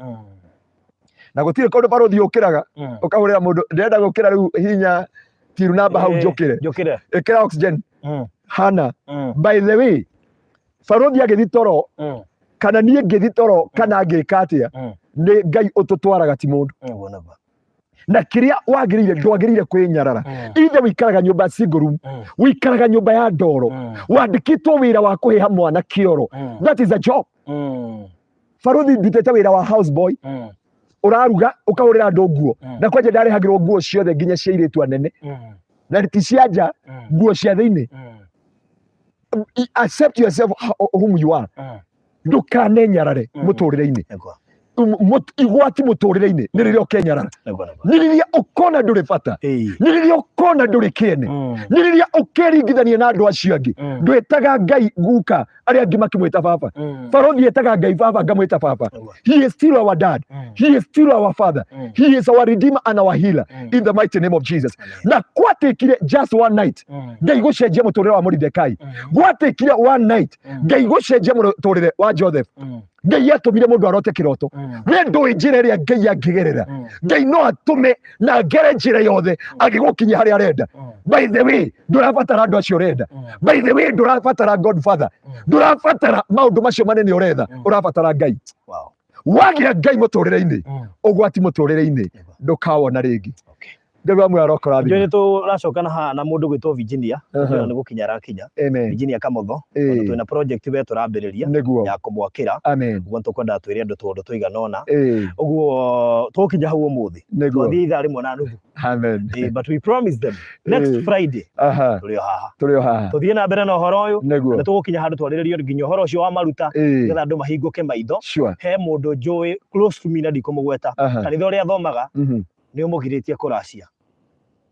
na gutire kondu barothi ukiraga ukahurira mundu ndenda gukira riu hinya tiru namba hau njukire ikira oxygen hana by the way barothi agithitoro kana nie ngithitoro kana ngikatia ni Ngai ututwaraga ti mundu na kiria wagirire ndwagirire kwinyarara ithe wikaraga nyumba single room wikaraga nyumba ya ndoro wandikitwo wira wa kuhiha mwana kioro that is a job barothi ndutete wira wa house boy uraruga ukahurira andu nguo na kwenje ndarehagirwo nguo ciothe nginya cia iritu anene na ti cianja nguo cia thiini accept yourself whom you are ndukanenyarare muturire-ini igwati muturire-ini ni riria ukenyarara ni riria ukona nduri bata ni riria ukona nduri kiene ni riria ukeringithania na andu acio angi ndwitaga Ngai guka aria angi makimwita baba barothi etaga Ngai baba ngamwita baba he is still our dad he is still our father he is our redeemer and our healer in the mighty name of Jesus na kwatikire just one night Ngai gucenjia muturire wa Mordecai kwatikire one night Ngai gucenjia muturire wa Joseph Ngai atumire mundu arote kiroto we ndui njira iria Ngai angigerera Ngai no atume na ngere njira yothe agigukinya haria arenda by the way ndurabatara andu acio urenda by the way ndurabatara Godfather ndurabatara maundu macio manene uretha urabatara Ngai wagira Ngai muturire-ini ugwati muturire-ini ndukawona ringi Ngai amwe arokora ndio ni turacokana ha na mundu gwitwo Virginia ni gukinya rakinya Virginia Kamotho twina project we turambiriria ya kumwakira uguo tukwenda twire andu tundu twiganona uguo tukinya hau umuthi twathie ithaa rimwe na nuthu but we promise them next Friday turio haha tuthie na mbere na uhoro uyu na tugukinya handu twariririo nginya uhoro ucio wa maruta getha andu mahinguke maitho he mundu njui close to me na ndikumugweta kanitha uria thomaga ni umugiritie kuracia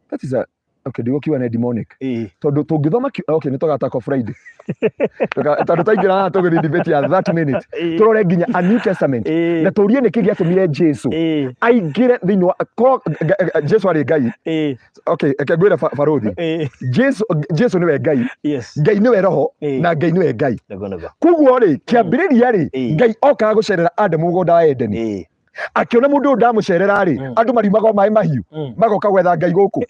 that is a okay ndigukiwa na demonic tondu tungithoma okay nitugata Friday tondu taingira na tugiri debate ya that minute turore nginya a New Testament na turie niki giatumire Jesu aingire thiini wa Jesu ari Ngai okay ekegwira barothi Jesu niwe Ngai Ngai niwe roho na Ngai niwe Ngai kuguo ri kiambiriria ri Ngai okaga gucerera Adamu mugunda wa Edeni akiona mundu ndamucerera ri andu mariumaga mai mahiu magoka gwetha Ngai guku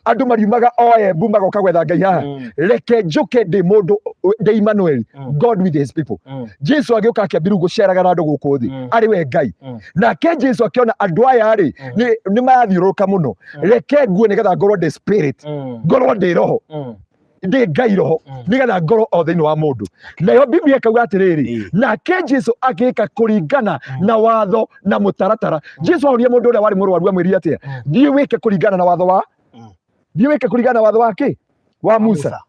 andu mariumaga Embu magoka gwetha Ngai haha reke njuke ndi mundu ndi Emmanuel God with his people Jesu agioka akiambiru guceraga na andu guku thi ari we Ngai nake Jesu akiona andu aya ri ni mathiuruka muno reke ngue nigetha ngorwo ndi spirit ngorwo ndi roho ndi Ngai roho nigetha ngorwo o thiini wa mundu nayo Biblia ikauga atiriri nake Jesu agika kuringana na watho na mutaratara Jesu auria mundu uria wari murwaru amwiriye atia thie wike kuringana na watho wa thie wike kuringana na watho wa ki wa Musa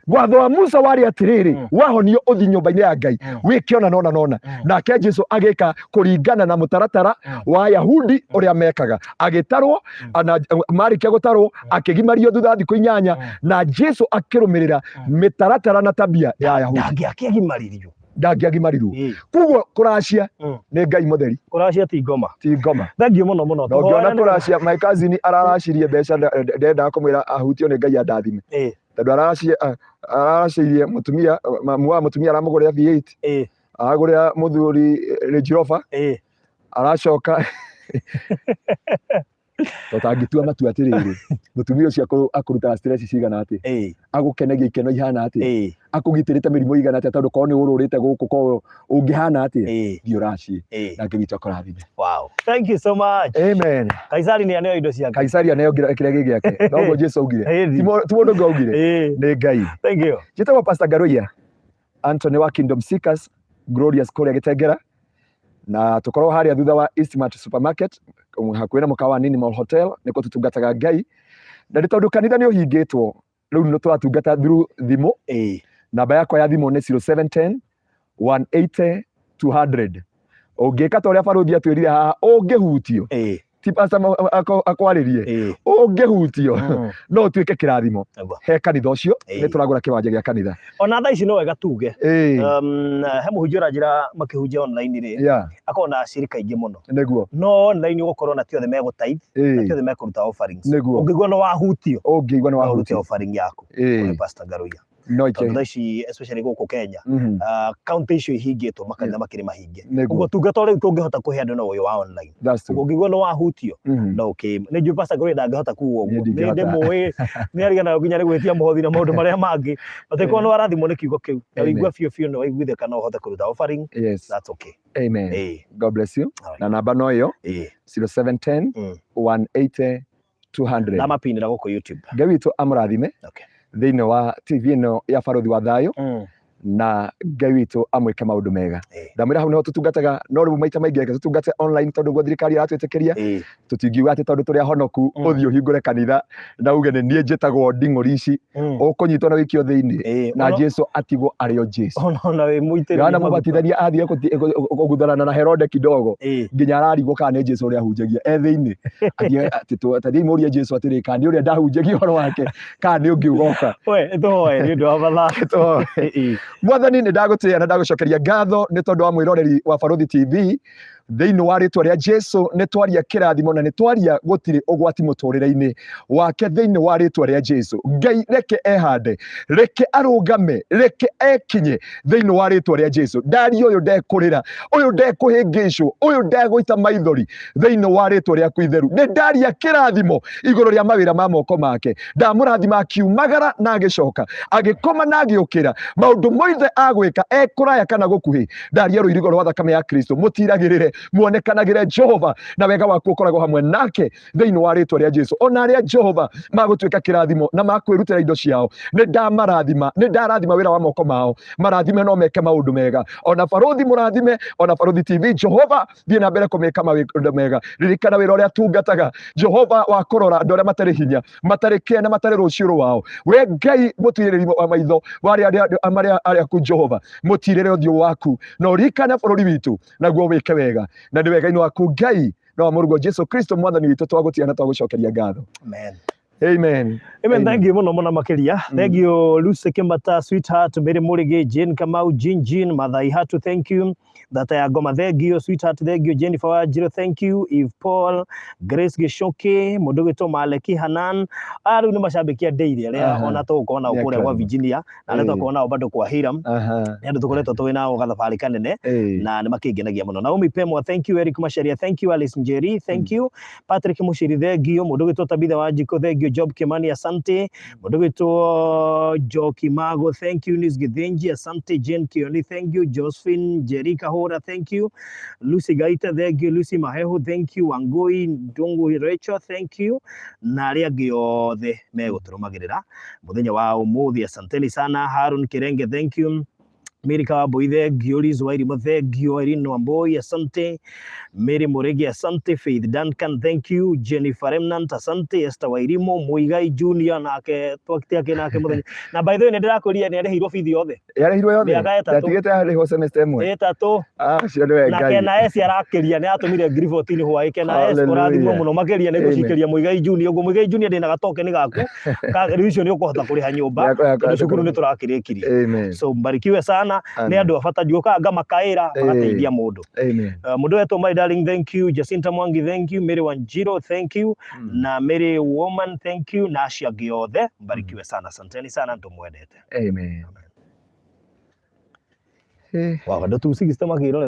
watho wa Musa wari atiriri wahonio uthi nyumba-ini ya Ngai wike ona nona nake Jesu agika kuringana na mutaratara wa Yahudi uria mekaga agitarwo marikia gutarwo akigimario thutha thiku 8 na Jesu akirumirira mitaratara na tabia ya Yahudi ndagiagimaririo kuguo kuracia ni Ngai mutheri kuracia ti ngoma thengio muno ngiona kuracia my cousin araracirie mbeca ndenda kumwira ahutio ni Ngai andathime tondu aracirie mutumia mutumia aramugurira V8 agurira muthuri Range Rover aracoka totangitua matua atiriri mutumia ucio akuruta stress cigana ati agukenagia ikeno ihana ati akugitirite mirimo igana ati tondu korwo ni ururite guku ko ungihana ati thiuraci na ngivita korathime wow thank you so much amen Kaisari ni aneo indo ciake Kaisari aneo kirege giake nogo Jesu augire ti mundu ngaugire ni Ngai thank you njitagwo Pastor Garoia Anthony wa Kingdom Seekers Glorious Korea Gitengera na tukorwo haria thutha wa Eastmart Supermarket hakuhĩ na mũkawa nini Mall Hotel nĩkuo tutungataga Ngai, na nĩ tondũ kanitha nĩ ũhingĩtwo rĩu nĩ tũratungata through thimũ. Namba yakwa ya thimũ nĩ 0710 180 200. Ũngĩka ta ũrĩa barũthi atwĩrire haha, ũngĩhutio ti pastor akwarĩrie, ũngĩhutio no ũtuĩke kĩrathimo he kanitha ũcio. Nĩ tũragũra kĩwanja gĩa kanitha. Ona thaa ici no wega tuge he mũhunjia ũranjĩra makĩhunjia online rĩ akorwo na acirika ingĩ mũno, nĩguo no online ũgũkorwo na ti othe megũtithe na ti othe mekũruta offerings. Ũngĩigua no wahutio, ũngĩigua no wahutio offering yaku kũrĩ Pastor Ngaruiya. No tondũ ici especially gũkũ Kenya county icio ihingĩtwo makanitha makĩrĩ mahinge, ũguo tungata ũrĩa tũngĩhota kũhe andũ no ũyũ wa online. Ũngĩigua no wahutio no nĩ njũĩ Pastor Ngaruiya ndangĩhota kuuga ũguo, nĩ ndĩmũĩ nĩ ariganaga nginya nĩ gwĩtia mũhothi na maũndũ marĩa mangĩ, ũtĩkorwo nĩ warathimwo nĩ kiugo kĩu na wĩigua biũ no waiguithĩka no ũhote kũruta offering. That's okay. Amen. God bless you. Na namba no ĩyo 0710 180 200. na mapinĩra gũkũ YouTube. Ngai witũ amũrathime thĩinĩ wa TV ĩno ya barũthi wa thayũ na Ngai witũ amwĩke maũndũ mega. Ndamwĩra hau niho tutungataga, no rĩu maita maingĩ reke tutungate online tondũ guo thirikari iratwĩtĩkĩria. Tũtingiuga atĩ tondũ tũrĩ ahonoku ũthiĩ ũhingũre kanitha na uge nĩ niĩ njĩtagwo Nding'ũri ici, ũkũnyitwo na wĩkio thĩinĩ na Jesũ atigwo arĩ o Jesũ. Ona wĩ mũitĩrĩria Yohana Mũbatithania athire kũgutharana na Herode kidogo nginya ararigwo kana nĩ Jesũ ũrĩa ahunjagia thĩinĩ, athiĩ mũrie Jesũ atĩrĩ kana nĩ ũrĩa ndahunjagia ũhoro wake kana nĩ ũngĩ ũgoka. We tũhoe nĩ ũndũ wa mathaa. Mwathani nĩ ndagũtĩĩa na ndagũcokeria ngatho nĩ tondũ wa mwĩroreri wa Barũthi TV thĩinĩ wa rĩtwa rĩa Jesũ. Nĩ twaria kĩrathimo na nĩ twaria gũtirĩ ũgwati mũtũrĩre-inĩ wake thĩinĩ wa rĩtwa rĩa Jesũ. Ngai reke ehande, reke arũgame, reke ekinye thĩinĩ wa rĩtwa rĩa Jesũ. Ndari ũyũ ndekũrĩra, ũyũ ndekũhĩngĩcwo, ũyũ ndegũita maithori thĩinĩ wa rĩtwa rĩaku itheru. Nĩ ndaria kĩrathimo igũrũ rĩa mawĩra ma moko make. Ndamũrathima akiumagara na agĩcoka, agĩkoma na agĩũkĩra, maũndũ mothe agwĩka ekũraya kana gũkuhĩ. Ndaria rũirigo rwa thakame ya Kristo mũtiragĩrĩre, muonekanagĩre Jehova na wega waku ũkoragwo hamwe nake thĩinĩ wa rĩtwa rĩa Jesũ. Ona arĩa Jehova magũtuĩka kĩrathimo na makwĩrutĩra indo ciao, nĩ ndamarathima, nĩ ndarathima wĩra wa moko mao, marathime no meke maũndũ mega. Ona Barũthi mũrathime, ona Barũthi TV, Jehova thiĩ na mbere kũmeka maũndũ mega. Ririkana wĩra ũrĩa tungataga, Jehova wa kũrora andũ arĩa matarĩ hinya, matarĩ kĩene, matarĩ rũciũ rwao. We Ngai mũtirĩrĩri wa maitho arĩa ku Jehova, mũtirĩre ũthiũ waku na ũririkane bũrũri witũ naguo wĩke wega. Na nĩ wega-inĩ waku Ngai na wa mũrũgwo Jesũ Kristo mwathani witũ twagũtĩa na twagũcokeria ngatho. Amen. Amen. Amen. Thank you muno makĩria. Thank you Lucy Kimbata, Sweetheart, Mary Mũrĩgĩ, Jane Kamau, Jean Mathai Hatu, thank you. Data ya Ngoma, thank you. Sweetheart, thank you. Jennifer Wajiro, thank you. Eve Paul, Grace Gicoke, Mũndũgĩtwo Maleki Hanan. Rĩu nĩ macambĩki a Daily arĩa ona tũgũkorwo kũrĩa kwa Virginia na arĩa tũgũkorwo nao bado kwa Hiram. Nĩ andũ tũkoretwo twĩ nao gathabarĩ kanene na nĩ makĩngenagia mũno. Naomi Pemwa, thank you. Eric Macharia, thank you. Alice Njeri, thank you. Patrick Mushiri, thank you. Mũndũgĩtwo Tabitha Wanjiko, thank you. Job Kimani, asante. Mũndũgĩtwo Joki Mago, thank you. Nis Githinji, asante. Jane Kioni, thank you. Josephine Jerika Hora, thank you. Lucy Gaita, thank you. Lucy Maheho, thank you. Wangui Ndungu Rachel, thank you. Na arĩa angĩ othe megũtũrũmagĩrĩra mũthenya wa ũmũthĩ, asanteni sana. Harun Kirenge, thank you. Mary Kawambui, thank you. Liz Wairimu, thank you. Irene Wamboi, asante. Mary Mũrĩgĩ, asante. Faith Duncan, thank you. Jennifer Remnant, asante. Esther Wairimu, Muigai Junior nake twakĩte nake mũthenya. Na by the way nĩ ndĩrakũria nĩ arĩhirwo bithi yothe. Yarĩhirwo yothe. Ndatigĩte arĩhwo semester ĩmwe. Ĩtatũ. Cio nĩ wega. Na KNS arakĩria nĩ atũmire ngiri 14 hwaĩ. KNS kũrathimwo mũno makĩria nĩ gũcikĩria Muigai Junior. Ũguo Muigai Junior ndĩna gatoke nĩ gaku. Rĩu icio nĩ ũkũhota kũrĩha nyũmba. Cukuru nĩ tũrakĩrĩkirie. So mbarikiwe sana. Nĩ andũ abata ndiũkanga makaĩra magateithia mũndũ. Mũndũ wetwo my darling, thank you. Jacinta Mwangi, thank you. Mary Wanjiro, thank you. Na Mary Woman, thank you. Na acio angĩ othe mbarikiwe sana, asanteni sana, tũmwendete. Amen. Wow, andũ 260 makĩrora